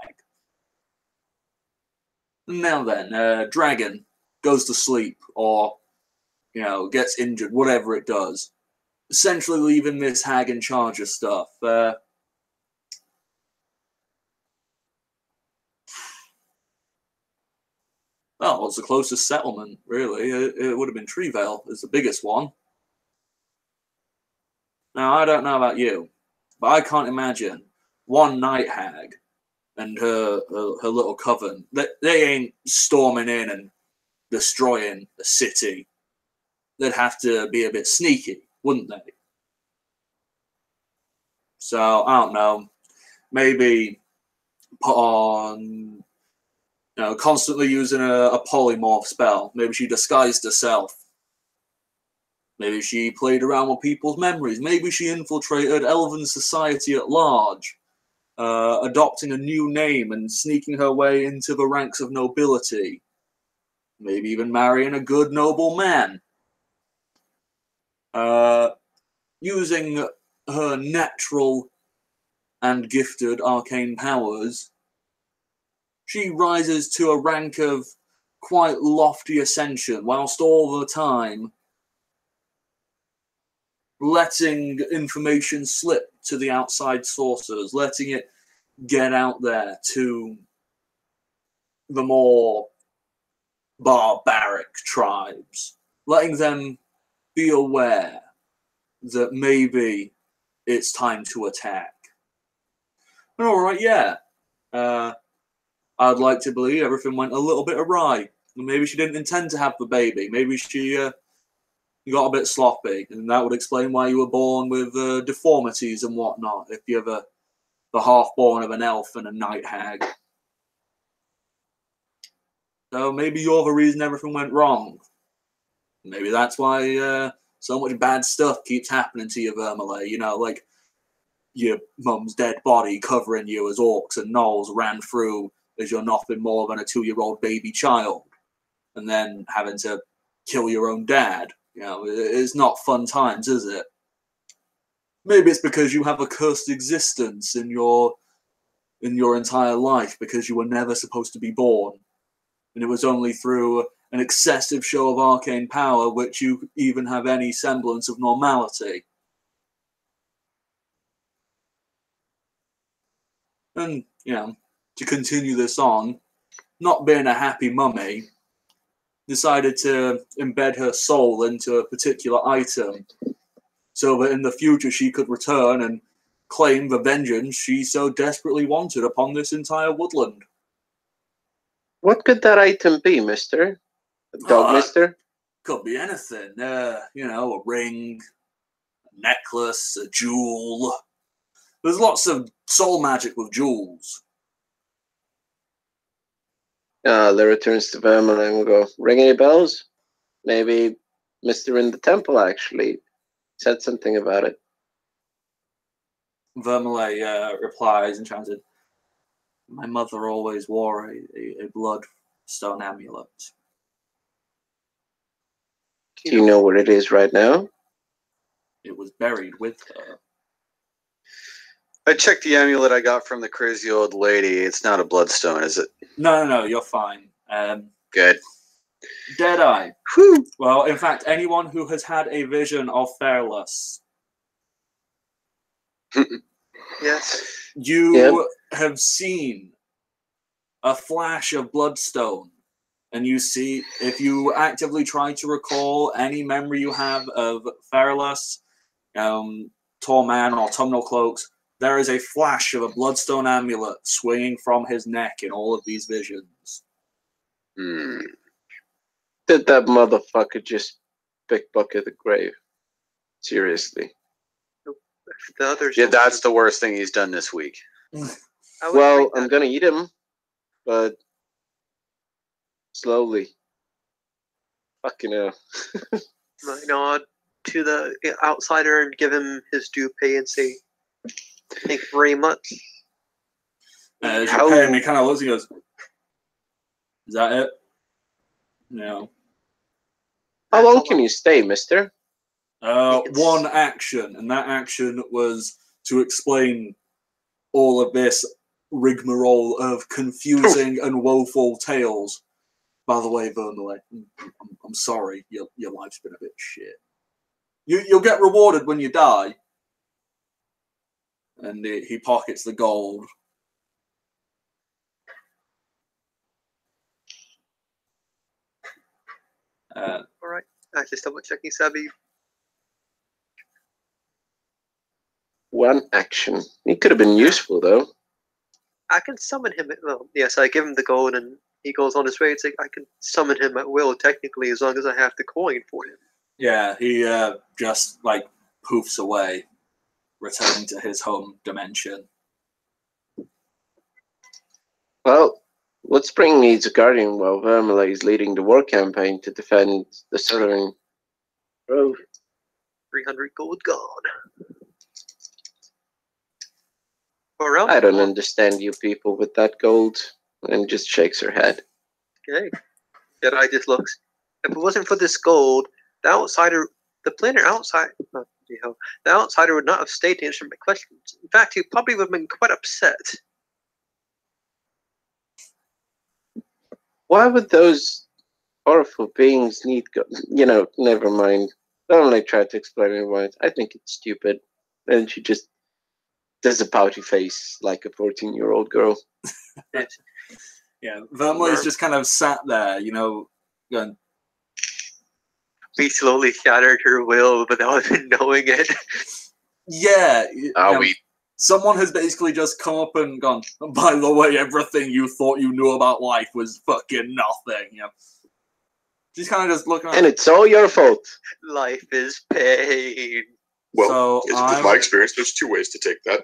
Now then, dragon goes to sleep or, gets injured, whatever it does. Essentially leaving this hag in charge of stuff. Well, it's the closest settlement, really. It would have been Treevale is the biggest one. Now, I don't know about you, but I can't imagine one night hag and her little coven, they ain't storming in and destroying the city. They'd have to be a bit sneaky, wouldn't they? So, I don't know, maybe put on, constantly using a polymorph spell. Maybe she disguised herself. Maybe she played around with people's memories. Maybe she infiltrated elven society at large, adopting a new name and sneaking her way into the ranks of nobility. Maybe even marrying a good noble man. Using her natural and gifted arcane powers, she rises to a rank of quite lofty ascension, whilst all the time letting information slip to the outside sources, letting it get out there to the more barbaric tribes, letting them be aware that maybe it's time to attack. Alright, yeah. I'd like to believe everything went a little bit awry. Maybe she didn't intend to have the baby. Maybe she got a bit sloppy, and that would explain why you were born with deformities and whatnot, if you're the half-born of an elf and a night hag. So maybe you're the reason everything went wrong. Maybe that's why so much bad stuff keeps happening to you, Vermelet. Like your mum's dead body covering you as orcs and gnolls ran through as you're nothing more than a 2-year-old baby child, and then having to kill your own dad. It's not fun times, is it? Maybe it's because you have a cursed existence in your entire life because you were never supposed to be born, and it was only through an excessive show of arcane power which you even have any semblance of normality. And, to continue this on, not being a happy mummy, decided to embed her soul into a particular item so that in the future she could return and claim the vengeance she so desperately wanted upon this entire woodland. What could that item be, mister? Dog mister? Could be anything. A ring, a necklace, a jewel. There's lots of soul magic with jewels. Lyra turns to Vermelet and will go, ring any bells? Maybe Mr. in the temple actually said something about it. Vermelet replies enchanted, my mother always wore a bloodstone amulet. Do you know where it is right now? It was buried with her. I checked the amulet I got from the crazy old lady. It's not a bloodstone, is it? No, you're fine. Good. Deadeye. Whew. Well, in fact, anyone who has had a vision of Fairless, Yes. you have seen a flash of bloodstone, and you see, if you actively try to recall any memory you have of Fairless, Tall Man, or Autumnal Cloaks, there is a flash of a bloodstone amulet swinging from his neck in all of these visions. Did that motherfucker just pickpocket the grave? Seriously. The others. Yeah, that's the worst thing he's done this week. Well, I'm gonna eat him, but slowly. Fucking hell. Nod to the outsider and give him his due pay and say, thank you very much. As you pay him, he kind of looks and goes, is that it? No. How long can you stay, mister? One action, and that action was to explain all of this rigmarole of confusing and woeful tales. By the way, Vermelet, I'm sorry, your life's been a bit shit. You'll get rewarded when you die. And he pockets the gold. Alright, just double checking, Sabi. one action. He could have been useful, though. I can summon him. Well, yes, I give him the gold, and he goes on his way. It's like I can summon him at will, technically, as long as I have the coin for him. Yeah, he just like poofs away, returning to his home dimension. Well, Woodspring needs a guardian while Vermila is leading the war campaign to defend the southern grove. 300 gold gone. Or else, I don't understand you people with that gold, and just shakes her head. okay. Jedi just looks. If it wasn't for this gold, the outsider, the planner outside, the outsider would not have stayed to answer my questions. In fact, he probably would have been quite upset. Why would those powerful beings need never mind. Don't try to explain it why. I think it's stupid. And she just does a pouty face like a 14-year-old girl. Yeah, Vermila is just kind of sat there, going, We slowly shattered her will without even knowing it. yeah. We Someone has basically just come up and gone, by the way, everything you thought you knew about life was fucking nothing. She's kind of just looking at And it's all your fault. Life is pain. Well, So with my experience, there's two ways to take that.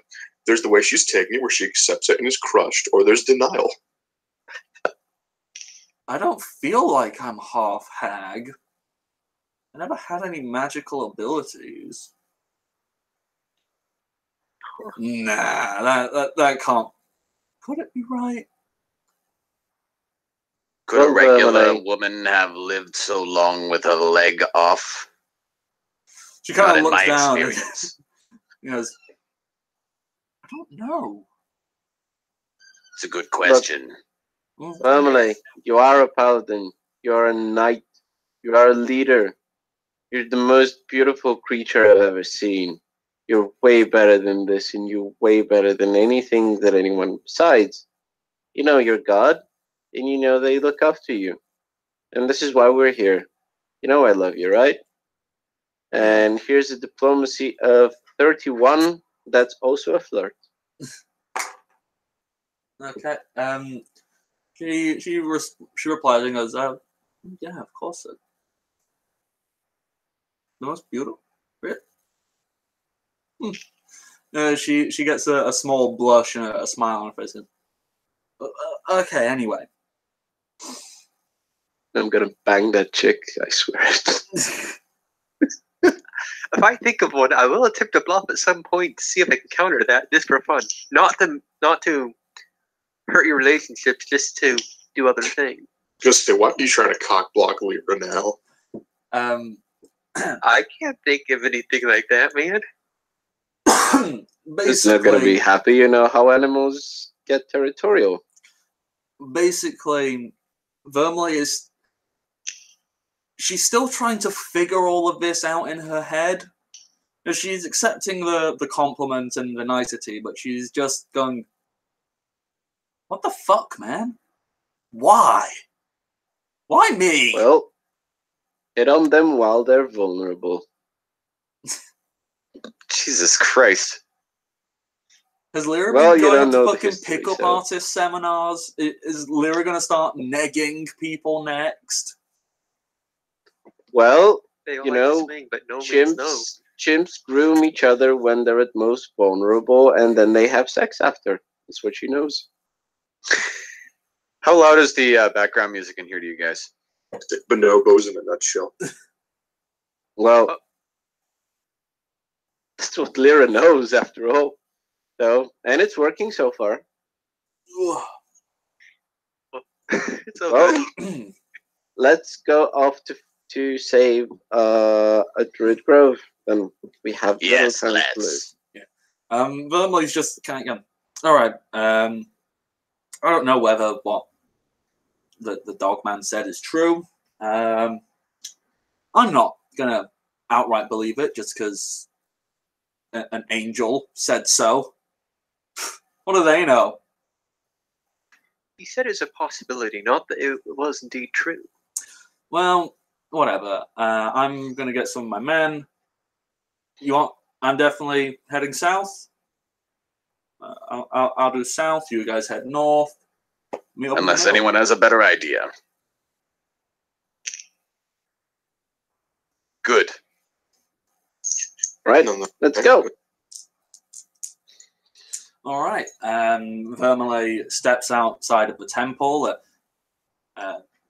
There's the way she's taking it, where she accepts it and is crushed, or there's denial. I don't feel like I'm half hag. I never had any magical abilities. Nah, that can't. Could it be right? Could a Well, regular Vermila, woman have lived so long with a leg off? She kind Not of in looks my down. experience. And goes, I don't know. It's a good question. Vermila, you are a paladin. You are a knight. You are a leader. You're the most beautiful creature I've ever seen. You're way better than this, and you're way better than anything that anyone besides. You know you're God, and you know they look after you. And this is why we're here. You know I love you, right? And here's a diplomacy of 31. That's also a flirt. Okay. She replies and goes, yeah, of course. The most beautiful. Really? She gets a small blush and a smile on her face. Okay, anyway. I'm gonna bang that chick, I swear. If I think of one, I will attempt to bluff at some point to see if I can counter that, just for fun. Not to hurt your relationships, just to do other things. Just say, why are you trying to cock block Libra now? I can't think of anything like that, man. It's not gonna be happy, you know how animals get territorial. Basically, Vermila is... She's still trying to figure all of this out in her head. She's accepting the compliment and the nicety, but she's just going, what the fuck, man? Why? Why me? Well, hit on them while they're vulnerable. Jesus Christ. Has Lyra Well, been you going don't up to know the fucking history, pickup so- artist seminars? Is Lyra going to start negging people next? Well, They all you like to know, swing, but no means no. chimps groom each other when they're at most vulnerable, and then they have sex after. That's what she knows. How loud is the background music in here to you guys? Bonobos in a nutshell. Well, that's what Lyra knows, after all. So, and it's working so far. It's okay. Well, let's go off to save a Druid Grove, and we have Yes, little time to let's. lose. Vermili's just kind of going, all right, I don't know whether what the dogman said is true. I'm not going to outright believe it just because an angel said so. What do they know? He said it's a possibility, not that it was indeed true. Well, whatever. I'm going to get some of my men. I'm definitely heading south. I'll do south. You guys head north. Meet up in the Unless middle. anyone has a better idea. Good. Right, let's go. All right. Vermile steps outside of the temple.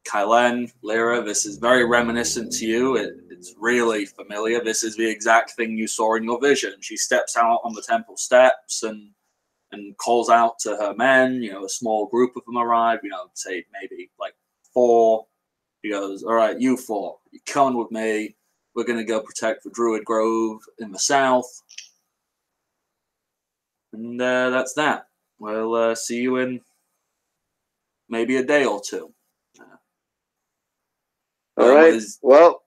Kylen, Lyra, this is very reminiscent to you. It's really familiar. This is the exact thing you saw in your vision. She steps out on the temple steps and calls out to her men. A small group of them arrive. Say maybe like 4. He goes, "All right, you 4, you come with me. We're gonna go protect the Druid Grove in the south." And that's that. We'll see you in maybe a day or 2. All right. Well,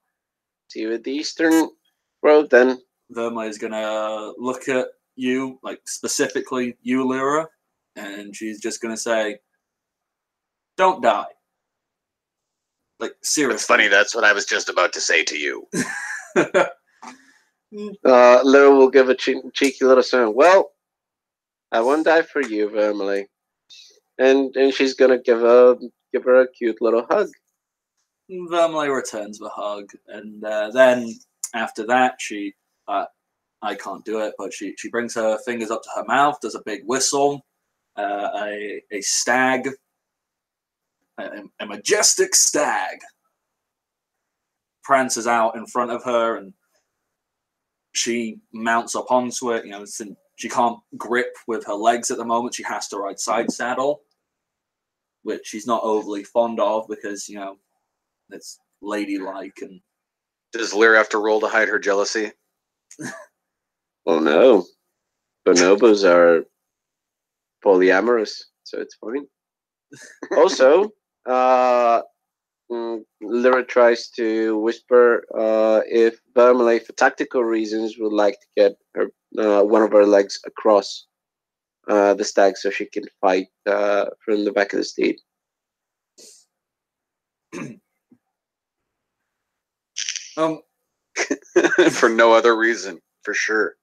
see you at the Eastern Road then. Verma is gonna look at you, like specifically you, Lyra, and she's just gonna say, "Don't die." Like seriously. It's funny. That's what I was just about to say to you. Lyra will give a cheeky little sound. Well, I won't die for you, Vermile. And she's gonna give her a cute little hug. Vermile returns the hug, and then after that, she, I can't do it, but she brings her fingers up to her mouth, does a big whistle, a stag, a majestic stag, prances out in front of her, and she mounts up onto it. Since she can't grip with her legs at the moment, she has to ride side saddle, which she's not overly fond of because it's ladylike. And does Lyra have to roll to hide her jealousy? Oh no, bonobos are polyamorous, so it's fine. Also, Lyra tries to whisper if Vermile, for tactical reasons, would like to get her one of her legs across the stag so she can fight from the back of the steed. For no other reason, for sure.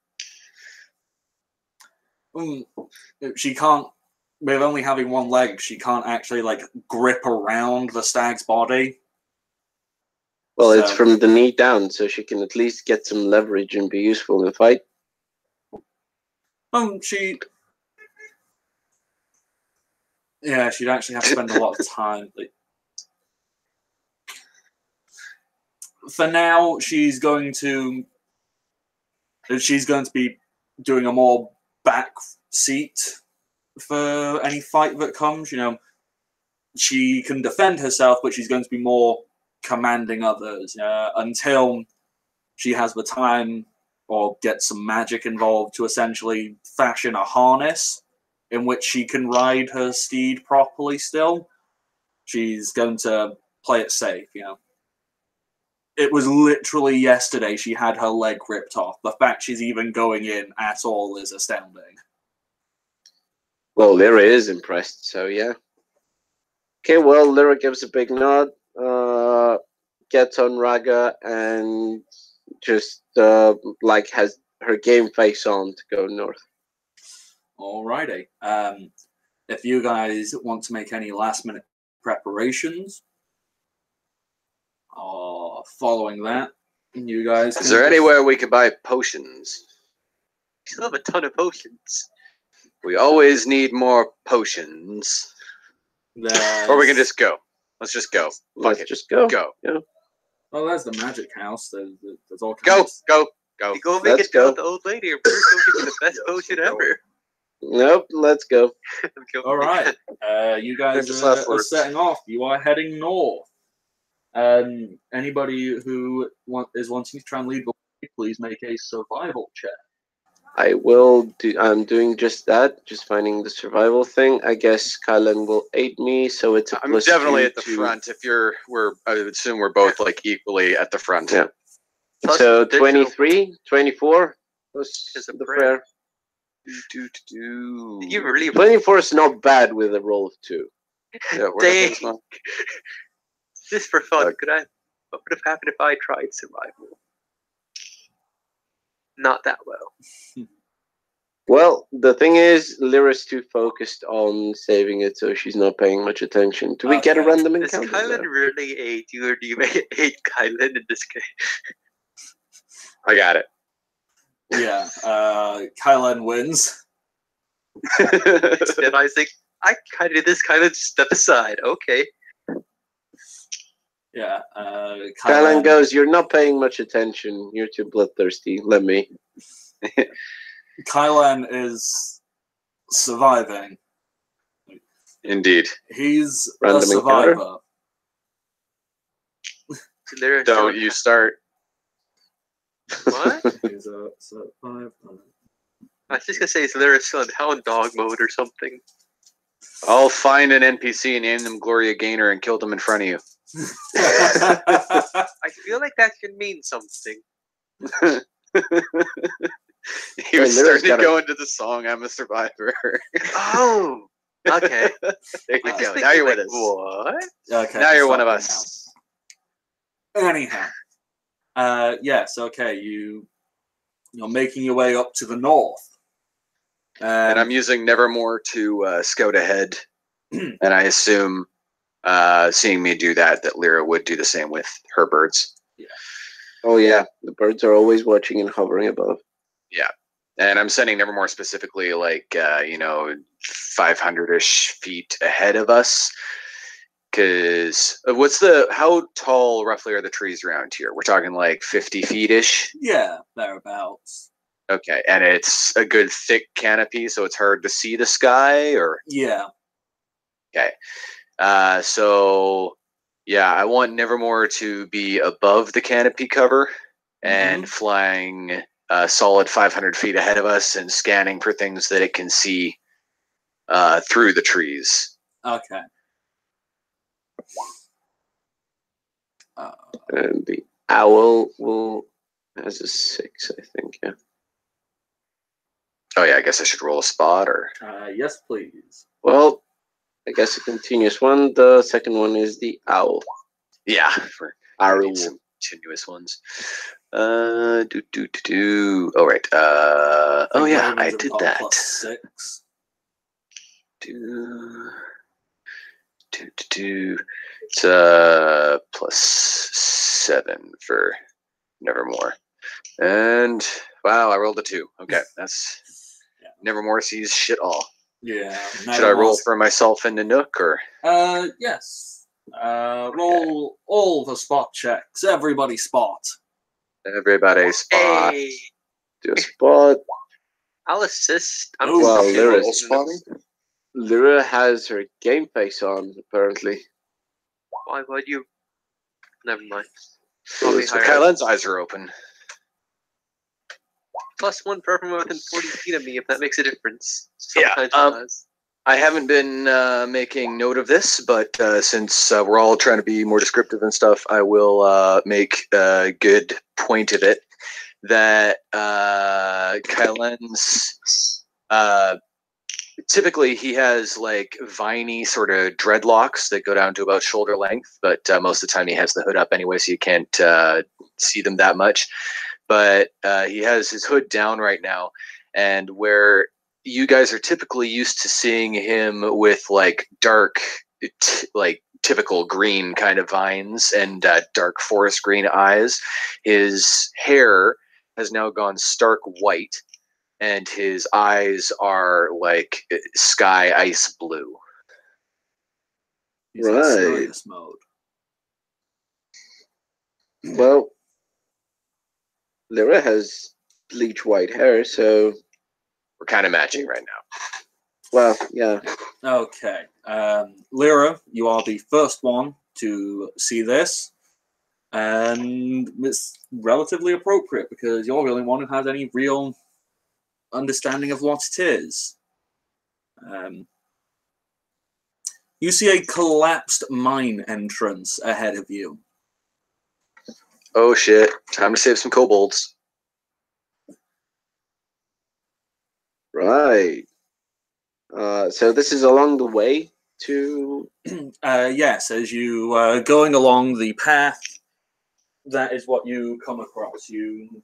She can't, with only having one leg, she can't actually grip around the stag's body. Well, it's from the knee down, so she can at least get some leverage and be useful in the fight. She'd actually have to spend a lot of time. For now, she's going to be doing a more back seat for any fight that comes. She can defend herself, but she's going to be more commanding others until she has the time or get some magic involved to essentially fashion a harness in which she can ride her steed properly still. She's going to play it safe. It was literally yesterday she had her leg ripped off. The fact she's even going in at all is astounding. Well, Lyra is impressed, so yeah. Okay, well, Lyra gives a big nod, gets on Raga, and just has her game face on to go north. Alrighty. If you guys want to make any last minute preparations, following that, you guys. Is there anywhere we could buy potions? We still have a ton of potions. We always need more potions. Or we can just go. Let's just go. Let's just go. Go. Yeah. Well, there's the magic house. There's all Go. kinds. Go. You go make Let's a deal go. with the old lady, or we're going to give you the best potion ever. Nope, let's go. All right. You guys Just are last words. setting off. You are heading north. Anybody who is wanting to try and lead the way, please make a survival check. I will do. I'm doing just that. Just finding the survival thing. I guess Kylan will aid me, so it's. I'm definitely at the front. If I would assume we're both equally at the front. Yeah. Plus So additional- 23, 24 plus Is a the prayer. prayer. You really 24 is not bad with a roll of 2. Yeah, Dang. Just for fun, what would have happened if I tried survival? Not that well. Well, the thing is, Lyra's too focused on saving it, so she's not paying much attention. Do we get a Okay. random Is encounter? Kylan now? really aid you, or do you aid Kylan in this game? I got it. Yeah, Kylan wins. Instead, I think I kind of did this kind of step aside. Okay. Yeah, Kylan goes, "You're not paying much attention. You're too bloodthirsty. Let me." Kylan is surviving. Indeed. He's Random a survivor. encounter? So there Don't you start. What? He's a survivor. I was just gonna say, so they're still in hound dog mode or something. I'll find an NPC and name them Gloria Gaynor and kill them in front of you. I feel like that could mean something. He was Lyra's starting to gotta- go into the song "I'm a Survivor." Oh, okay. There you I was go. thinking, Now you're like, with us. What? Okay, Now you're one of stop us. now. Anyhow, yes, okay, you're making your way up to the north. And I'm using Nevermore to scout ahead. And I assume, seeing me do that Lyra would do the same with her birds. Oh yeah, the birds are always watching and hovering above. Yeah. And I'm sending Nevermore specifically, like, 500-ish feet ahead of us. Because how tall roughly are the trees around here? We're talking like 50 feet-ish? Yeah, thereabouts. Okay, and it's a good thick canopy, so it's hard to see the sky, or? Yeah. Okay. So, yeah, I want Nevermore to be above the canopy cover and flying a solid 500 feet ahead of us and scanning for things that it can see through the trees. Okay. And the owl has a 6, I think. Yeah. Oh, yeah, I guess I should roll a spot, or? Yes, please. Well, I guess a continuous one. The second one is the owl. Yeah, for Owl. some continuous ones. Oh, right. Oh, yeah, I did that. +6. It's +7 for Nevermore. And wow, I rolled a 2. Okay, that's Nevermore sees shit all. Yeah. Should I roll for myself in the Nook, or? Yes. Roll all the spot checks. Everybody spot. Everybody spot. Hey, Do a spot. I'll assist. I'm Oh, well, just- Lyra, Roll spotting? Lyra has her game face on, apparently. Why would you? Never mind. So Probably higher. Kylan's eyes are open. +1 for everyone within 40 feet of me, if that makes a difference. Yeah, Sometimes it does. I haven't been making note of this, but since we're all trying to be more descriptive and stuff, I will make a good point of it that Kylan's typically he has like viney sort of dreadlocks that go down to about shoulder length, but most of the time he has the hood up anyway, so you can't see them that much. But he has his hood down right now, and where you guys are typically used to seeing him with like dark, like typical green kind of vines and dark forest green eyes, his hair has now gone stark white, and his eyes are like sky ice blue. He's in Right. serious mode. Well, Lyra has bleach white hair, so We're kind of matching right now. well, yeah. Okay. Lyra, you are the first one to see this. And it's relatively appropriate because you're the only one who has any real understanding of what it is. You see a collapsed mine entrance ahead of you. Oh shit! Time to save some kobolds. Right. So this is along the way to. Yes, as you going along the path, that is what you come across. You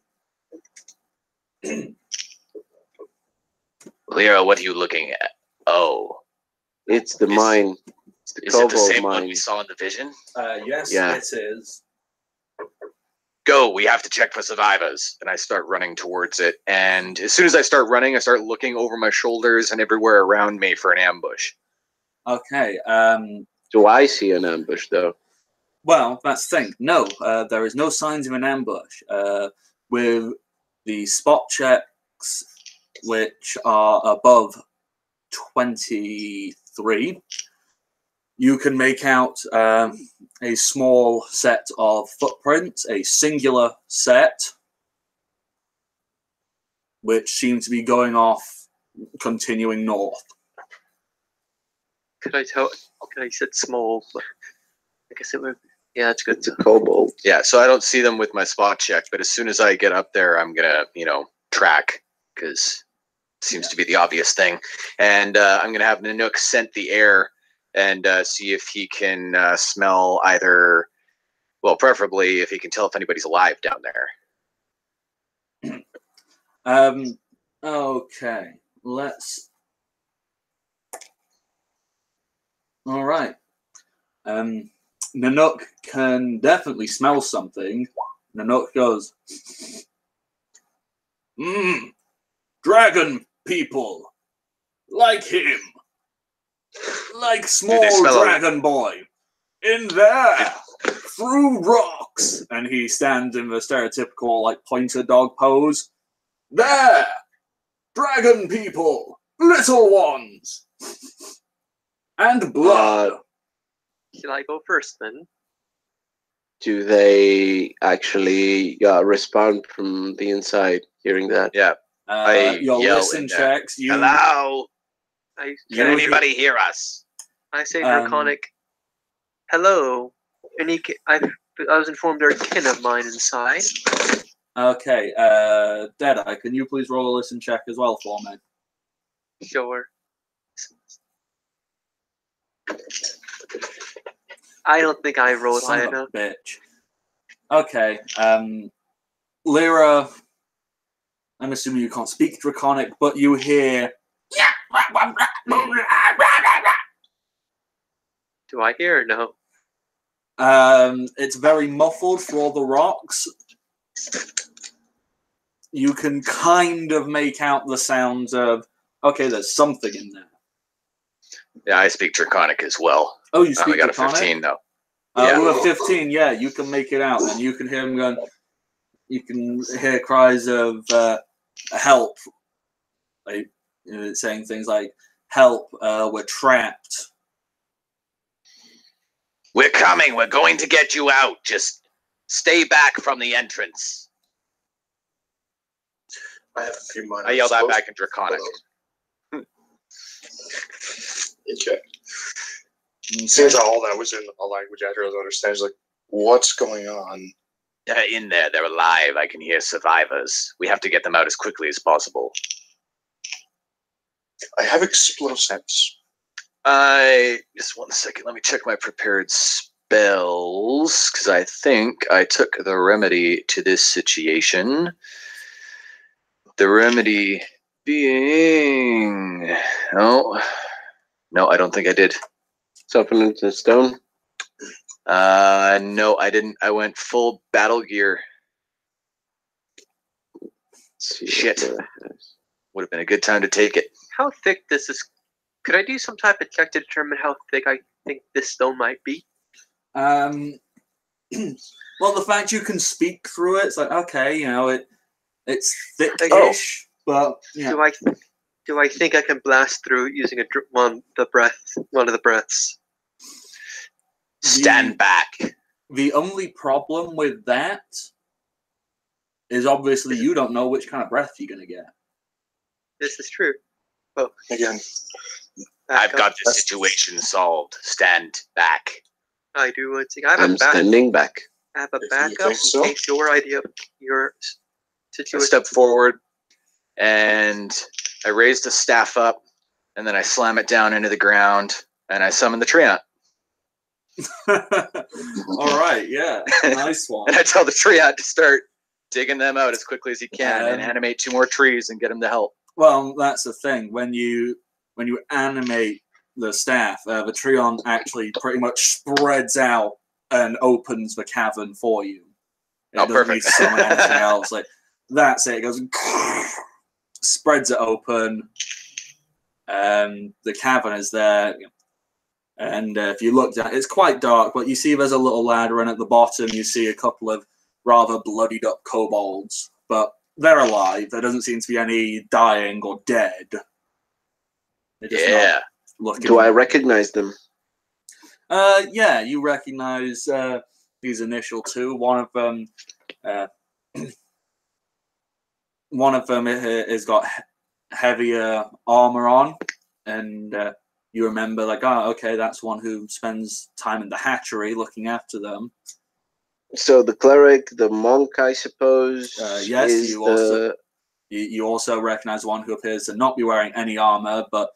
Leo, what are you looking at? Oh. It's the mine. It's the Is it the cobalt same mine. one we saw in the vision? Yes, Yeah. it is. Go, we have to check for survivors. And I start running towards it. And as soon as I start running, I start looking over my shoulders and everywhere around me for an ambush. Okay. Do I see an ambush, though? Well, that's the thing. No, there is no signs of an ambush. With the spot checks, which are above 23, you can make out a small set of footprints, a singular set, which seem to be going off, continuing north. Could I tell? Okay, I said small, but I guess it would. Yeah, it's good. It's a cobalt. Yeah, so I don't see them with my spot check, but as soon as I get up there, I'm going to, track, because it seems to be the obvious thing. And I'm going to have Nanook scent the air and see if he can smell either, well, preferably if he can tell if anybody's alive down there. Okay, let's... All right. Nanook can definitely smell something. Nanook goes, dragon people, like him, like small dragon boy, in there, through rocks. And he stands in the stereotypical, like, pointer dog pose. There, dragon people, little ones, and blood. Should I go first then? Do they actually respond from the inside hearing that? Yeah. Your yell listen in there. checks. Hello? I Can anybody hear us? I say draconic. Hello. I was informed there are kin of mine inside. Okay, Deadeye, can you please roll a listen check as well for me? Sure. I don't think I rolled high Son of a enough. bitch. Okay, Lyra, I'm assuming you can't speak Draconic, but you hear... Do I hear or no? It's very muffled for all the rocks. You can kind of make out the sounds of, okay, there's something in there. Yeah, I speak Draconic as well. Oh, you I speak got Draconic? a 15 though. Yeah. With a 15, yeah, you can make it out, and you can hear him going. You can hear cries of help, like saying things like "Help! We're trapped." We're coming. We're going to get you out. Just stay back from the entrance. I have a few minor I yell that spells. back in Draconic. Okay. Seems all that was in a language I don't understand. It's like, what's going on? They're in there. They're alive. I can hear survivors. We have to get them out as quickly as possible. I have explosives. Just 1 second. Let me check my prepared spells, because I think I took the remedy to this situation. The remedy being... No, I don't think I did. Something into stone? No, I didn't. I went full battle gear. Shit. Would have been a good time to take it. How thick this is? Could I do some type of check to determine how thick I think this stone might be? Well, the fact you can speak through it, it's like, okay, it's thick-ish, but yeah. Do I think I can blast through using one of the breaths? Stand back. The only problem with that is obviously you don't know which kind of breath you're going to get. This is true. Oh, Again, I've got this situation solved. Stand back. I do one thing. I have I'm standing back. I have a If you backup think so. in case your idea of your I situation. step forward, and I raise the staff up, and then I slam it down into the ground, and I summon the treant. All right, yeah, nice one. And I tell the treant to start digging them out as quickly as he can, and animate 2 more trees and get them to help. Well, that's the thing. When you animate the staff, the Treon actually pretty much spreads out and opens the cavern for you. It doesn't perfect. need to summon anything else. Like that's it. It goes spreads it open. The cavern is there. And if you look down, it's quite dark, but you see there's a little ladder, and at the bottom you see a couple of rather bloodied up kobolds. But they're alive. There doesn't seem to be any dying or dead. They're just not looking. Do I recognize them? Yeah, you recognize these initial two. One of them has got heavier armor on, and you remember, like, oh, okay, that's one who spends time in the hatchery looking after them. So the cleric, the monk, I suppose. Yes, you also recognize one who appears to not be wearing any armor, but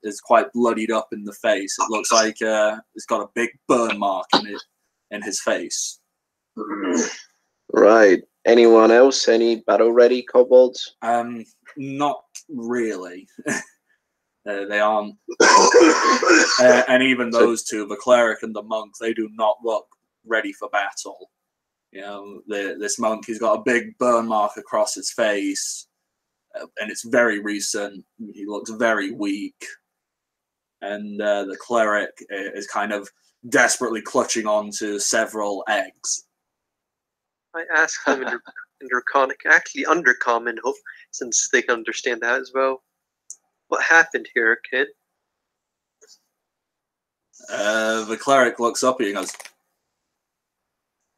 is quite bloodied up in the face. It looks like it's got a big burn mark in his face. Right. Anyone else? Any battle-ready kobolds? Not really. They aren't. And even those two, the cleric and the monk, they do not look ready for battle. You know, this monk, he's got a big burn mark across his face, and it's very recent. He looks very weak. And the cleric is kind of desperately clutching on to several eggs. I asked them in Draconic, actually Undercommon, hope, since they can understand that as well. What happened here, kid? The cleric looks up at you and goes,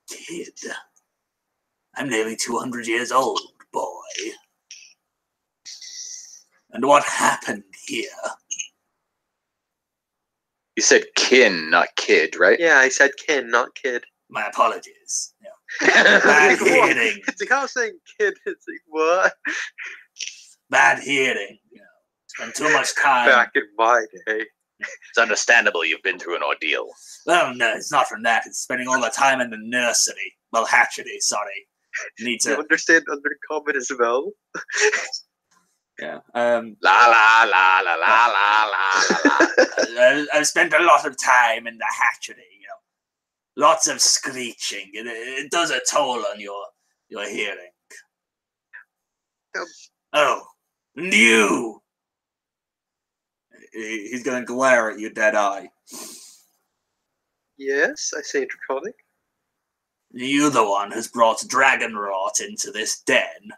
"Kid, I'm nearly 200 years old, boy. And what happened here?" You said kin, not kid, right? Yeah, I said kin, not kid. My apologies. Bad hearing. It's like I was saying kid. It's like, what? Bad hearing. Spend too much time. Back in my day. It's understandable you've been through an ordeal. Well, no, it's not from that. It's spending all the time in the nursery. Well, hatchery, sorry. Need You to. understand Undercommon as well? Yeah. La la la la la la la la. I've spent a lot of time in the hatchery, Lots of screeching. It does a toll on your hearing. Oh, and you! He's going to glare at you dead eye. Yes, I say Draconic. You the one who's brought dragon rot into this den.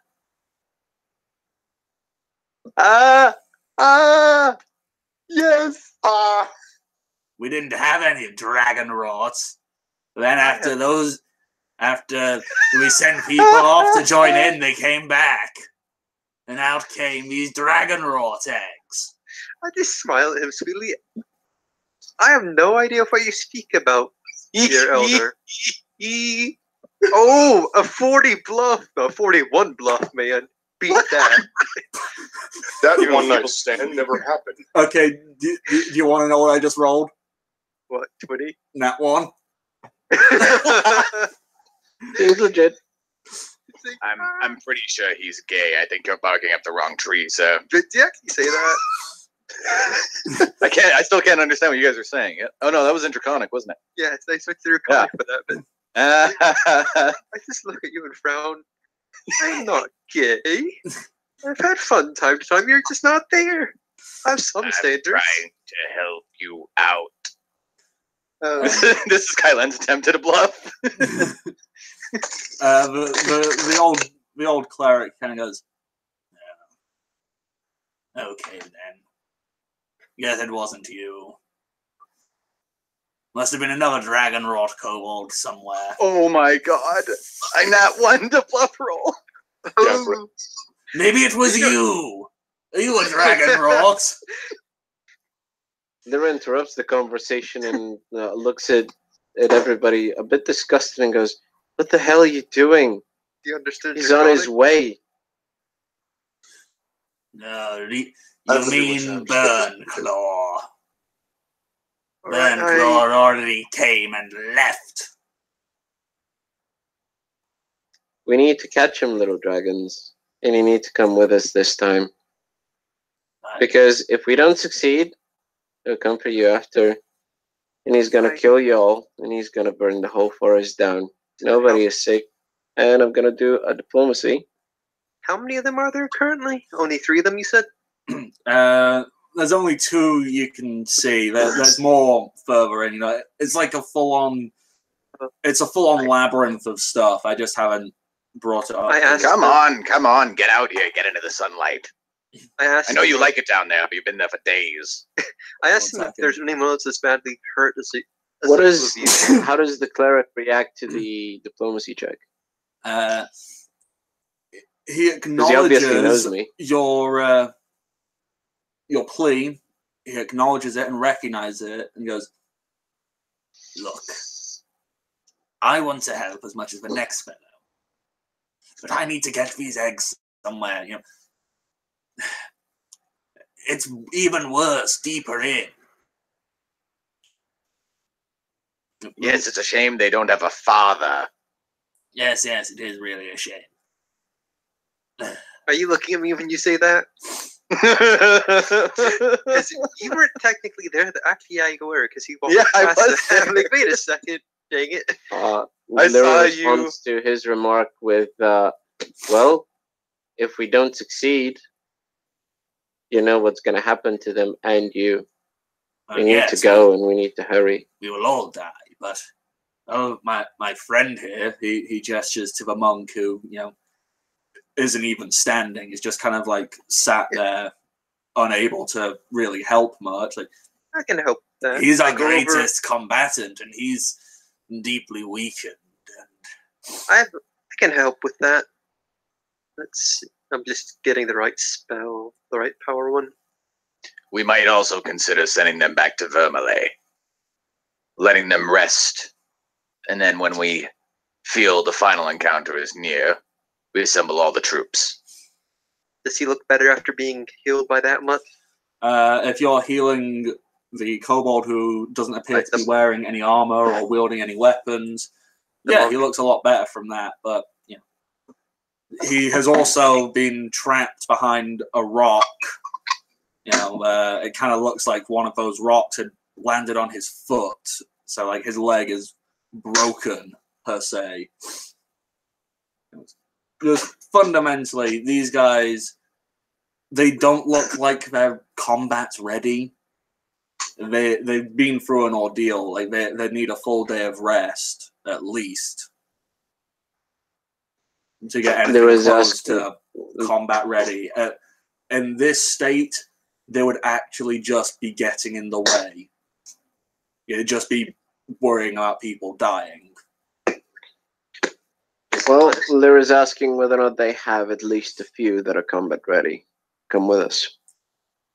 Yes. We didn't have any dragon rots. Then after we sent people off to join in, they came back. And out came these dragon rot eggs. I just smile at him sweetly. I have no idea what you speak about, dear elder. Oh, a 40 bluff. No, 41 bluff, man. Beat that. That one night stand never happened. Okay, do you want to know what I just rolled? What, 20? Nat 1. Seems legit. I'm pretty sure he's gay. I think you're barking up the wrong tree, sir. Did you actually say that? I still can't understand what you guys are saying. Oh no, that was in Draconic, wasn't it? Yeah, it's nice to your comment for that, but I just look at you and frown. I'm not gay. I've had fun time to time. You're just not there. I have some standards. Trying to help you out. Oh. This is Kylan's attempt at a bluff. The old cleric kind of goes, "Yeah. Okay then. Guess it wasn't you. Must have been another dragon rot kobold somewhere." Oh my god! I'm not one to bluff roll. Maybe it was you. Are you a dragon rot? Lyra interrupts the conversation and looks at everybody a bit disgusted and goes, "What the hell are you doing? Do you understand? He's on his way." No, you mean Burn Claw. Burn Right, Claw already came and left. We need to catch him, little dragons. And you need to come with us this time. Because if we don't succeed, he'll come for you after. And he's gonna kill you all, and he's gonna burn the whole forest down. Nobody is safe. And I'm gonna do a diplomacy. How many of them are there currently? Only 3 of them, you said? There's only 2 you can see. There's more further in. You know, it's like a full-on. It's a full-on labyrinth of stuff. I just haven't brought it up. Come on, get out here, get into the sunlight. I know you like it down there, but you've been there for days. I asked him if there's anyone else that's badly hurt. How does the cleric react to the diplomacy check? He acknowledges your plea. He acknowledges it and recognizes it, and goes, "Look, I want to help as much as the next fellow, but I need to get these eggs somewhere. You know, it's even worse deeper in." Yes, it's a shame they don't have a father. Yes, it is really a shame. Are you looking at me when you say that? Because you weren't technically there. Actually, yeah, you were, because you walked past it. I'm like, wait a second, dang it. I saw you. To his remark with, well, if we don't succeed, you know what's going to happen to them and you. We need to go, and we need to hurry. We will all die, but my friend here, he gestures to the monk who, you know, isn't even standing. He's just kind of like sat there, unable to really help much. Like, I can help that. He's our greatest combatant, and he's deeply weakened. And I can help with that. I'm just getting the right spell, the right power one. We might also consider sending them back to Vermilay, letting them rest, and then when we feel the final encounter is near, we assemble all the troops. Does he look better after being healed by that much? If you're healing the kobold who doesn't appear to be wearing any armor or wielding any weapons, he looks a lot better from that. But you know, he has also been trapped behind a rock. You know, it kind of looks like one of those rocks had landed on his foot, so like his leg is broken per se. Just fundamentally, these guys, they don't look like they're combat ready. They've been through an ordeal. Like they need a full day of rest at least to get anything close to combat ready. In this state, they would actually just be getting in the way. It'd just be worrying about people dying. Well, Lyra's asking whether or not they have at least a few that are combat ready. Come with us.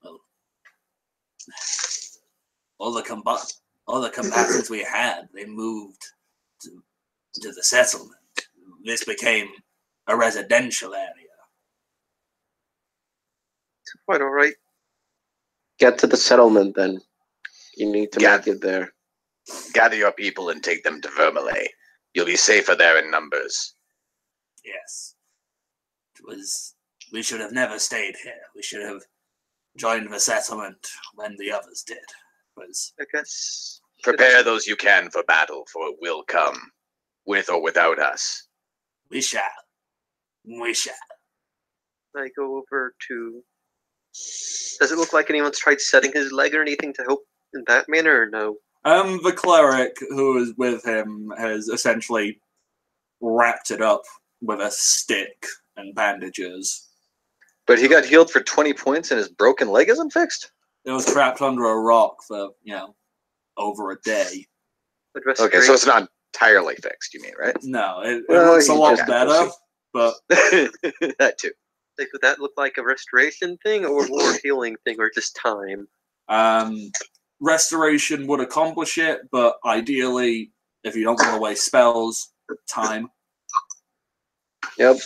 Well, all the combatants we had, they moved to the settlement. This became a residential area. Quite all right. Get to the settlement, then. You need to make it there. Gather your people and take them to Vermilay. You'll be safer there in numbers. Yes. We should have never stayed here. We should have joined the settlement when the others did. I guess. Prepare those you can for battle, for it will come, with or without us. We shall. We shall. I go over to. Does it look like anyone's tried setting his leg or anything to help in that manner, or no? The cleric who is with him has essentially wrapped it up with a stick and bandages. But he got healed for 20 points and his broken leg isn't fixed? It was trapped under a rock for, over a day. Okay, so it's not entirely fixed, you mean, right? No, it looks a lot better, but... That too. Like, would that look like a restoration thing or more healing thing or just time? Restoration would accomplish it, but ideally, if you don't want to waste spells, time. Yep.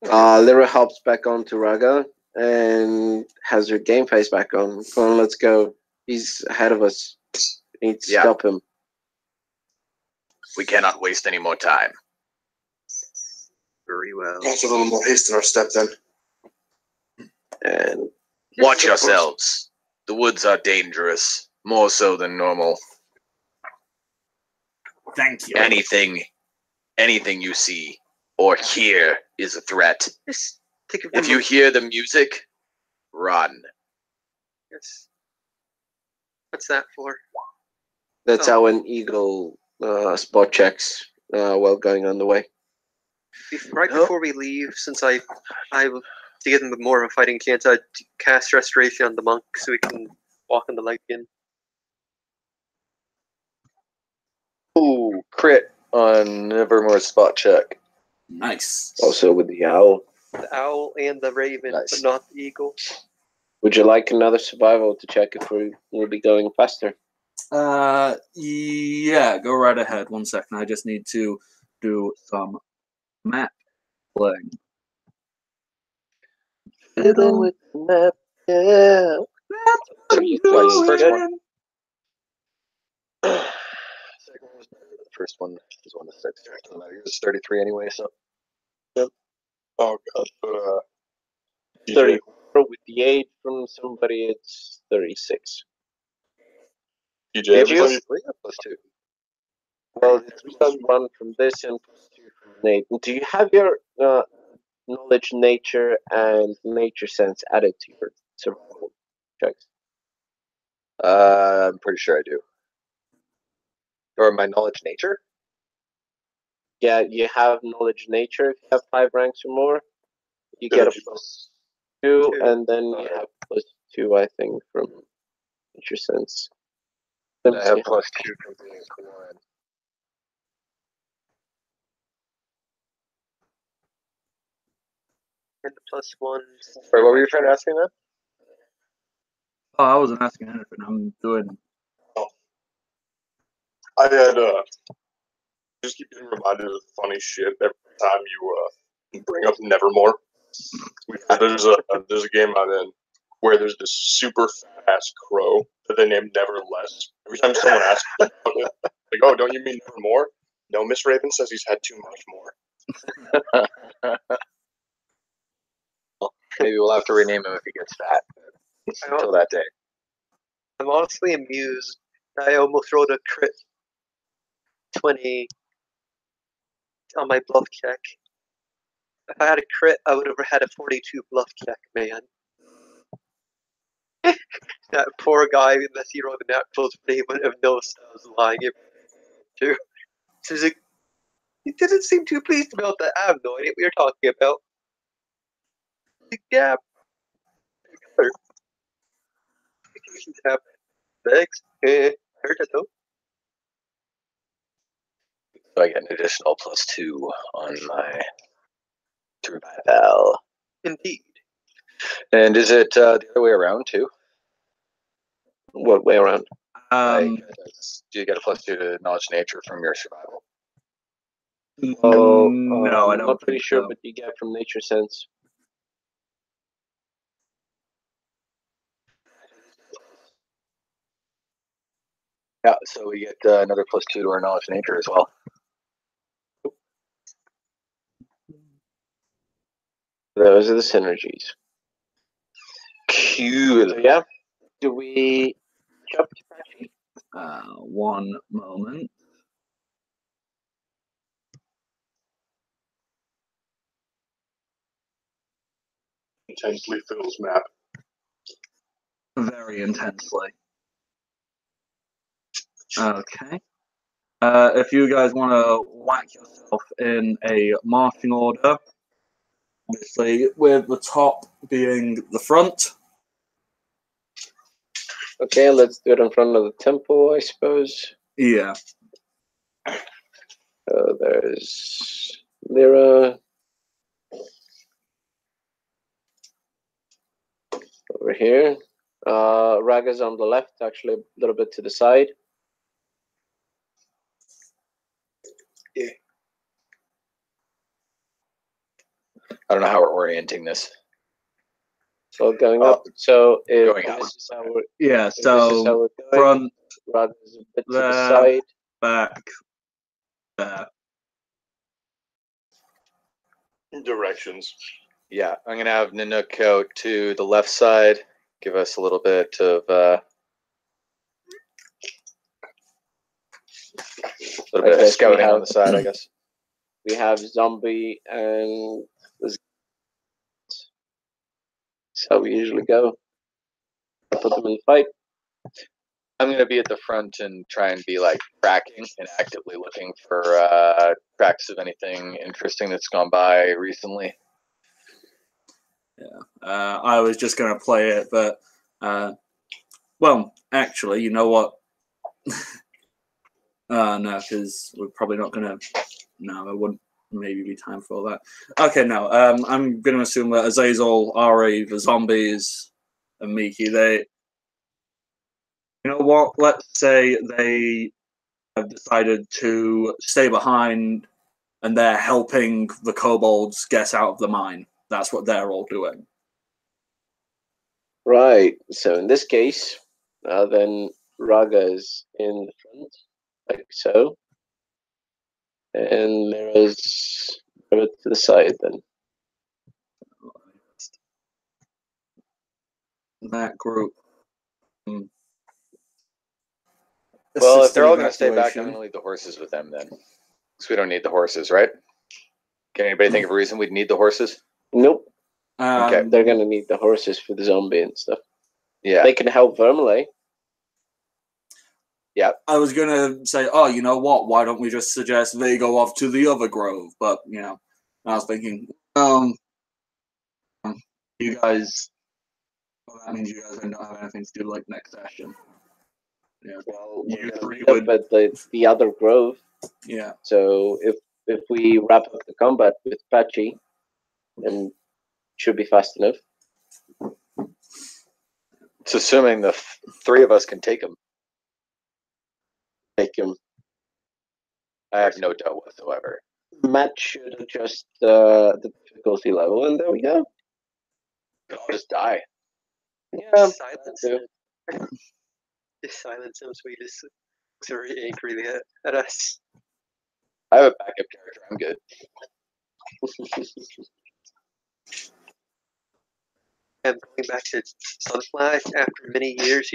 Lyra hops back onto Raga and has her game face back on. Come on, let's go. He's ahead of us. We need to stop him. We cannot waste any more time. Very well. That's a little more haste in our step then. And Watch yourselves. The woods are dangerous, more so than normal. Thank you. Anything you see or hear is a threat. Just take it If from you hear the music, run. Yes. What's that for? That's Oh. how an eagle spot checks while going on the way. Right before we leave, since I to get them more of a fighting chance, I'd cast Restoration on the monk so we can walk on the leg again. Ooh, crit on Nevermore's spot check. Nice. Also with the owl. The owl and the raven, Nice. but not the eagle. Would you like another survival to check if we'll be going faster? Yeah, go right ahead. 1 second. I just need to do some map playing. Fiddle with the map, yeah. Second one was better. The first one was 1 to 6. Doesn't matter. It was 33 anyway, so. Oh god. 34 with the 8 from somebody, it's 36. DJ, Did you? everybody- +2. Well, it's +1 from this and +2 from Nate. Do you have your knowledge, nature, and nature sense added to your survival checks? I'm pretty sure I do. Or my knowledge nature? Yeah, you have knowledge, nature. If you have 5 ranks or more, you get a +2, and then you have +2, I think, from nature sense. I have +2 from being Koran. And the +1. Sorry, what were you trying to ask me then? Oh, I wasn't asking anything. I'm doing. I had just keep getting reminded of funny shit every time you bring up Nevermore. There's a game I'm in where there's this super fat ass crow that they named Neverless. Every time someone asks about it, like, "Oh, don't you mean Nevermore?" No, Miss Raven says he's had too much more. Maybe we'll have to rename him if he gets fat. Until that day. I'm honestly amused. I almost rolled a crit 20 on my bluff check. If I had a crit, I would have had a 42 bluff check, man. That poor guy, unless he rolled a nat close, he wouldn't have noticed I was lying. Too. So he's like, he didn't seem too pleased about that. I have no idea what you're talking about. Like, yeah. Thanks. Heard it though. So I get an additional +2 on my survival. Indeed. And is it the other way around too? What way around? Like, do you get a +2 to knowledge nature from your survival? Oh, no, I I'm don't not pretty think sure, so. but you get from nature sense. Yeah, so we get another +2 to our knowledge nature as well. Those are the synergies. Cool. So yeah, do we jump to Patchy? 1 moment. Intensely fills map. Very intensely. Okay. If you guys want to whack yourself in a marching order, obviously with the top being the front. Okay, let's do it in front of the temple, I suppose. Yeah. There's Lyra. Over here. Raga's on the left, actually a little bit to the side. Yeah. I don't know how we're orienting this. So going up. So if Going up. this is how we're, Yeah, if this is how so we're going, front, Raga's a bit to the there, side. back, there. Directions. Yeah, I'm gonna have Nanook out to the left side, give us a little bit of scouting on the side, I guess. We have zombie and that's how we usually go. Put them in the fight. I'm going to be at the front and try and be like tracking and actively looking for tracks of anything interesting that's gone by recently. Yeah, I was just going to play it, but well, actually, you know what? No, because we're probably not going to. No, it wouldn't maybe be time for all that. Okay, no. I'm going to assume that Azazel, Ari, the zombies, and Miki, they. You know what? Let's say they have decided to stay behind and they're helping the kobolds get out of the mine. That's what they're all doing. Right. So in this case, then Raga is in the front, like so. And Lyra's to the side then. That group. Well, if they're all going to stay back, I'm going to leave the horses with them then. Because we don't need the horses, right? Can anybody think of a reason we'd need the horses? Nope. Okay. They're going to need the horses for the zombie and stuff. Yeah. They can help Vermeil. Yeah. I was going to say, oh, you know what? Why don't we just suggest they go off to the other grove? But, you know, I was thinking, you guys, well, that means you guys don't have anything to do like next session. Yeah. Well, You we're three gonna meet up at the other grove. Yeah. So if we wrap up the combat with Patchy, then should be fast enough. It's assuming the three of us can take them. Take him. I have no doubt whatsoever. Matt should adjust the difficulty level, and there we go. I'll just die. Yeah. Silence him. Just silence him so he just looks very angry at us. I have a backup character. I'm good. And going back to Sunflash, after many years,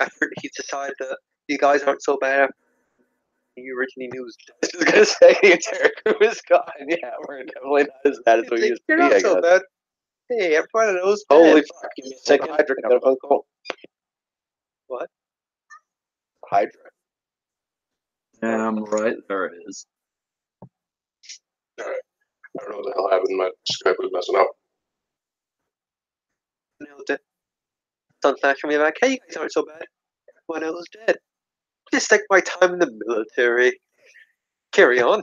after he decided that you guys aren't so bad. You originally knew was dead. I was going to say, Derek was gone. Yeah, we're definitely not as bad as we used to You're be, not I so guess. bad. Hey, everybody knows. Holy dead. fuck! Give me a second. Hydra Got a phone call. What? Hydra. Right, there it is. Alright. I don't know what the hell happened. My Skype was messing up. Nailed it. Sunflash from me back. Hey, you guys aren't so bad. Everyone else dead. Just take my time in the military. Carry on.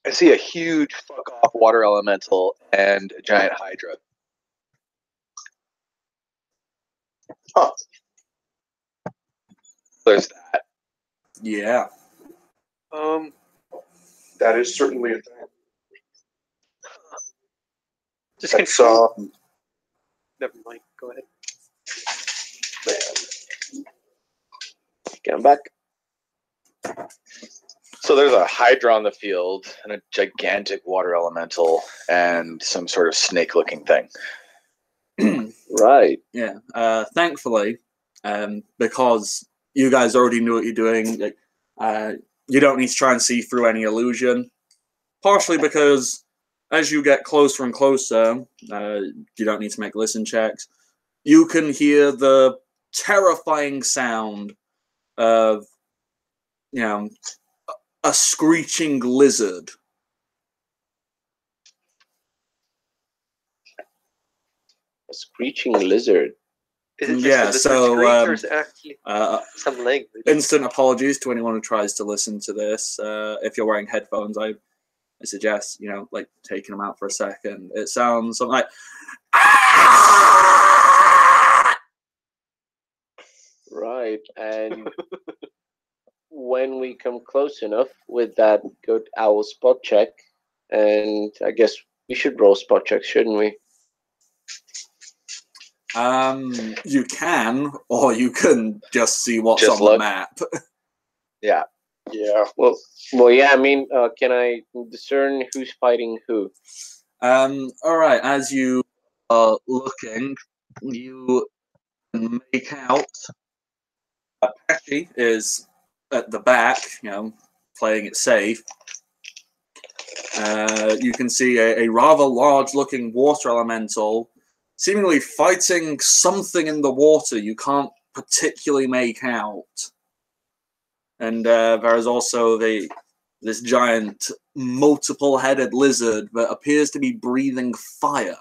I see a huge fuck off water elemental and a giant hydra. Huh. There's that. Yeah. That is certainly a thing. Just That's, control. Never mind. Go ahead. man. Come back. So there's a hydra on the field and a gigantic water elemental and some sort of snake looking thing. Right. Yeah. Thankfully, because you guys already knew what you're doing, like, you don't need to try and see through any illusion. Partially because as you get closer and closer, you don't need to make listen checks. You can hear the terrifying sound of, you know, a screeching lizard. A screeching lizard. Is it just Yeah, a lizard so, screech, or is it actually some language? Instant apologies to anyone who tries to listen to this. If you're wearing headphones, I suggest, you know, like taking them out for a second. It sounds something like, Right. And when we come close enough with that good owl spot check, and I guess we should roll spot checks, shouldn't we? you can, or you can just see what's Just on look. the map. Yeah. Yeah. Well, yeah. I mean, can I discern who's fighting who? All right. As you are looking, you can make out Apache is at the back, playing it safe. You can see a rather large-looking water elemental seemingly fighting something in the water you can't particularly make out. And there is also this giant multiple-headed lizard that appears to be breathing fire.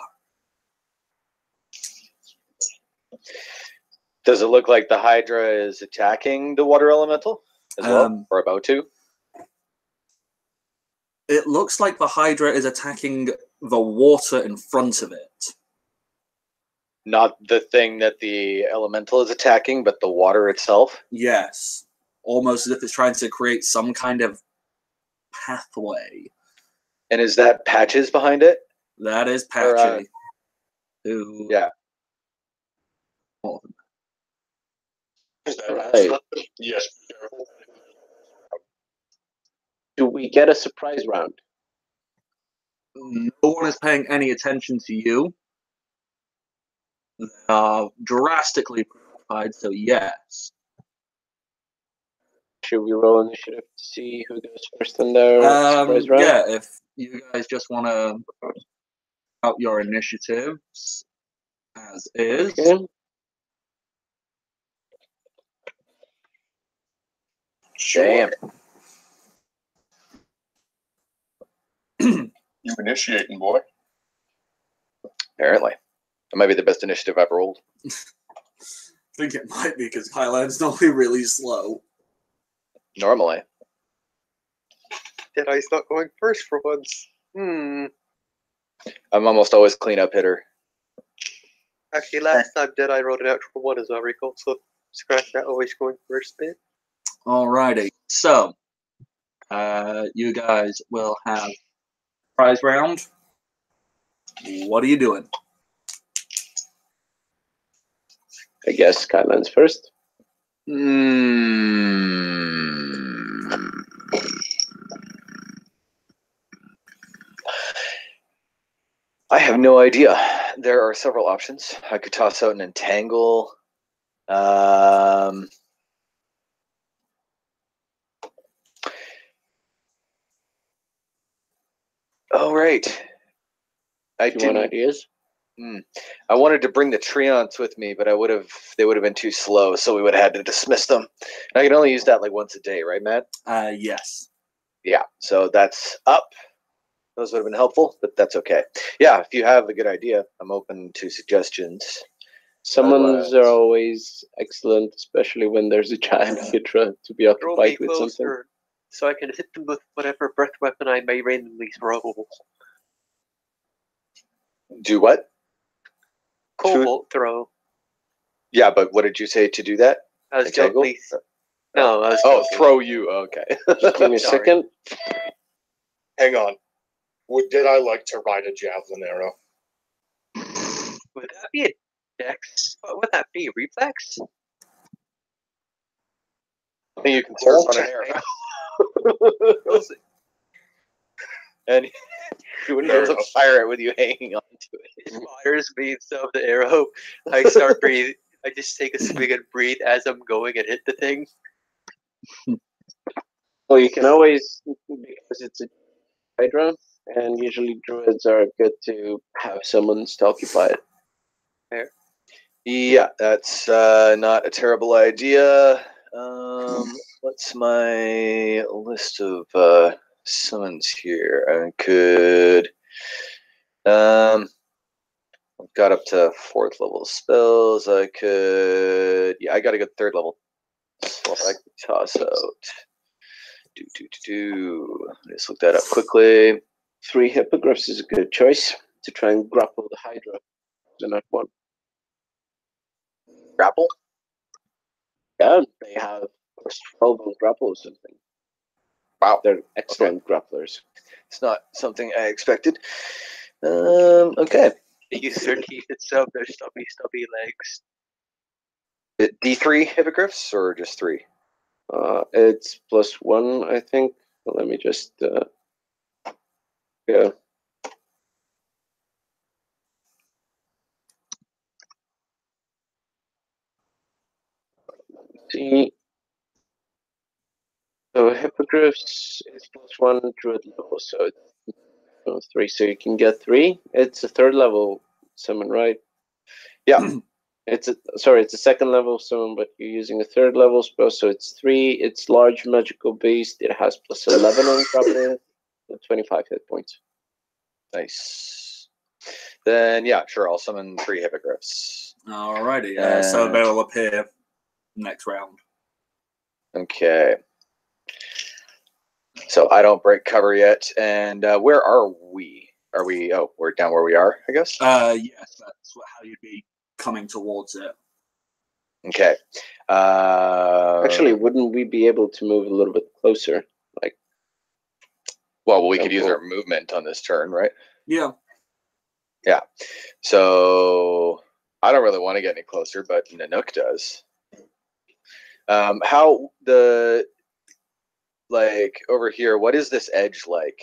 Does it look like the Hydra is attacking the water elemental as well, or about to? It looks like the Hydra is attacking the water in front of it. Not the thing that the elemental is attacking, but the water itself? Yes. Almost as if it's trying to create some kind of pathway. And is that Patches behind it? That is Patchy. Yeah. Is that Right. Yes. Careful. Do we get a surprise round? No one is paying any attention to you. They are drastically preoccupied, so yes. Should we roll initiative to see who goes first in their surprise round? Yeah, if you guys just want to out your initiatives as is. Okay. Damn. You initiating, boy. Apparently. That might be the best initiative I've rolled. I think it might be because Highland's normally really slow. Normally. Did I start going first for once? I'm almost always cleanup hitter. Actually, last time Dead Eye wrote it out for one, as I recall, so scratch that always going first bit. Alrighty, so you guys will have prize round. What are you doing? I guess Skylands first. I have no idea. There are several options. I could toss out an entangle. Oh, right. Do you want ideas? I wanted to bring the Treants with me, but they would have been too slow, so we would have had to dismiss them. And I can only use that like once a day, right, Matt? Yes. Yeah, so that's up. Those would have been helpful, but that's okay. Yeah, if you have a good idea, I'm open to suggestions. Summons are always excellent, especially when there's a giant Hydra to be Throw me occupied with something. closer, so I can hit them with whatever breath weapon I may randomly throw. Do what? Cobalt throw. Yeah, but what did you say to do that? I was Entangle? joking. No, I was Oh, joking. throw you. Okay. Just give me a Sorry. second. Hang on. Did I like to ride a javelin arrow? Would that be a dex? What would that be? Reflex? I think you can surf on an arrow. And you wouldn't be able to fire it with you hanging on to it. Inspires me, so the arrow. I start breathing. I just take a swig and breathe as I'm going and hit the thing. Well, you can always, because it's a Hydra, and usually druids are good to have summons to occupy it. There. Yeah, that's not a terrible idea. What's my list of summons here? I could. I've got up to 4th level spells. I could. Yeah, I got a good 3rd level. So I could toss out. Let's look that up quickly. 3 hippogriffs is a good choice to try and grapple the Hydra. The not one. Grapple? Yeah, they have plus 12 on grapple or something. Wow, they're excellent grapplers. It's not something I expected. Okay. They use their teeth itself, their stubby legs. D3 hippogriffs or just 3? It's +1, I think. Well, let me just yeah. see. So Hippogriffs is +1 druid level, so it's 3, so you can get 3. It's a 3rd level summon, right? Yeah. It's a 2nd level summon, but you're using a 3rd level spell, so it's 3. It's large magical beast. It has +11 on property, 25 hit points. Nice. Then yeah, sure. I'll summon 3 hippogriffs. Alrighty. So they will appear next round. Okay. So I don't break cover yet. And where are we? Are we? Oh, we're down where we are, I guess. Yes, that's how you'd be coming towards it. Okay. Actually, wouldn't we be able to move a little bit closer? Like, well, we could use our movement on this turn, right? Yeah. Yeah. So I don't really want to get any closer, but Nanook does. How the like over here? What is this edge like?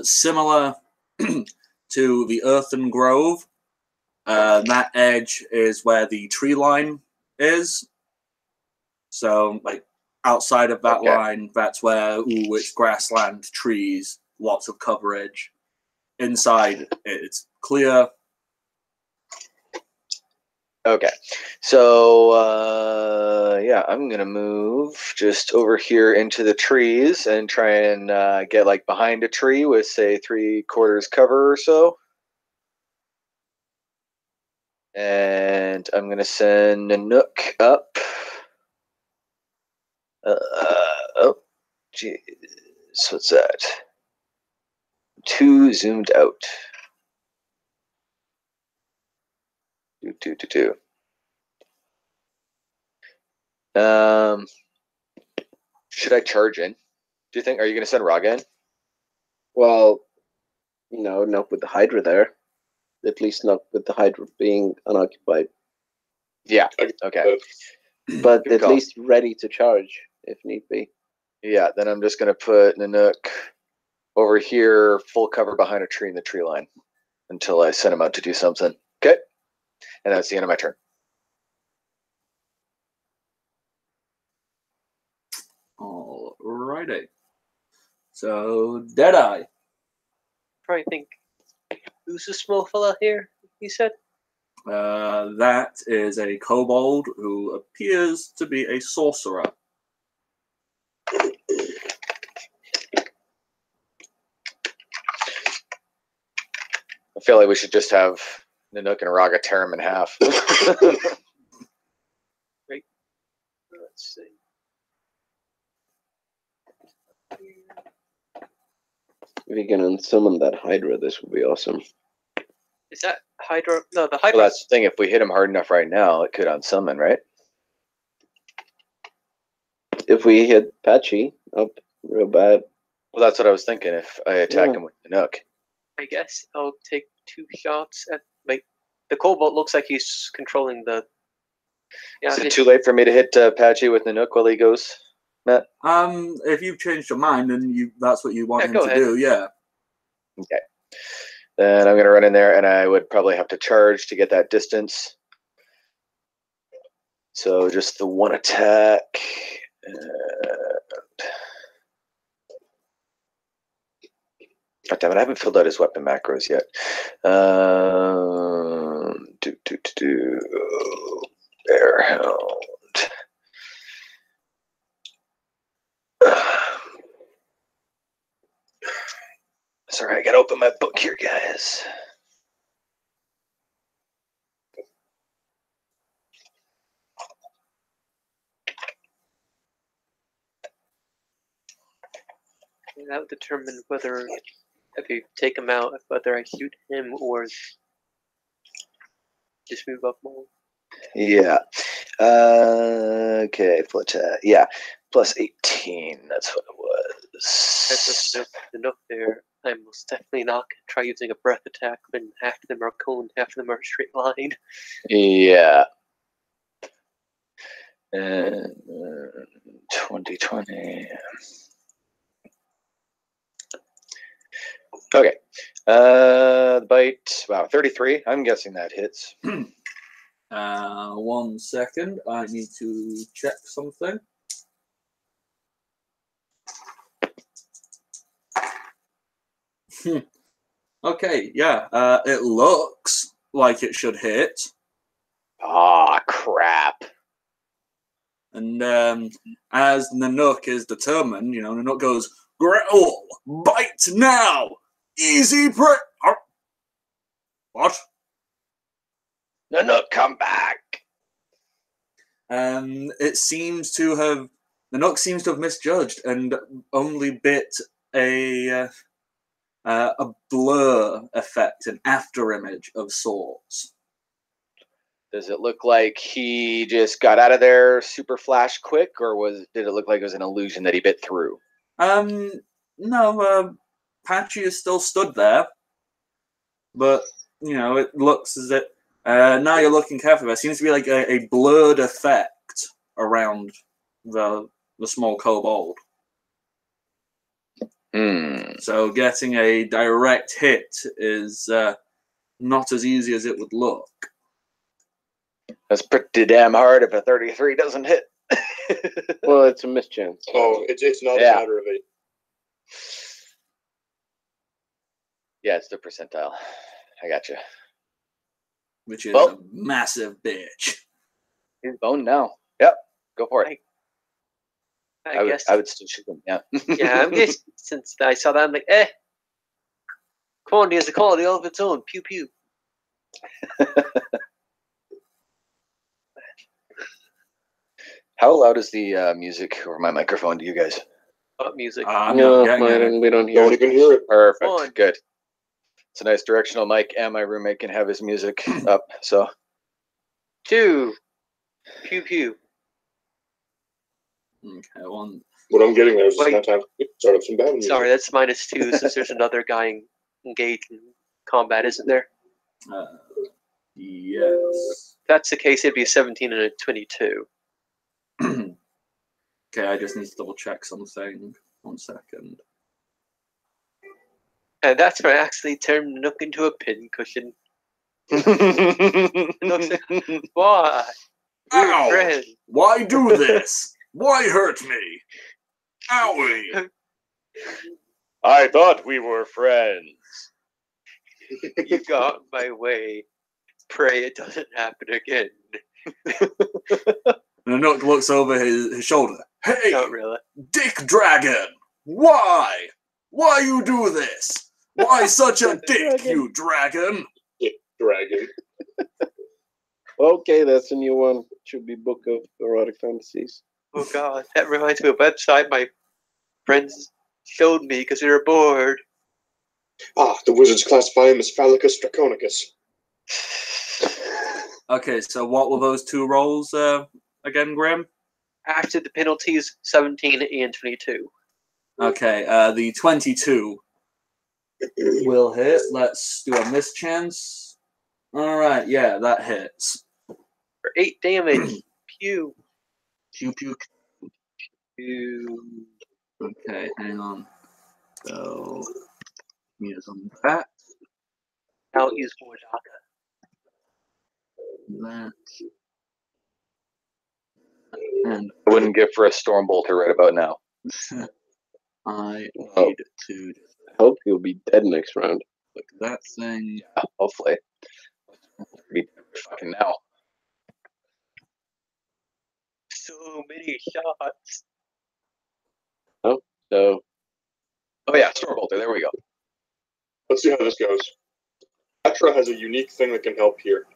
Similar to the Earthen Grove. That edge is where the tree line is. So, like, outside of that line, that's where, it's grassland, trees, lots of coverage. Inside, it's clear. Okay. So, yeah, I'm going to move just over here into the trees and try and get, like, behind a tree with, say, 3/4 cover or so. And I'm going to send Nanook up. Oh, geez. What's that? 2 zoomed out. Do. Should I charge in? Do you think? Are you going to send Raga in? well, not with the Hydra there. At least not with the Hydra being unoccupied. Yeah. Okay. But at least ready to charge if need be. Yeah. Then I'm just going to put Nanook over here, full cover behind a tree in the tree line until I send him out to do something. Okay. And that's the end of my turn. Alrighty. So, Deadeye. Probably think, who's the small fella here? He said. That is a kobold who appears to be a sorcerer. I feel like we should just have Nanook and Raga tear him in half. Right. Let's see. If you can summon that Hydra, this would be awesome. Is that Hydra? No, the Hydra. Well, that's the thing. If we hit him hard enough right now, it could unsummon, right? If we hit Patchy up real bad. Well, that's what I was thinking. If I attack him with Nanook. I guess I'll take 2 shots at the Cobalt looks like he's controlling the. Yeah, Is it too late for me to hit Patchy with Nanook while he goes, Matt? If you've changed your mind and that's what you want him go to ahead. do, yeah. Okay. Then I'm going to run in there, and I would probably have to charge to get that distance. So just the 1 attack. God damn it, I haven't filled out his weapon macros yet. Bearhound. Sorry, I gotta open my book here, guys. That would determine whether, if you take him out, whether I shoot him or just move up more. Yeah. Okay, full attack. Yeah, plus 18. That's what it was. That's enough there. I'm most definitely not going to try using a breath attack when half of them are cone, half of them are straight line. Yeah. And 2020. Okay. The bite. Wow, 33. I'm guessing that hits. 1 second. I need to check something. Okay, yeah. It looks like it should hit. Ah, crap. And as Nanook is determined, Nanook goes, growl, bite now, easy prey. What? No, come back. It seems to have, Nanook seems to have misjudged and only bit a blur effect, an after image of sorts. Does it look like he just got out of there super flash quick, or did it look like it was an illusion that he bit through? No, Patchy is still stood there, but it looks as if now you're looking carefully. There seems to be like a blurred effect around the small kobold. So getting a direct hit is not as easy as it would look. That's pretty damn hard if a 33 doesn't hit. Well, it's a mischance. Oh, it's not a matter of it. Yeah, it's the percentile. I gotcha. Which is a massive bitch. He's boned now. Yep, go for it. I guess I would still shoot him. Yeah. Yeah, I'm guessing since I saw that, I'm like, quality has a quality all of its own. Pew pew. How loud is the music over my microphone to you guys? What music? No, we don't hear it. Even hear it. Perfect. Fun. Good. It's a nice directional mic, and my roommate can have his music up. So 2. Pew pew. Okay, one. What I'm getting there is it's Wait. not time to start up some bad music. Sorry, that's -2 since there's another guy engaged in combat, isn't there? Yes. If that's the case, it'd be a 17 and a 22. Okay, I just need to double check something. 1 second. And that's where I actually turned Nook into a pincushion. Nook's like, why? Ow! Friend. Why do this? Why hurt me? Owie! I thought we were friends. You got my way. Pray it doesn't happen again. And Nook looks over his shoulder. Hey, Not really. Dick Dragon! Why? Why you do this? Why such a dick, you dragon? Dragon. Okay, that's a new one. Should be Book of Erotic Fantasies. Oh god, that reminds me of a website my friends showed me because they were bored. Ah, the wizards classify him as Phallicus Draconicus. Okay, so what were those two rolls again, Grim? After the penalties, 17 and 22. Okay, the 22 will hit. Let's do a mischance. Alright, yeah, that hits. For 8 damage. Pew. Pew pew. Pew. Okay, hang on. So, use on that. I'll use more That. And I wouldn't give for a storm bolter right about now. I Oh. need to I hope he'll be dead next round. click that thing. Yeah, hopefully. Be fucking now. So many shots. So, Oh yeah, storm bolter. There we go. Let's see how this goes. Atra has a unique thing that can help here.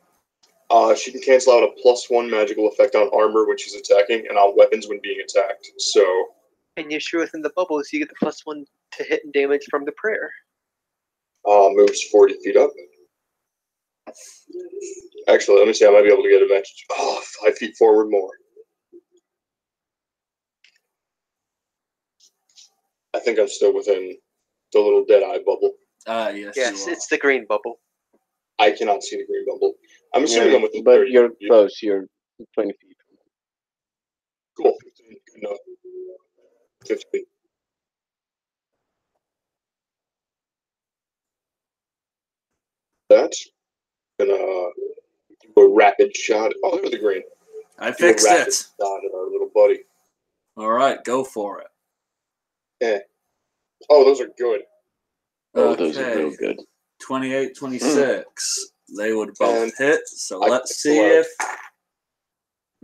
She can cancel out a +1 magical effect on armor when she's attacking and on weapons when being attacked. So, And you're sure within the bubbles you get the +1 to hit and damage from the prayer. moves 40 feet up. Actually, let me see. I might be able to get advantage. 5 feet forward more. I think I'm still within the little dead eye bubble. Yes, Yes, you are. it's the green bubble. I cannot see the green bubble. I'm assuming I'm within but 30 you're feet. close. You're 20 feet. Cool. Good enough. 50. That. And A rapid shot. Oh, there's the green. I Do a fixed rapid it. shot at our little buddy. All right, go for it. Eh. Oh, those are good. Oh, those are Okay. real good. 28, 26. They would both And hit. So I let's see cancel out. if.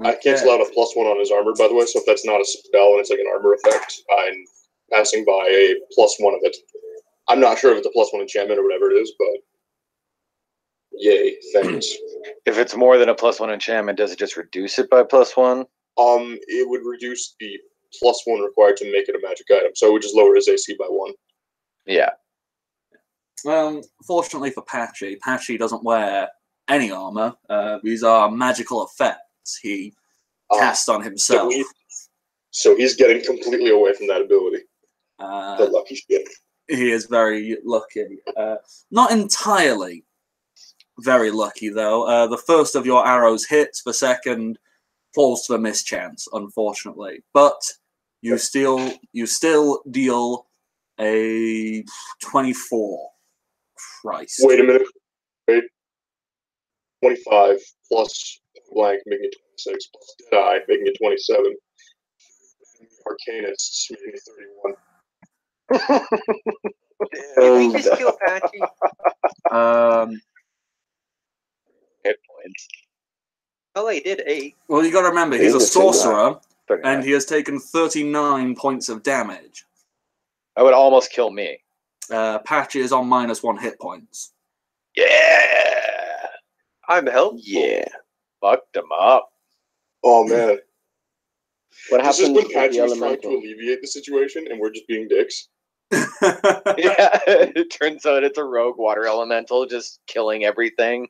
I cancel out a +1 on his armor, by the way, so if that's not a spell and it's like an armor effect, I'm passing by a +1 of it. I'm not sure if it's a +1 enchantment or whatever it is, but yay, thanks. If it's more than a +1 enchantment, does it just reduce it by +1? It would reduce the +1 required to make it a magic item, so it would just lower his AC by 1. Yeah. Well, fortunately for Patchy, Patchy doesn't wear any armor. These are magical effects he cast on himself. So he's getting completely away from that ability. The lucky shit. He is very lucky. Not entirely very lucky, though. The first of your arrows hits, the second falls to a mischance, unfortunately. But you still deal a 24. Christ. Wait a minute. Wait. 25 plus blank, making it 26, plus Deadeye, making it 27. Arcanists, making it 31. Did we just kill Patchy? Hit points. Oh, he did 8. Well, you got to remember, he's a sorcerer, and he has taken 39 points of damage. That would almost kill me. Patchy is on -1 hit points. Yeah. I'm helpful. Yeah. Fucked him up. Oh, man. What This is happens when with Patchy the was trying to elemental? alleviate the situation, and we're just being dicks. Yeah. It turns out it's a rogue water elemental just killing everything.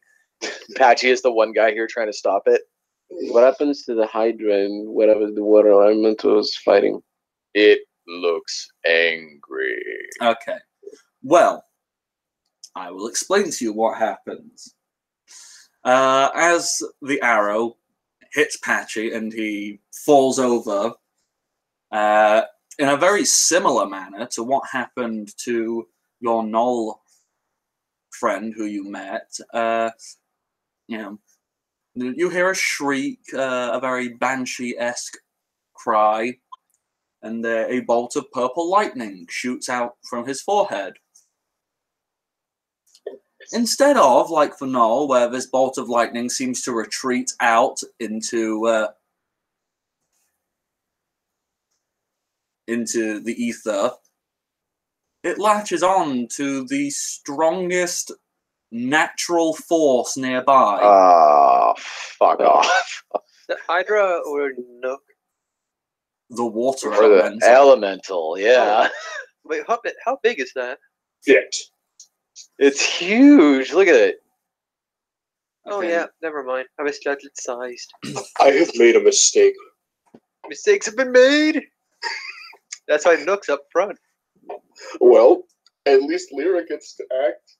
Patchy is the one guy here trying to stop it. What happens to the Hydra and whatever the water elemental is fighting? It looks angry. Okay. Well, I will explain to you what happens. As the arrow hits Patchy and he falls over, in a very similar manner to what happened to your Knoll friend who you met, you hear a shriek, a very banshee-esque cry, and a bolt of purple lightning shoots out from his forehead. Instead of, like for Knoll, where this bolt of lightning seems to retreat out into the ether, it latches on to the strongest natural force nearby. Oh, fuck off. The Hydra or Nook? The water Or the elemental. elemental, yeah. Wait, how big is that? Shit. It's huge. Look at it. Oh, Okay. yeah, never mind. I misjudged its size. I have made a mistake. Mistakes have been made! That's why Nook's up front. Well, at least Lyra gets to act.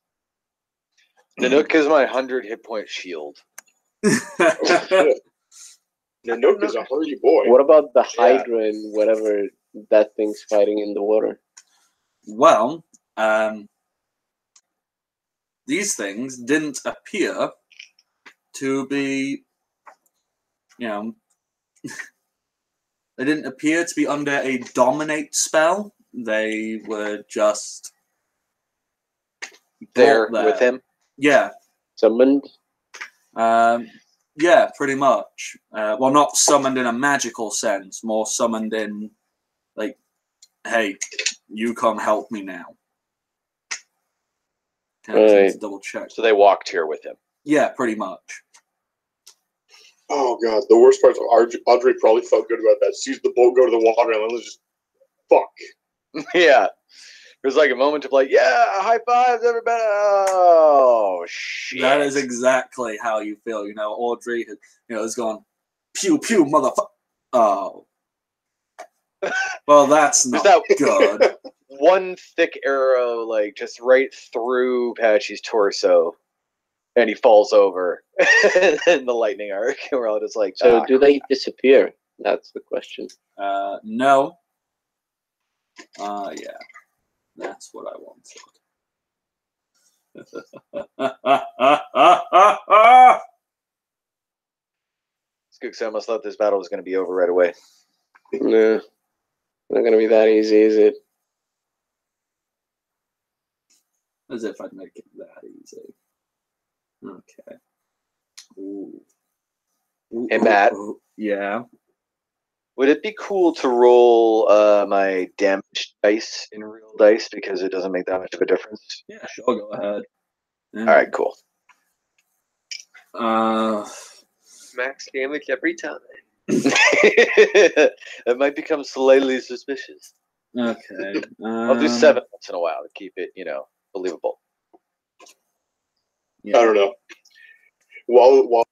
Nanook is my 100 hit point shield. Shit. Nanook is a hardy boy. What about the Hydra and whatever that thing's fighting in the water? Well, these things didn't appear to be, they didn't appear to be under a dominate spell. They were just There brought with him. Yeah. Summoned? Yeah, pretty much. Well, not summoned in a magical sense, more summoned in, like, hey, you come help me now. Kind of need to double check. So they walked here with him. Yeah, pretty much. Oh, God. The worst part is Audrey probably felt good about that. Sees the boat go to the water and was just, fuck. Yeah. There's like a moment of like, yeah, high fives, everybody. Oh, shit. That is exactly how you feel. Audrey, is going, pew, pew, motherfucker. Oh. Well, that's not good. One thick arrow, like, just right through Patchy's torso. And he falls over. And the lightning arc. And we're all just like, So do they disappear? That's the question. No. Yeah. That's what I wanted. It's good because I almost thought this battle was going to be over right away. Nah, not gonna be that easy, is it? As if I'd make it that easy. Okay. Ooh. Ooh, Hey, Matt. ooh. Yeah. Would it be cool to roll my damage dice in real dice because it doesn't make that much of a difference? Yeah, sure, go ahead. Yeah. All right, cool. Max damage every time. It might become slightly suspicious. Okay. I'll do 7 once in a while to keep it, believable. Yeah. I don't know. While the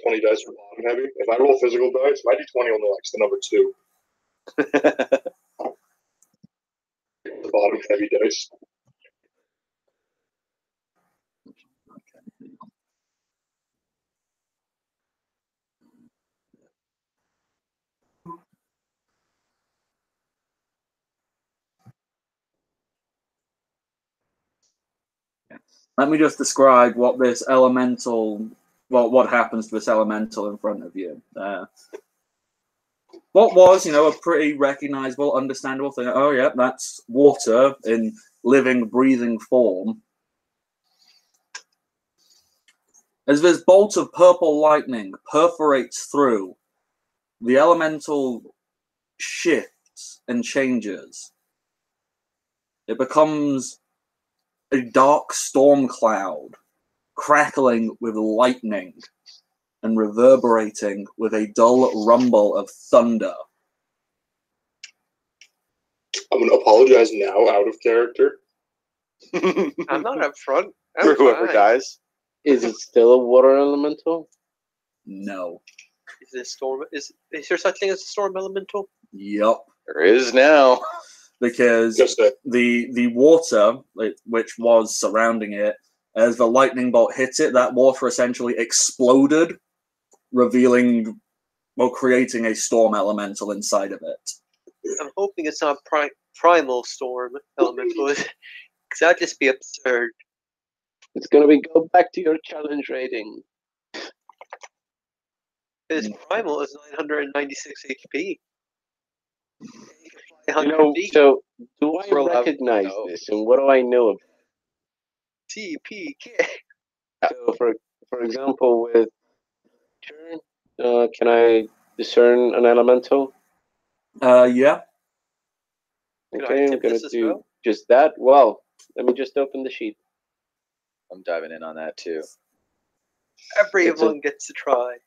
20 dice are bottom heavy, if I roll physical dice, my d20 only likes the number 2. The bottom heavy dice. Let me just describe what this elemental, what happens to this elemental in front of you. What was, a pretty recognizable, understandable thing. Oh, yeah, that's water in living, breathing form. As this bolt of purple lightning perforates through, the elemental shifts and changes. It becomes a dark storm cloud, crackling with lightning and reverberating with a dull rumble of thunder. I'm going to apologize now, out of character. I'm not up front. For whoever dies. Is it still a water elemental? No. Is this storm? Is there such thing as a storm elemental? Yup. There is now. Because the water, which was surrounding it, as the lightning bolt hit it, that water essentially exploded, revealing, creating a storm elemental inside of it. I'm hoping it's not primal storm elemental, because that'd just be absurd. It's gonna be go back to your challenge rating. His primal is 996 HP. So do I recognize this, and what do I know of it? TPK. So, for example, with can I discern an elemental? Yeah. Okay, I'm gonna do just that. Well, let me just open the sheet. I'm diving in on that too. Everyone gets to try.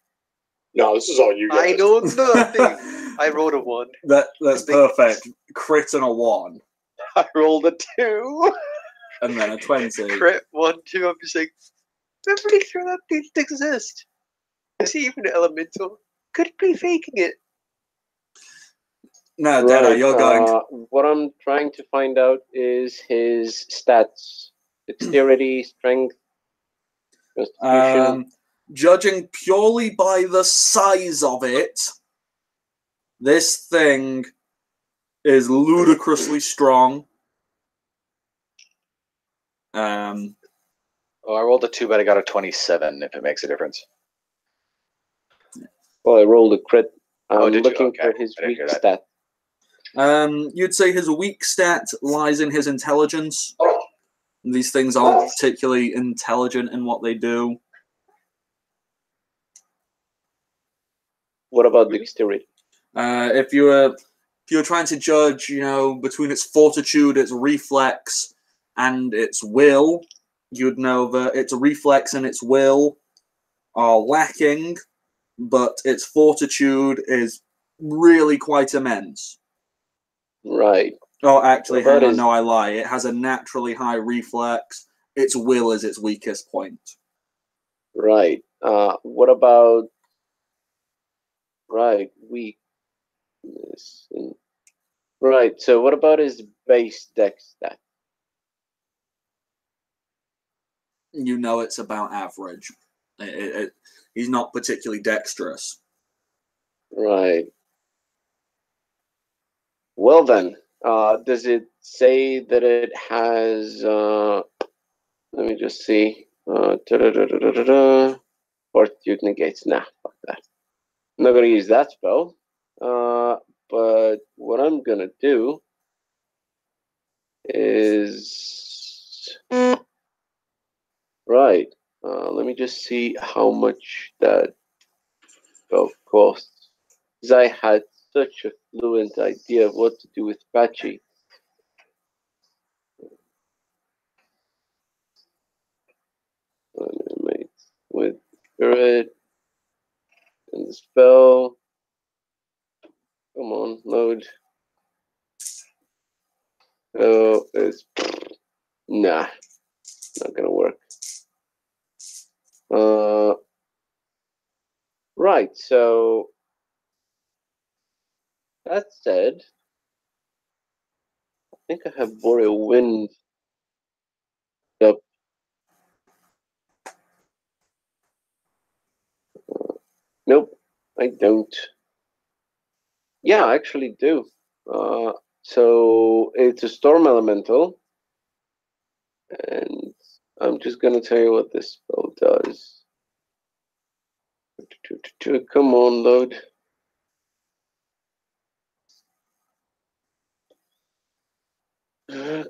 No, this is all you guys. I know nothing. I rolled a 1. That's perfect. Crit and a 1. I rolled a 2. And then a 20. Crit 1, 2. I'm just like, I'm pretty sure that didn't exist. Is he even elemental? Could be faking it. No, Dana, you're going. What I'm trying to find out is his stats: dexterity, strength, constitution. Judging purely by the size of it, this thing is ludicrously strong. I rolled a 2, but I got a 27. If it makes a difference. Well, I rolled a crit. I'm did looking you? Okay. for his I didn't weak hear that. stat. You'd say his weak stat lies in his intelligence. These things aren't particularly intelligent in what they do. What about dexterity? If you're trying to judge, between its fortitude, its reflex, and its will, you'd know that its reflex and its will are lacking, but its fortitude is really quite immense. Right. Oh, actually, hang on, no, I lie. It has a naturally high reflex. Its will is its weakest point. Right. What about weakness? Right. So what about his base dex stat? You know it's about average. He's not particularly dexterous. Right. Well then, does it say that it has? Let me just see. Fortitude negates. Nah, fuck that. I'm not gonna use that spell. But what I'm gonna do is right. Let me just see how much that spell costs. Because I had such a fluent idea of what to do with Patchy. With Spirit and the spell. Come on, load. Oh, it's nah, not gonna work. Right, so that said, I think I have Boreal Wind up. Nope, I don't. Yeah, I actually do. So it's a Storm Elemental, and I'm just gonna tell you what this spell does. Come on, load.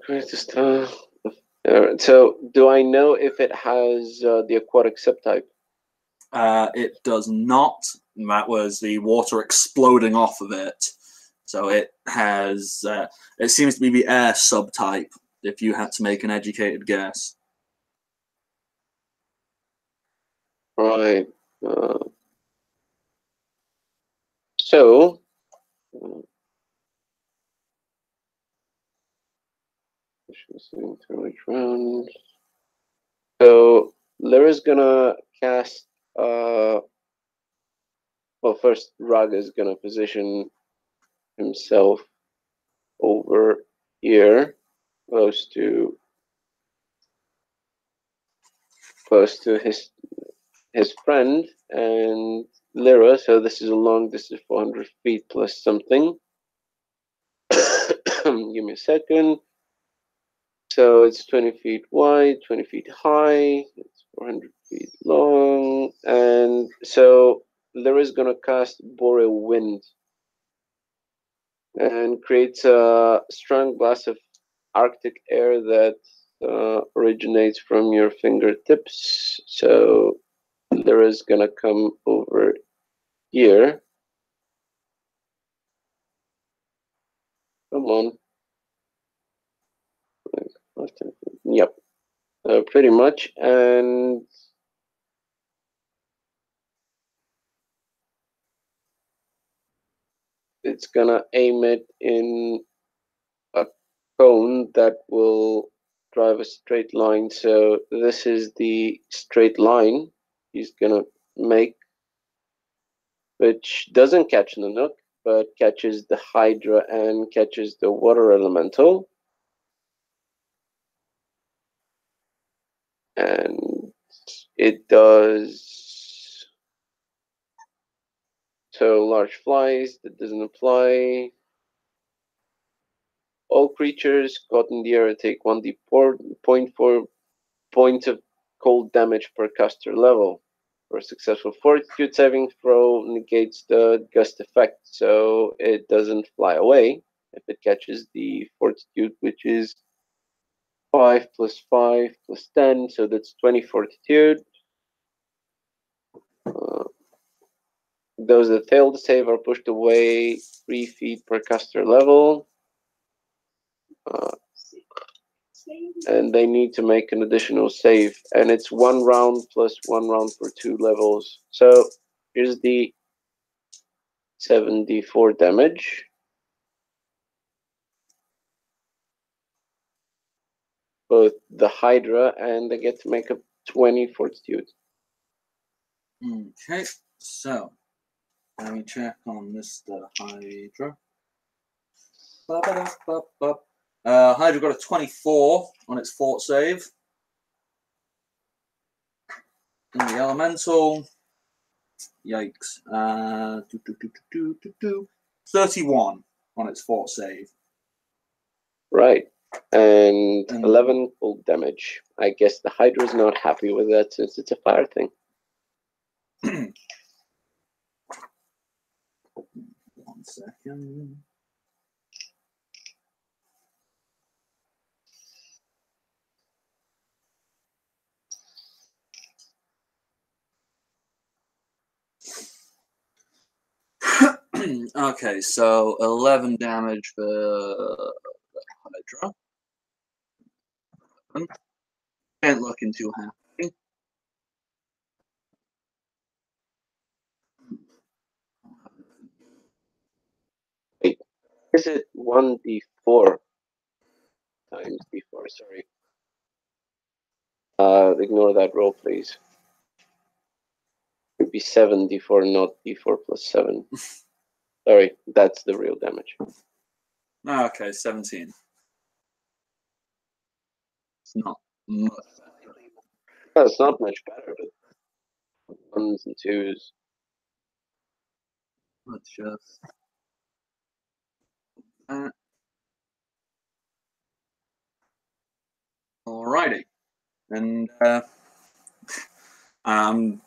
Greatest star. So, do I know if it has the aquatic subtype? It does not. That was the water exploding off of it. So it has. It seems to be the air subtype. If you had to make an educated guess. Right. So. So Lyra's gonna cast. Well, first Raga is gonna position himself over here, close to his friend and Lyra. So this is a long distance, 400 feet plus something. Give me a second. So it's 20 feet wide, 20 feet high, it's 400 feet long, and so Lyra's gonna cast Boreal Wind and creates a strong blast of Arctic air that originates from your fingertips. So Lyra's gonna come over here. Come on. Yep. Pretty much, and it's gonna aim it in a cone that will drive a straight line. So this is the straight line he's gonna make, which doesn't catch the Nook, but catches the Hydra and catches the water elemental. And it does so large flies, that doesn't apply. All creatures caught in the air take 1d4 points of cold damage per caster level. For a successful fortitude saving throw negates the gust effect, so it doesn't fly away if it catches the fortitude, which is 5 plus 5 plus 10, so that's 20 fortitude. Those that fail to save are pushed away 3 feet per caster level. And they need to make an additional save, and it's 1 round plus 1 round for 2 levels. So here's the 7d4 damage. Both the Hydra, and they get to make a 20 fortitude. Okay, so let me check on Mr. Hydra. Hydra got a 24 on its fort save. And the elemental, yikes, 31 on its fort save. Right, and 11 cold damage. I guess the Hydra is not happy with that since it's a fire thing. 1 second. Okay, so 11 damage for the Hydra. Ain't looking too happy. Is it 1d4 times d4? Sorry. Ignore that roll, please. It would be 7d4, not d4 plus 7. Sorry, that's the real damage. Okay, 17. It's not much. Well, it's not much better, but 1s and 2s. Let's just. Alrighty. And I'm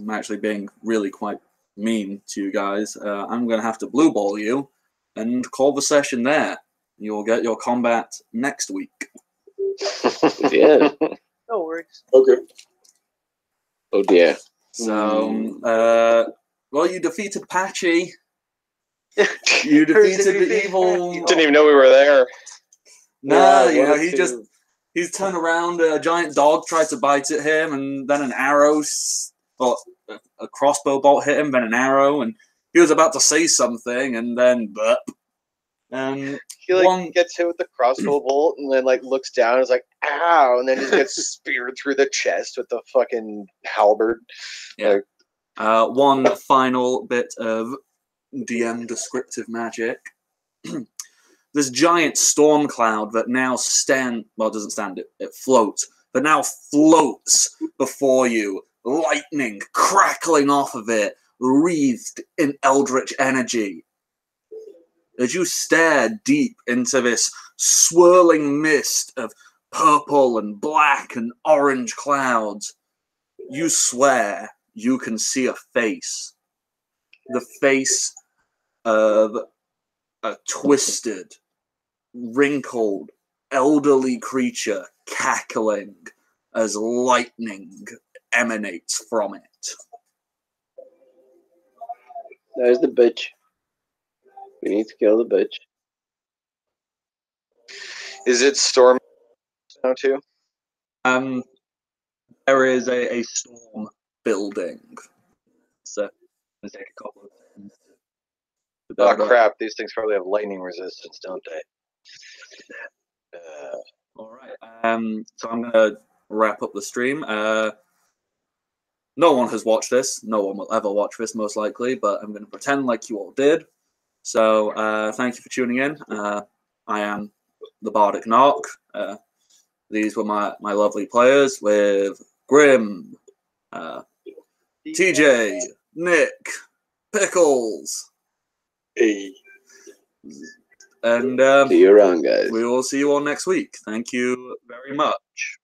actually being really quite mean to you guys. I'm going to have to blue ball you and call the session there. You'll get your combat next week. Yeah. No worries. Okay. Oh dear. So, well, you defeated Patchy. You defeated the evil. Didn't even know we were there. Nah, Yeah, you know, wanted to- he's turned around, a giant dog tried to bite at him, and then an arrow, or a crossbow bolt hit him, then an arrow, and he was about to say something, and then burp. And He like one, gets hit with the crossbow bolt and then like looks down and is like, ow, and then just gets speared through the chest with the fucking halberd. one final bit of DM descriptive magic. This giant storm cloud that now doesn't stand, it floats, but now floats before you, lightning crackling off of it, wreathed in eldritch energy. As you stare deep into this swirling mist of purple and black and orange clouds, you swear you can see a face. The face of a twisted, wrinkled, elderly creature cackling as lightning emanates from it. There's the bitch. We need to kill the bitch. Is it storm now too? There is a storm building. So let's take a couple of seconds to Oh build up. crap, these things probably have lightning resistance, don't they? All right. So I'm gonna wrap up the stream. No one has watched this. No one will ever watch this, most likely. But I'm gonna pretend like you all did. So thank you for tuning in. I am the Bardic Narc. These were my lovely players with Grim, TJ, Nick, Pickles, Hey. and See you around, guys. we will see you all next week. Thank you very much.